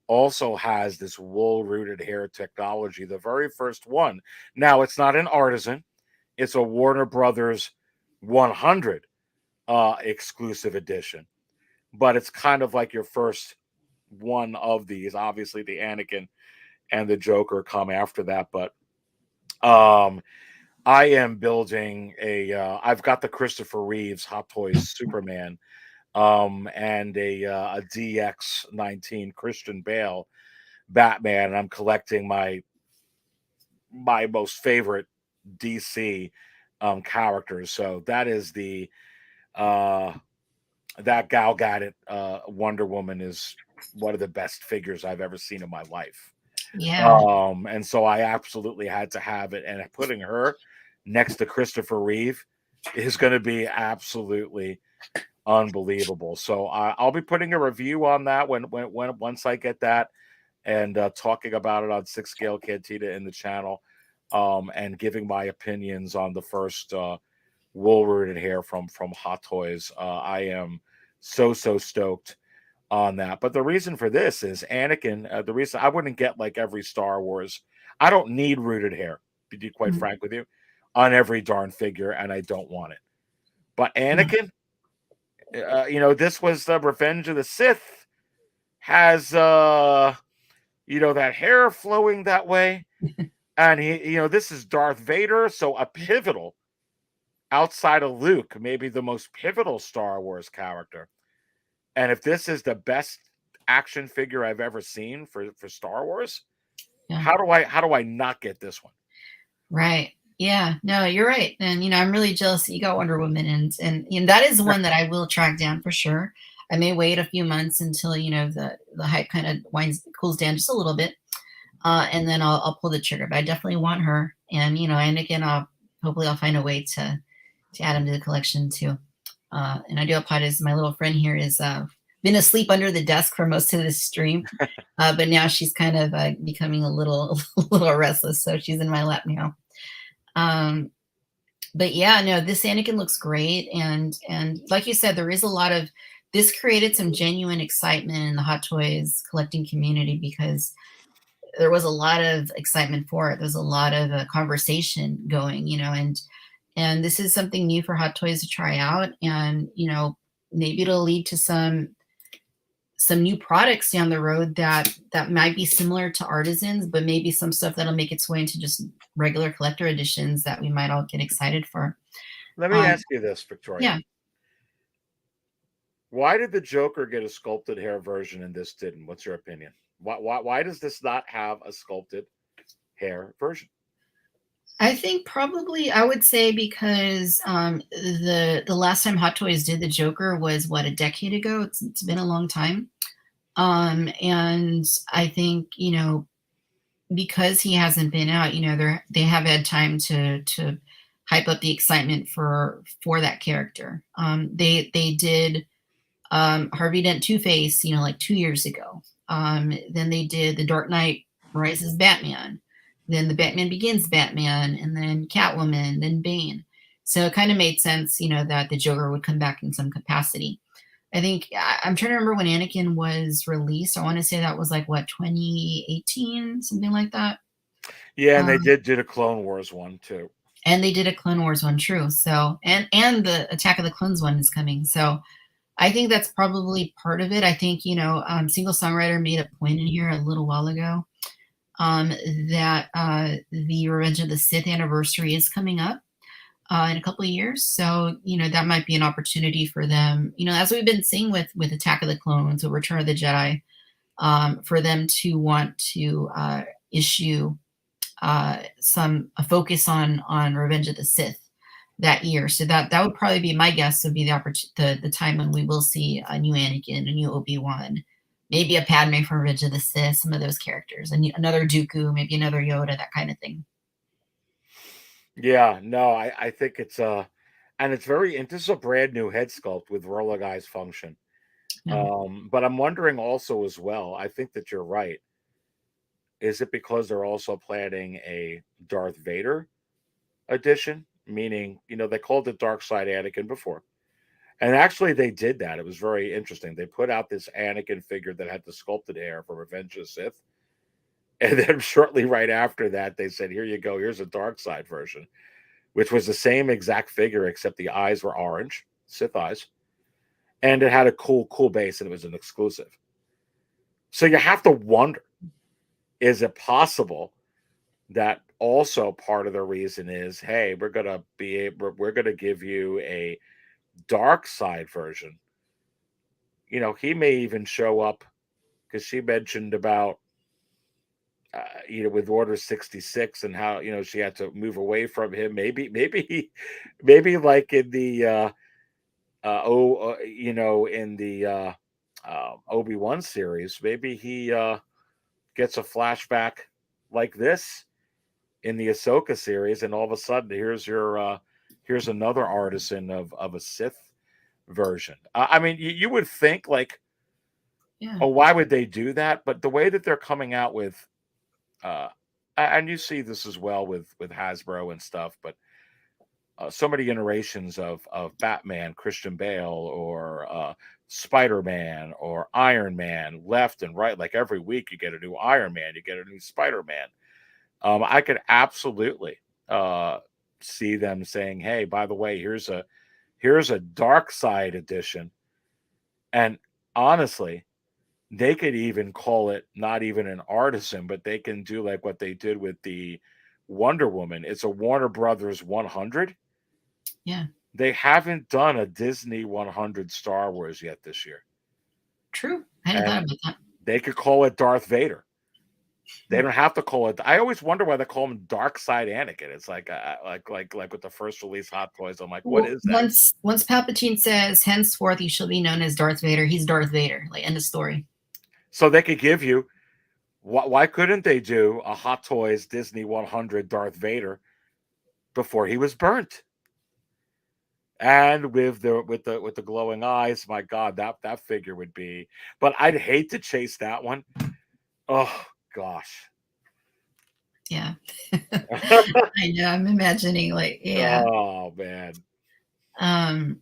also has this wool rooted hair technology, the very first one. Now, it's not an artisan, it's a Warner Brothers 100 exclusive edition, but it's kind of like your first one of these. Obviously, the Anakin and the Joker come after that, but um, I am building a. I've got the Christopher Reeves Hot Toys Superman, and a DX19 Christian Bale Batman, and I'm collecting my most favorite DC characters. So that is the uh, that Gal Gadot Wonder Woman is one of the best figures I've ever seen in my life. Yeah. And so I absolutely had to have it, and putting her next to Christopher Reeve is going to be absolutely unbelievable. So I'll be putting a review on that when once I get that, and talking about it on Six Scale Cantina in the channel, and giving my opinions on the first wool rooted hair from Hot Toys. I am so stoked on that. But the reason for this is Anakin. The reason I wouldn't get like every Star Wars. I don't need rooted hair, to be quite Mhm. frank with you, on every darn figure, and I don't want it. But Yeah. Anakin, this was the Revenge of the Sith. Has that hair flowing that way, and this is Darth Vader, so a pivotal outside of Luke, maybe the most pivotal Star Wars character. And if this is the best action figure I've ever seen for Star Wars, Yeah. how do I not get this one? Right. Yeah. No, you're right. And I'm really jealous that you got Wonder Woman, and that is one that I will track down for sure. I may wait a few months until the hype kind of cools down just a little bit, and then I'll pull the trigger. But I definitely want her, and again, hopefully I'll find a way to add them to the collection too. And I do apologize. My little friend here is been asleep under the desk for most of this stream, but now she's kind of becoming a little a little restless, so she's in my lap now. Um, but yeah, no, this Anakin looks great, and like you said, there is a lot of this created some genuine excitement in the Hot Toys collecting community because there was a lot of excitement for it. There's a lot of conversation going, and this is something new for Hot Toys to try out, and maybe it'll lead to some new products down the road that might be similar to Artisans, but maybe some stuff that'll make its way into just regular collector editions that we might all get excited for. Let me Um, ask you this, Victoria. yeah, Why did the Joker get a sculpted hair version and this didn't? What's your opinion? Why does this not have a sculpted hair version? I think probably I would say because the last time Hot Toys did the Joker was what, a decade ago. It's been a long time, and I think because he hasn't been out, they have had time to hype up the excitement for that character. They did Harvey Dent Two Face, like 2 years ago. Then they did the Dark Knight Rises Batman, then the Batman Begins Batman, and then Catwoman, then Bane. So it kind of made sense, that the Joker would come back in some capacity. I think I'm trying to remember when Anakin was released. I want to say that was like what, 2018, something like that. Yeah, and they Um, did do the Clone Wars one too. and they did a Clone Wars one, true. So and the Attack of the Clones one is coming. So I think that's probably part of it. I think Single Songwriter made a point in here a little while ago that the Revenge of the Sith anniversary is coming up in a couple of years. So, that might be an opportunity for them, as we've been seeing with Attack of the Clones or Return of the Jedi, for them to want to issue a focus on Revenge of the Sith that year. So that would probably be my guess, would be the time when we will see a new Anakin, a new Obi-Wan, maybe a Padme from Revenge of the Sith, some of those characters, and another Dooku, maybe another Yoda, that kind of thing. Yeah, no, I think it's and it's this is a brand new head sculpt with roller guys function. Yeah. But I'm wondering also as well, I think that you're right. Is it because they're also planning a Darth Vader edition? Meaning, they called it Dark Side Anakin before. And actually, they did that. It was very interesting. They put out this Anakin figure that had the sculpted hair for Revenge of the Sith. And then shortly right after that, they said, "Here you go. Here's a dark side version," which was the same exact figure, except the eyes were orange, Sith eyes. And it had a cool base, and it was an exclusive. So you have to wonder, is it possible that also part of the reason is, hey, we're gonna give you a dark side version. He may even show up because she mentioned about with Order 66 and how she had to move away from him. Maybe like in the in the Obi-Wan series, maybe he gets a flashback like this in the Ahsoka series, and all of a sudden here's another artisan of a Sith version. I mean, you would think like, Yeah. oh, why would they do that? But the way that they're coming out with, uh, and you see this as well with Hasbro and stuff, but so many iterations of Batman, Christian Bale, or Spider Man, or Iron Man, left and right. Like every week, you get a new Iron Man, you get a new Spider Man. I could absolutely see them saying, "Hey, by the way, here's a dark side edition," and honestly, they could even call it not even an artisan, but they can do like what they did with the Wonder Woman. It's a Warner Brothers 100. Yeah. They haven't done a Disney 100 Star Wars yet this year. True. I hadn't And thought about that. they could call it Darth Vader. They don't have to call it. I always wonder why they call him Dark Side Anakin. It's like with the first release Hot Toys. I'm like, what Well, is that? once Palpatine says, henceforth he shall be known as Darth Vader, he's Darth Vader. Like, end of story. So they could give you. Why couldn't they do a Hot Toys Disney 100 Darth Vader before he was burnt? And with the glowing eyes, my God, that figure would be. But I'd hate to chase that one. Oh gosh. Yeah. I know. I'm imagining like, yeah. Oh man. Um,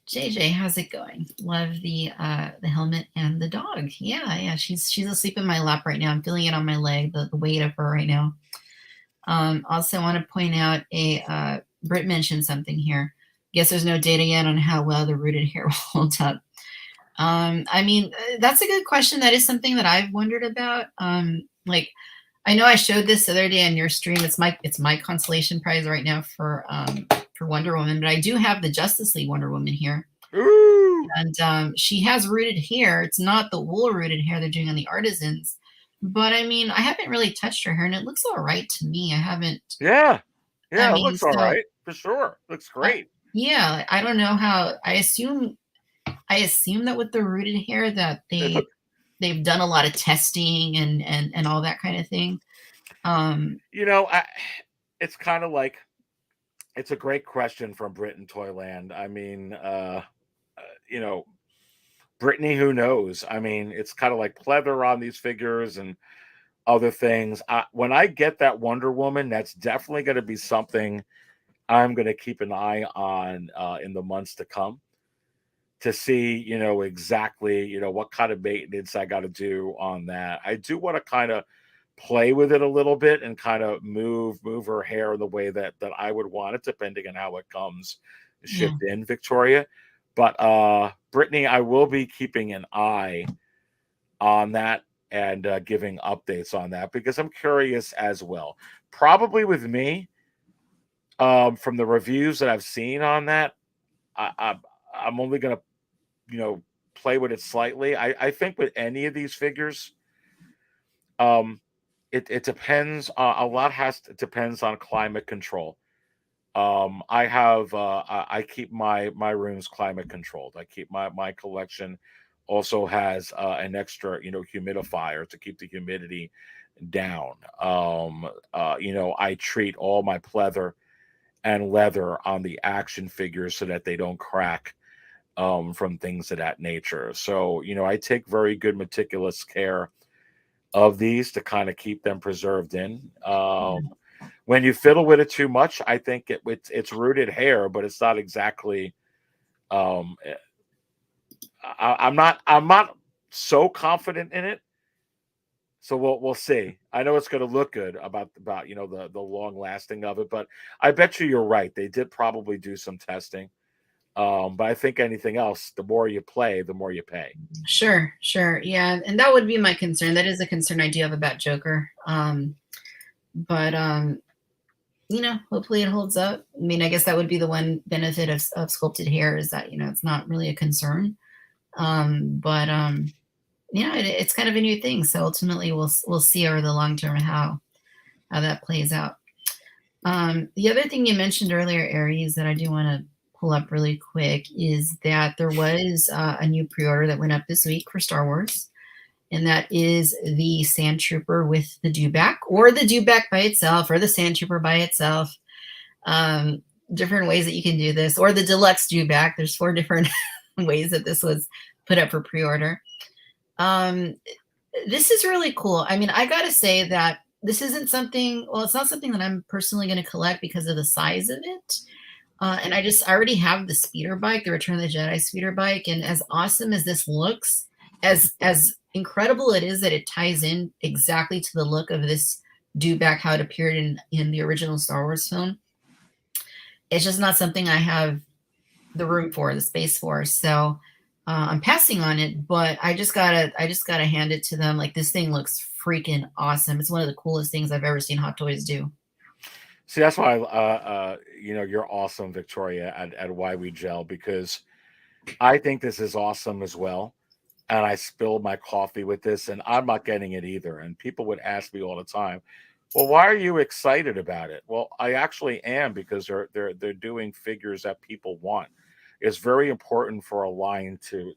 JJ, how's it going? Love the helmet and the dog. Yeah. She's asleep in my lap right now. I'm feeling it on my leg, the weight of her right now. Also want to point out Britt mentioned something here. Guess there's no data yet on how well the rooted hair will hold up. I mean, that's a good question. That is something that I've wondered about. Like, I know I showed this the other day on your stream. It's my consolation prize right now for Wonder Woman, but I do have the Justice League Wonder Woman here. Ooh. And she has rooted hair. It's not the wool rooted hair they're doing on the artisans. But I mean, I haven't really touched her hair, and it looks all right to me. I haven't. Yeah. I It mean, looks all right for sure. Looks great. Yeah, I don't know how. I assume that with the rooted hair that they've done a lot of testing and all that kind of thing. It's kind of like, it's a great question from Britain Toyland. I mean, Brittany, who knows? I mean, it's kind of like pleather on these figures and other things. When I get that Wonder Woman, that's definitely going to be something I'm going to keep an eye on in the months to come, to see, exactly, what kind of maintenance I got to do on that. I do want to kind of play with it a little bit and kind of move her hair in the way that I would want it, depending on how it comes shipped in, Victoria. But Brittany, I will be keeping an eye on that and giving updates on that, because I'm curious as well. Probably with me, from the reviews that I've seen on that, I'm only going to play with it slightly. I think with any of these figures, it depends. A lot depends on climate control. I keep my rooms climate controlled. I keep my collection also has an extra humidifier to keep the humidity down. I treat all my pleather and leather on the action figures so that they don't crack from things of that nature. So I take very good meticulous care of these to kind of keep them preserved in. When you fiddle with it too much, I think it's rooted hair, but it's not exactly Um, eh, I'm not so confident in it, so we'll see. I know it's going to look good about the long lasting of it, but I bet you're right. They did probably do some testing. But I think anything else, the more you play, the more you pay. Sure, sure. Yeah, and that would be my concern. That is a concern I do have about Joker. But hopefully it holds up. I mean, I guess that would be the one benefit of sculpted hair is that, it's not really a concern. But it's kind of a new thing. So ultimately we'll see over the long term how that plays out. The other thing you mentioned earlier, Aries, that I do want to pull up really quick is that there was a new pre-order that went up this week for Star Wars, and that is the Sand Trooper with the dewback, or the dewback by itself, or the Sand Trooper by itself. Different ways that you can do this, or the deluxe dewback. There's 4 different ways that this was put up for pre-order. This is really cool. I mean, I gotta say that this isn't something, well, it's not something that I'm personally going to collect because of the size of it. And I already have the speeder bike, the Return of the Jedi speeder bike. And as awesome as this looks, as incredible it is that it ties in exactly to the look of this dewback, how it appeared in the original Star Wars film, it's just not something I have the room for, the space for. So I'm passing on it, but I just gotta hand it to them. Like, this thing looks freaking awesome. It's one of the coolest things I've ever seen Hot Toys do. See, that's why you're awesome, Victoria, at Why We Gel, because I think this is awesome as well. And I spilled my coffee with this, and I'm not getting it either. And people would ask me all the time, "Well, why are you excited about it?" Well, I actually am, because they're doing figures that people want. It's very important for a line to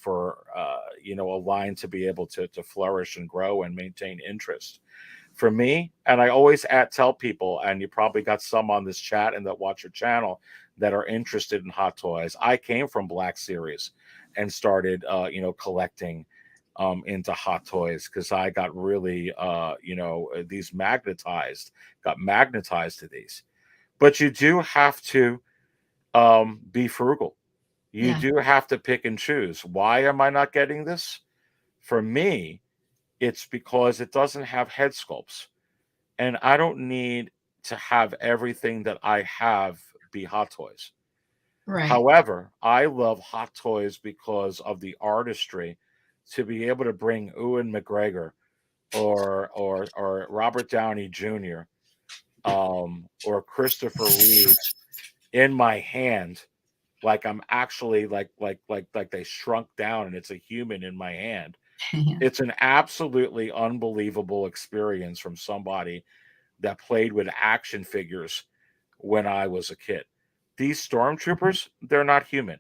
for a line to be able to flourish and grow and maintain interest. For me, and I always tell people, and you probably got some on this chat and that watch your channel that are interested in Hot Toys. I came from Black Series and started, collecting into Hot Toys because I got really, these got magnetized to these. But you do have to be frugal. You Yeah, do have to pick and choose. Why am I not getting this? For me, it's because it doesn't have head sculpts, and I don't need to have everything that I have be Hot Toys. right. However, I love Hot Toys because of the artistry to be able to bring Ewan McGregor or Robert Downey Jr. Or Christopher Reeve in my hand, like I'm actually like they shrunk down and it's a human in my hand. Yeah, It's an absolutely unbelievable experience from somebody that played with action figures when I was a kid. These stormtroopers, they're not human.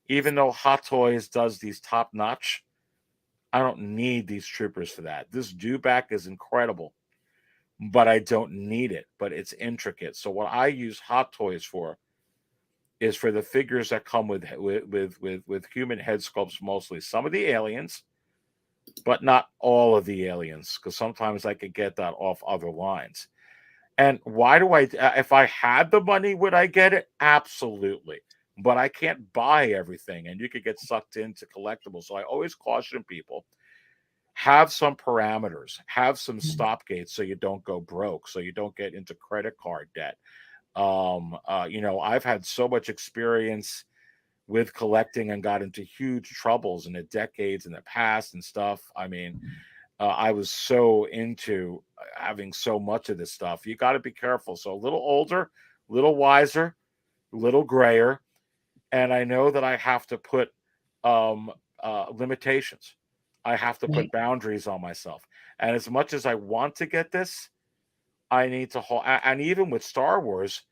Even though Hot Toys does these top notch, I don't need these troopers for that. This dewback is incredible, but I don't need it. But it's intricate. So what I use Hot Toys for is for the figures that come with human head sculpts mostly. Some of the aliens, but not all of the aliens, because sometimes I could get that off other lines. And why do if I had the money, would I get it? Absolutely. But I can't buy everything, and you could get sucked into collectibles. So I always caution people, have some parameters, have some stop gates so you don't go broke, so you don't get into credit card debt. I've had so much experience with collecting and got into huge troubles in the decades in the past and stuff. I mean, I was so into having so much of this stuff. You got to be careful. So a little older, a little wiser, a little grayer, and I know that I have to put um, limitations. I have to put right. boundaries on myself. And as much as I want to get this, I need to hold. And even with Star Wars,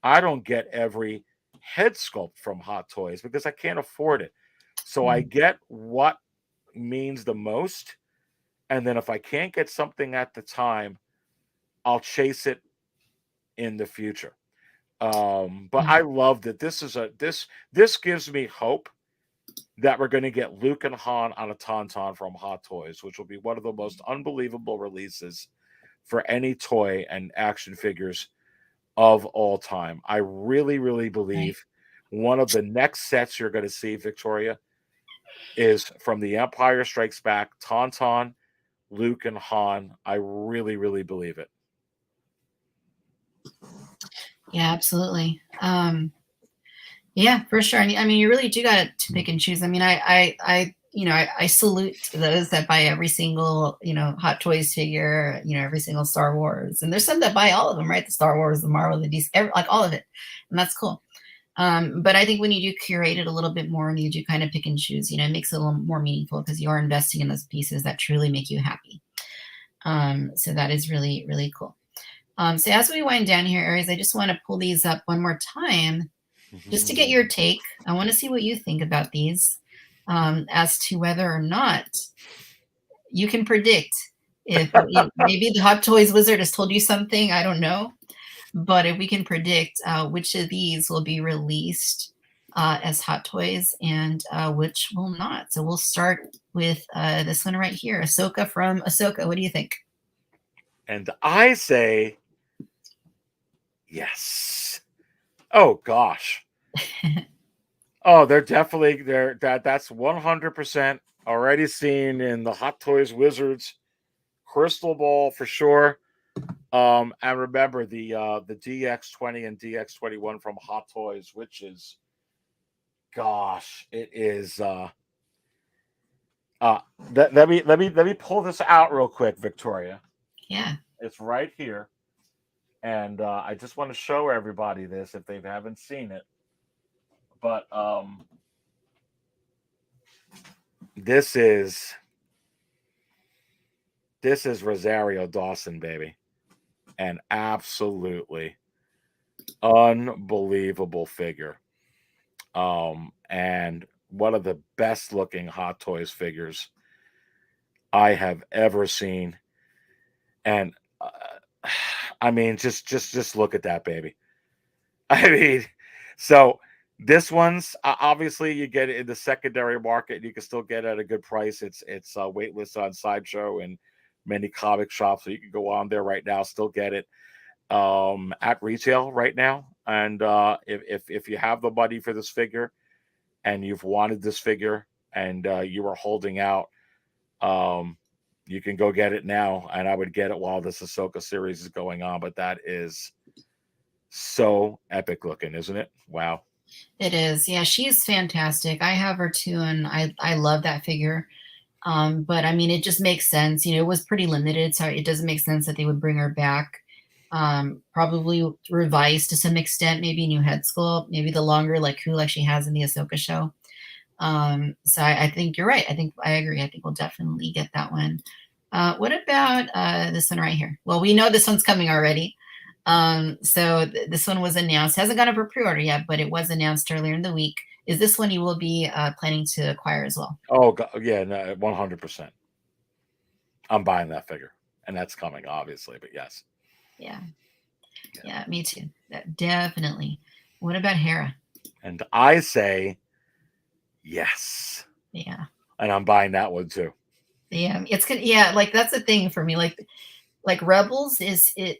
I don't get every head sculpt from Hot Toys because I can't afford it. So I Mm, get what means the most, and then if I can't get something at the time, I'll chase it in the future. But yeah, I love that this gives me hope that we're going to get Luke and Han on a Tauntaun from Hot Toys, which will be one of the most unbelievable releases for any toy and action figures of all time. I really, really right. believe one of the next sets you're going to see, Victoria, is from The Empire Strikes Back, Tauntaun, Luke, and Han. I really, really believe it. Yeah, absolutely. Yeah, for sure. I mean, you really do got to pick and choose. I mean, I salute those that buy every single, Hot Toys figure, every single Star Wars. And there's some that buy all of them, right? The Star Wars, the Marvel, the DC, like all of it. And that's cool. But I think when you do curate it a little bit more and you do kind of pick and choose, it makes it a little more meaningful because you are investing in those pieces that truly make you happy. So that is really, really cool. So as we wind down here, Aries, I just want to pull these up one more time just to get your take. I want to see what you think about these as to whether or not you can predict if maybe the Hot Toys Wizard has told you something. I don't know. But if we can predict which of these will be released as Hot Toys and which will not. So we'll start with this one right here, Ahsoka from Ahsoka. What do you think? And I say yes. Oh gosh. Oh, they're definitely there. That's 100% already seen in the Hot Toys Wizards crystal ball for sure. And remember the DX20 and DX21 from Hot Toys, which is, gosh, it is. Let me pull this out real quick, Victoria. Yeah. It's right here, and I just want to show everybody this if they haven't seen it. But this is Rosario Dawson, baby, an absolutely unbelievable figure. And one of the best looking Hot Toys figures I have ever seen. And I mean, just look at that baby. I mean, so this one's obviously you get it in the secondary market. You can still get it at a good price. It's waitlist on Sideshow and many comic shops, so you can go on there right now, still get it at retail right now. And if you have the money for this figure and you've wanted this figure and you are holding out, you can go get it now. And I would get it while this Ahsoka series is going on. But that is so epic looking, isn't it? Wow. It is. Yeah, she's fantastic. I have her too, and I love that figure. But I mean, it just makes sense. It was pretty limited, so it doesn't make sense that they would bring her back. Probably revised to some extent, maybe new head sculpt, maybe the longer cool like she has in the Ahsoka show. So I think you're right. I agree. I think we'll definitely get that one. What about this one right here? Well, we know this one's coming already. So this one was announced. Hasn't gone up for pre-order yet, but it was announced earlier in the week. Is this one you will be planning to acquire as well? Oh, yeah, no, 100%. I'm buying that figure, and that's coming, obviously, but yes. Yeah, me too. Definitely. What about Hera? And I say yes. Yeah. And I'm buying that one too. Yeah, it's good. Yeah, that's the thing for me. Like Rebels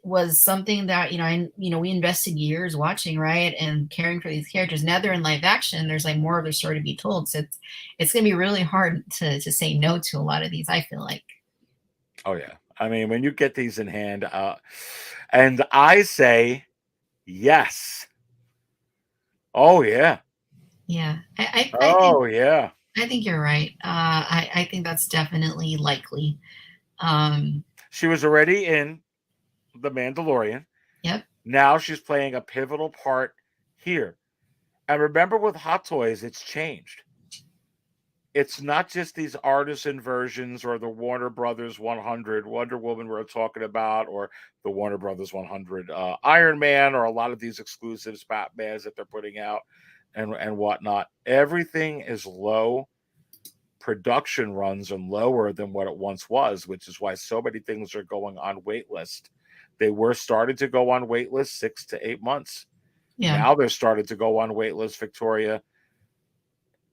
was something that we invested years watching, right, and caring for these characters. Now they're in live action. There's more of their story to be told, so it's gonna be really hard to say no to a lot of these. I feel like. Oh yeah, I mean when you get these in hand, and I say yes. Oh yeah. Yeah, Oh yeah. I think you're right. I think that's definitely likely. She was already in The Mandalorian. Yep. Now she's playing a pivotal part here. And remember with Hot Toys, it's changed. It's not just these artisan versions or the Warner Brothers 100 Wonder Woman we're talking about, or the Warner Brothers 100 Iron Man, or a lot of these exclusives Batmans that they're putting out and whatnot. Everything is low production runs and lower than what it once was, which is why so many things are going on waitlist. They were started to go on waitlist 6 to 8 months. Yeah. Now they're started to go on waitlist, Victoria,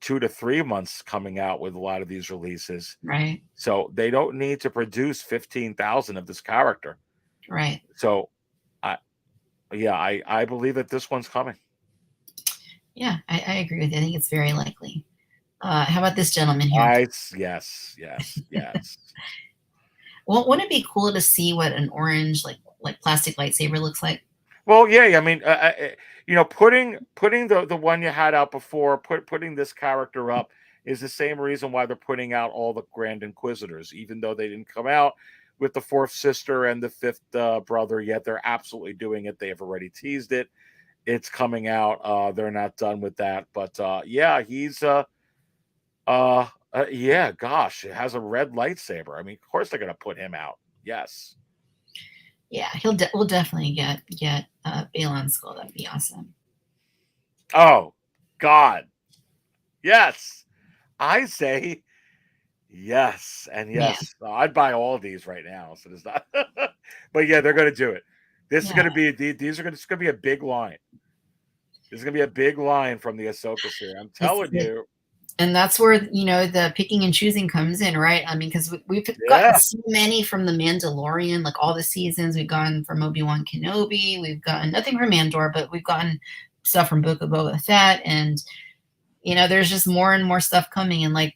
2 to 3 months coming out with a lot of these releases. Right. So they don't need to produce 15,000 of this character. Right. So I believe that this one's coming. Yeah, I agree with you. I think it's very likely. How about this gentleman here? Yes, yes, yes. Well, wouldn't it be cool to see what an orange like plastic lightsaber looks like? Well, yeah. I mean, putting the one you had out before, putting this character up is the same reason why they're putting out all the Grand Inquisitors, even though they didn't come out with the fourth sister and the fifth brother yet. They're absolutely doing it. They have already teased it. It's coming out. They're not done with that, but yeah, he's yeah. Gosh, it has a red lightsaber. I mean, of course they're gonna put him out. Yes. Yeah, we'll definitely get Balon Skull. That'd be awesome. Oh God, yes. I say yes and Yeah, yes. I'd buy all of these right now. So there's not, but yeah, they're going to do it. This is yeah. going to be these are going to. It's going to be a big line. This is going to be a big line from the Ahsoka series. I'm It's telling you. and that's where the picking and choosing comes in, right? I mean, because we've gotten Yeah, so many from the Mandalorian, like all the seasons. We've gotten from Obi-Wan Kenobi. We've gotten nothing from Mandor, but we've gotten stuff from Book of Boba Fett, and there's just more and more stuff coming. And like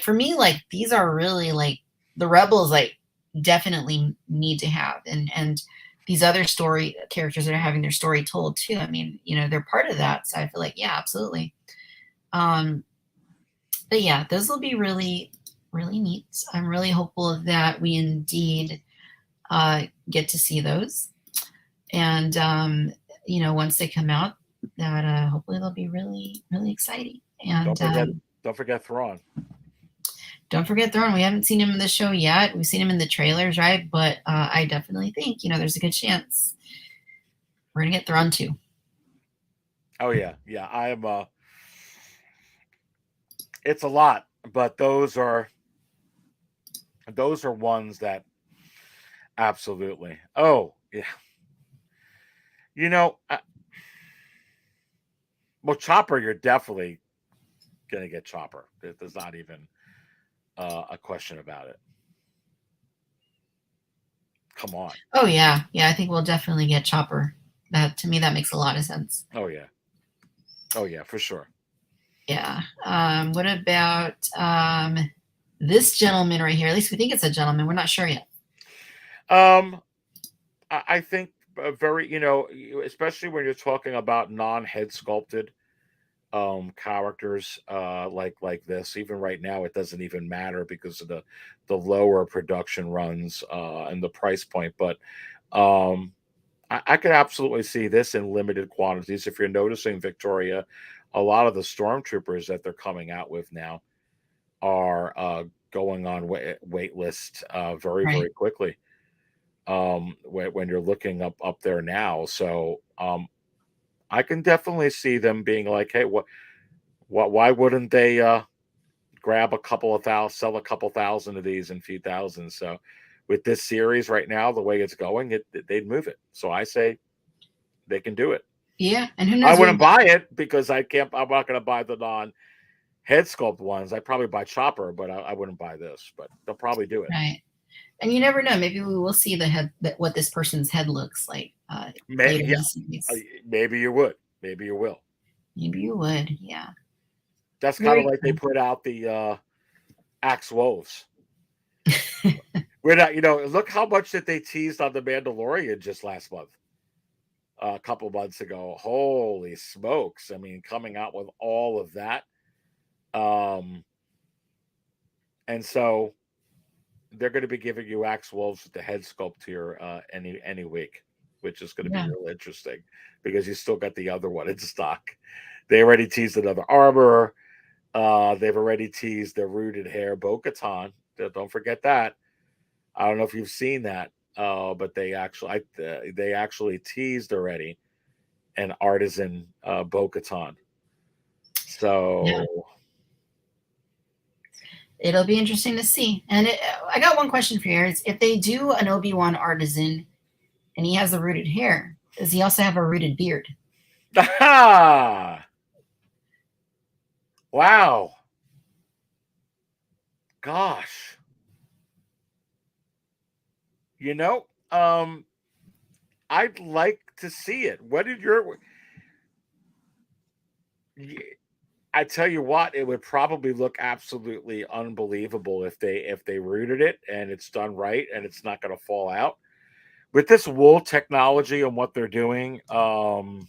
for me, like these are really like the Rebels, like definitely need to have, and these other story characters that are having their story told too. I mean, they're part of that, so I feel like yeah, absolutely. Um, but yeah, those will be really, really neat. I'm really hopeful that we indeed get to see those. And, once they come out, that hopefully they'll be really, really exciting. don't And forget, don't forget Thrawn. don't forget Thorne. We haven't seen him in the show yet. We've seen him in the trailers, right? But I definitely think, there's a good chance we're going to get Thrawn too. Oh yeah, yeah. I am. It's a lot, but those are ones that absolutely. Oh yeah. You know, well, Chopper, you're definitely gonna get Chopper. There's not even a question about it. Come on. Oh, yeah. Yeah, I think we'll definitely get Chopper. That, to me, that makes a lot of sense. Oh yeah. Oh yeah, for sure. Yeah. What about this gentleman right here? At least we think it's a gentleman. We're not sure yet. Um, I think very, especially when you're talking about non-head sculpted characters like this. Even right now, it doesn't even matter because of the lower production runs and the price point. But um, I could absolutely see this in limited quantities. If you're noticing, Victoria, a lot of the stormtroopers that they're coming out with now are going on wait list very Right. very quickly. When you're looking up there now, so I can definitely see them being like, hey, what why wouldn't they grab a couple of thousand, sell a couple thousand of these in a few thousand? So with this series right now, the way it's going, they'd move it. So I say they can do it. Yeah. And who I knows? wouldn't buy it because I can't. I'm not going to buy the non head sculpt ones. I'd probably buy Chopper, but I wouldn't buy this. But they'll probably do it. Right. And you never know. Maybe we will see the head, what this person's head looks like later in Yeah, the series. maybe you would. Maybe you will. Maybe you would. Yeah. That's kind of Very like they cool. put out the Axe Wolves. We're not, look how much that they teased on the Mandalorian just last month, a couple months ago. Holy smokes! I mean, coming out with all of that, um, and so they're going to be giving you Axe Wolves with the head sculpt here any week, which is going to be Yeah. real interesting because you still got the other one in stock. They already teased another armor. They've already teased the rooted hair Bo-Katan. Don't forget that. I don't know if you've seen that, but they actually teased already an artisan Bo-Katan. Yeah. So It'll be interesting to see. And I got one question for you. If they do an Obi-Wan artisan and he has the rooted hair, does he also have a rooted beard? aha! Wow. Gosh. You know, I'd like to see it. What did your I tell you what, it would probably look absolutely unbelievable if they rooted it and it's done right and it's not going to fall out. With this wool technology and what they're doing, I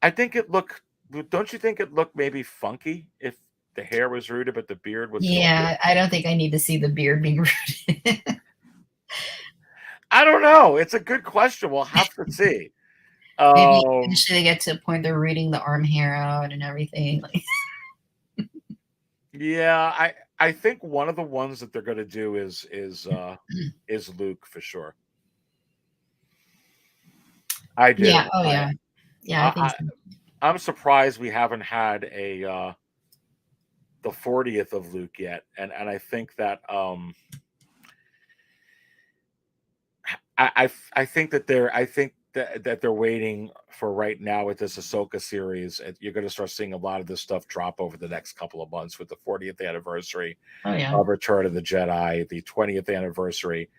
think it look. Don't you think it looked maybe funky if the hair was rooted but the beard was sculpted? Yeah, I don't think I need to see the beard being rooted. I don't know. It's a good question. We'll have to see. Maybe Um, eventually they get to a point they're rooting the arm hair out and everything. Like, yeah, I think one of the ones that they're going to do is Luke for sure. I yeah, do. oh yeah, yeah, I think I so. I'm surprised we haven't had a the 40th of Luke yet, and I think that I think that they're waiting for right now with this Ahsoka series. You're going to start seeing a lot of this stuff drop over the next couple of months with the 40th anniversary Oh yeah, of Return of the Jedi, the 20th anniversary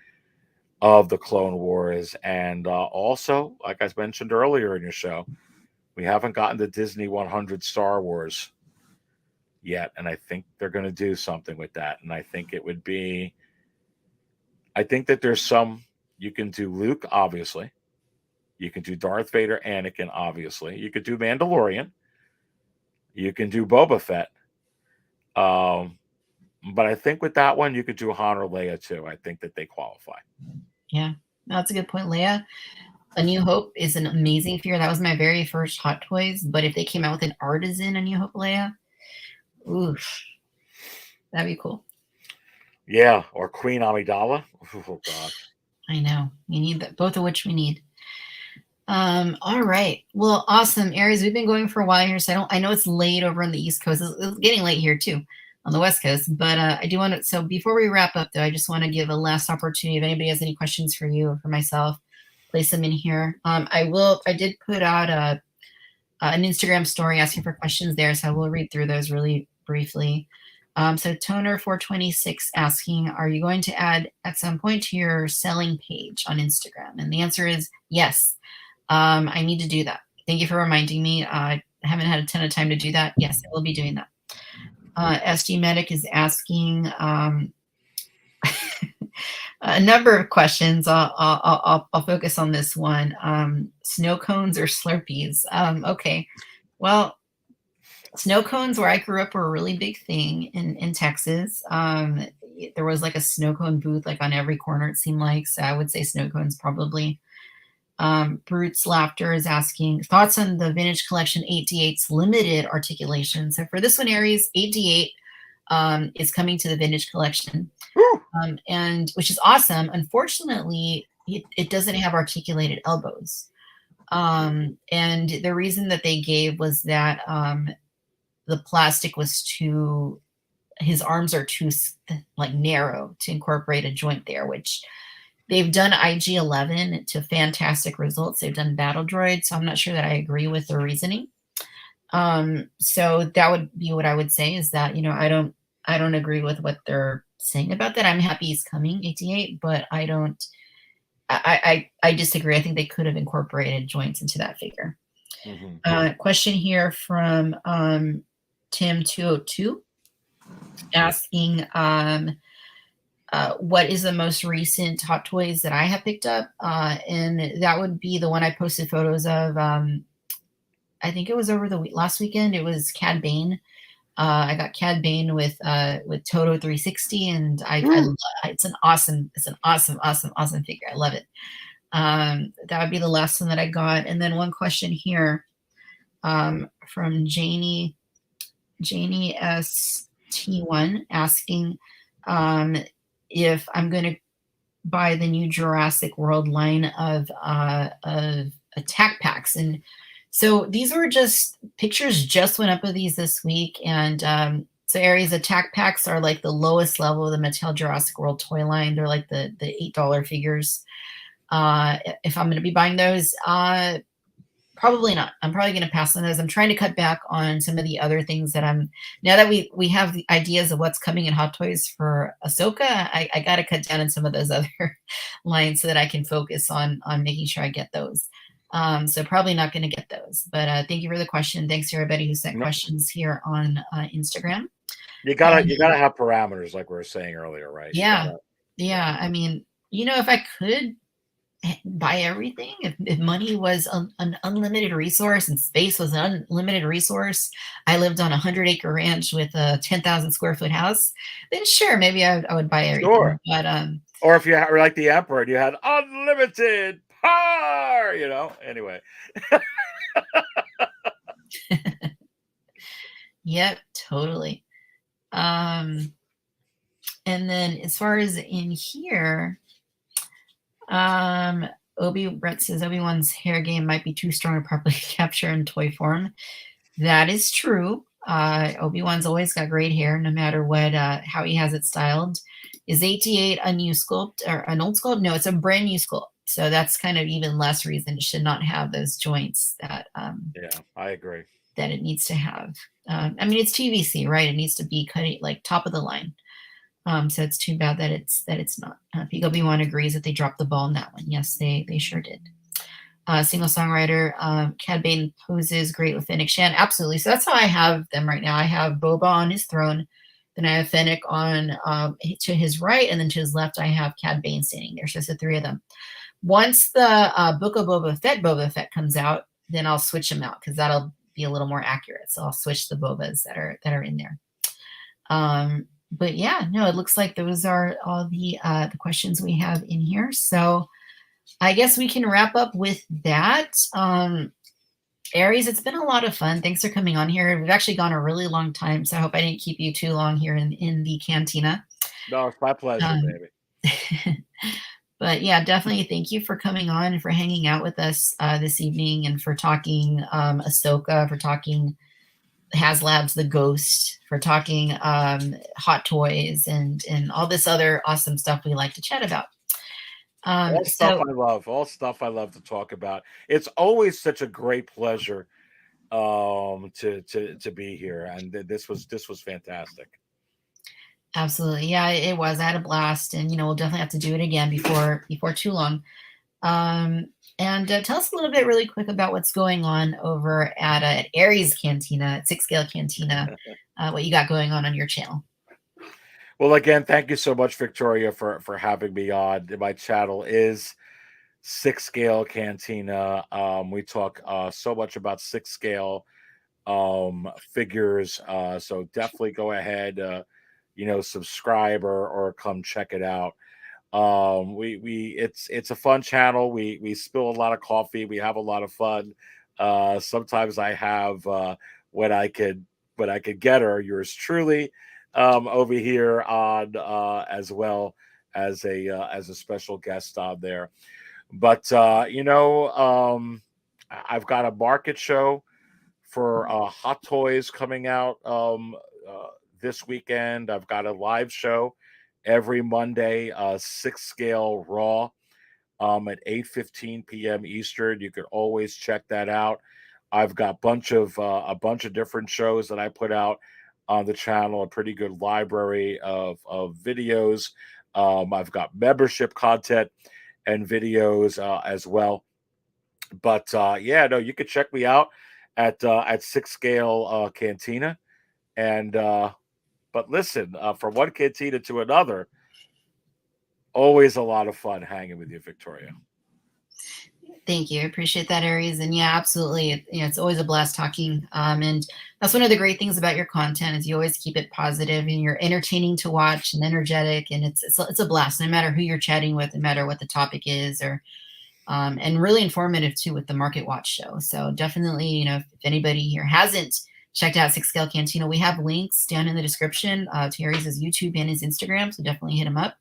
of the Clone Wars, and also, like I mentioned earlier in your show, we haven't gotten the Disney 100 Star Wars yet, and I think they're going to do something with that. And I think it would be, I think that there's some you can do Luke, obviously. You can do Darth Vader, Anakin, obviously. You could do Mandalorian. You can do Boba Fett. Um, but I think with that one, you could do Han or Leia too. I think that they qualify. yeah. No, that's a good point. Leia, A New Hope is an amazing figure. That was my very first Hot Toys. But if they came out with an artisan A New Hope Leia, oof, that'd be cool. Yeah, or Queen Amidala. Oh gosh. I know. We need that, both of which we need. All right. Well, awesome. Aries, we've been going for a while here, so I know it's late over on the East Coast. It's getting late here too on the West Coast. But I do want to, so before we wrap up though, I just want to give a last opportunity. If anybody has any questions for you or for myself, place them in here. I did put out an Instagram story asking for questions there, so I will read through those really briefly. So Toner426 asking, are you going to add at some point to your selling page on Instagram? And the answer is yes. I need to do that. Thank you for reminding me. I haven't had a ton of time to do that. Yes, I will be doing that. SG Medic is asking a number of questions. I'll focus on this one. Snow cones or Slurpees? Okay. Well, snow cones where I grew up were a really big thing in Texas. There was like a snow cone booth like on every corner, it seemed like. So I would say snow cones probably. Brute's Laughter is asking thoughts on the Vintage Collection 8D8's limited articulation. So for this one, Aries, 8D8 is coming to the Vintage Collection, and which is awesome. Unfortunately, it doesn't have articulated elbows. And the reason that they gave was that the plastic was too, his arms are too like narrow to incorporate a joint there, which they've done IG-11 to fantastic results. They've done Battle Droid, so I'm not sure that I agree with their reasoning. So that would be what I would say is that, you know, I don't agree with what they're saying about that. I'm happy he's coming 88, but I disagree. I think they could have incorporated joints into that figure. Question here from Tim202 asking, what is the most recent Hot Toys that I have picked up? And that would be the one I posted photos of. I think it was over the last weekend. It was Cad Bane. I got Cad Bane with Toto 360, and it's an awesome figure. I love it. That would be the last one that I got. And then one question here from Janie ST1 asking if I'm going to buy the new Jurassic World line of attack packs. And so these were just pictures just went up of these this week. And so Aries attack packs are like the lowest level of the Mattel Jurassic World toy line. They're like the $8 figures. If I'm going to be buying those, probably not. I'm probably going to pass on those. I'm trying to cut back on some of the other things that now that we have the ideas of what's coming in Hot Toys for Ahsoka, I got to cut down on some of those other lines so that I can focus on making sure I get those. So probably not going to get those. But thank you for the question. Thanks to everybody who sent No, questions here on Instagram. you gotta have parameters, like we were saying earlier, right? You Yeah, gotta, yeah. yeah. I mean, if I could buy everything, if money was an unlimited resource and space was an unlimited resource, I lived on a 100-acre ranch with a 10,000 square foot house, then sure, maybe I would buy everything. Sure. But Or if you were like the emperor and you had unlimited power, Anyway, yep, totally. Um, and then as far as in here, Brett says Obi-Wan's hair game might be too strong to properly capture in toy form. That is true. Obi-Wan's always got great hair, no matter what, how he has it styled. Is 88 a new sculpt or an old sculpt? No, it's a brand new sculpt. So that's kind of even less reason it should not have those joints that yeah, I agree. that it needs to have. I mean, it's TVC, right? It needs to be cutting like top of the line. So it's too bad that it's not. Big Obi-Wan agrees that they dropped the ball in that one. Yes, they sure did. Single songwriter, Cad Bane poses great with Fennec Shan. Absolutely. So that's how I have them right now. I have Boba on his throne. Then I have Fennec on to his right, and then to his left, I have Cad Bane standing there. So it's the three of them. Once the Book of Boba Fett comes out, then I'll switch them out because that'll be a little more accurate. So I'll switch the Bobas that are in there. But yeah, no, it looks like those are all the questions we have in here. So I guess we can wrap up with that. Aries, it's been a lot of fun. Thanks for coming on here. We've actually gone a really long time, so I hope I didn't keep you too long here in the cantina. No, it's my pleasure, baby. But yeah, definitely thank you for coming on and for hanging out with us this evening and for talking Ahsoka, for talking HasLabs The Ghost, for talking Hot Toys and all this other awesome stuff we like to chat about. All stuff I love to talk about. It's always such a great pleasure to be here, and this was fantastic. Absolutely. Yeah, it was. I had a blast, and we'll definitely have to do it again before too long. And tell us a little bit really quick about what's going on over at Aries Cantina, at Six Scale Cantina, what you got going on your channel. Well, again, thank you so much, Victoria, for having me on. My channel is Six Scale Cantina. We talk so much about six scale figures. So definitely go ahead, subscribe or come check it out. It's a fun channel. We spill a lot of coffee. We have a lot of fun. Sometimes I have what I could get her, yours truly, over here on as well as a special guest on there. But I've got a market show for Hot Toys coming out this weekend. I've got a live show every Monday, Six Scale Raw, at 8:15 p.m. Eastern. You could always check that out. I've got a bunch of different shows that I put out on the channel, a pretty good library of videos. I've got membership content and videos as well. But you could check me out at Six Scale Cantina. And but listen, from one cantina to another, always a lot of fun hanging with you, Victoria. Thank you. I appreciate that, Aries. And yeah, absolutely. It's always a blast talking. And that's one of the great things about your content is you always keep it positive and you're entertaining to watch and energetic. And it's a blast, no matter who you're chatting with, no matter what the topic is, or and really informative too with the Market Watch show. So definitely, if anybody here hasn't checked out Six Scale Cantina, we have links down in the description to Aries' YouTube and his Instagram. So definitely hit him up.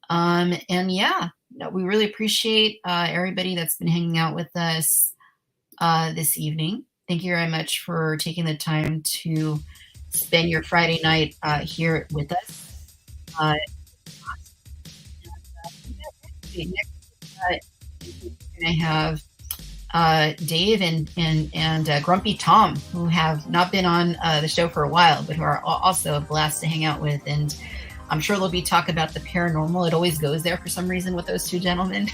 And yeah, we really appreciate everybody that's been hanging out with us this evening. Thank you very much for taking the time to spend your Friday night here with us. I have Dave and Grumpy Tom, who have not been on the show for a while, but who are also a blast to hang out with. And I'm sure there'll be talk about the paranormal. It always goes there for some reason with those two gentlemen.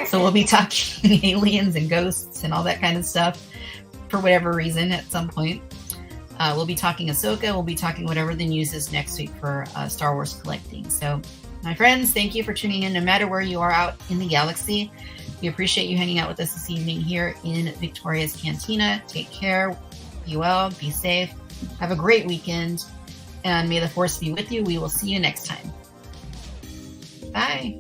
So we'll be talking aliens and ghosts and all that kind of stuff for whatever reason at some point. We'll be talking Ahsoka. We'll be talking whatever the news is next week for Star Wars collecting. So, my friends, thank you for tuning in no matter where you are out in the galaxy. We appreciate you hanging out with us this evening here in Victoria's Cantina. Take care. Be well. Be safe. Have a great weekend. And may the Force be with you. We will see you next time. Bye.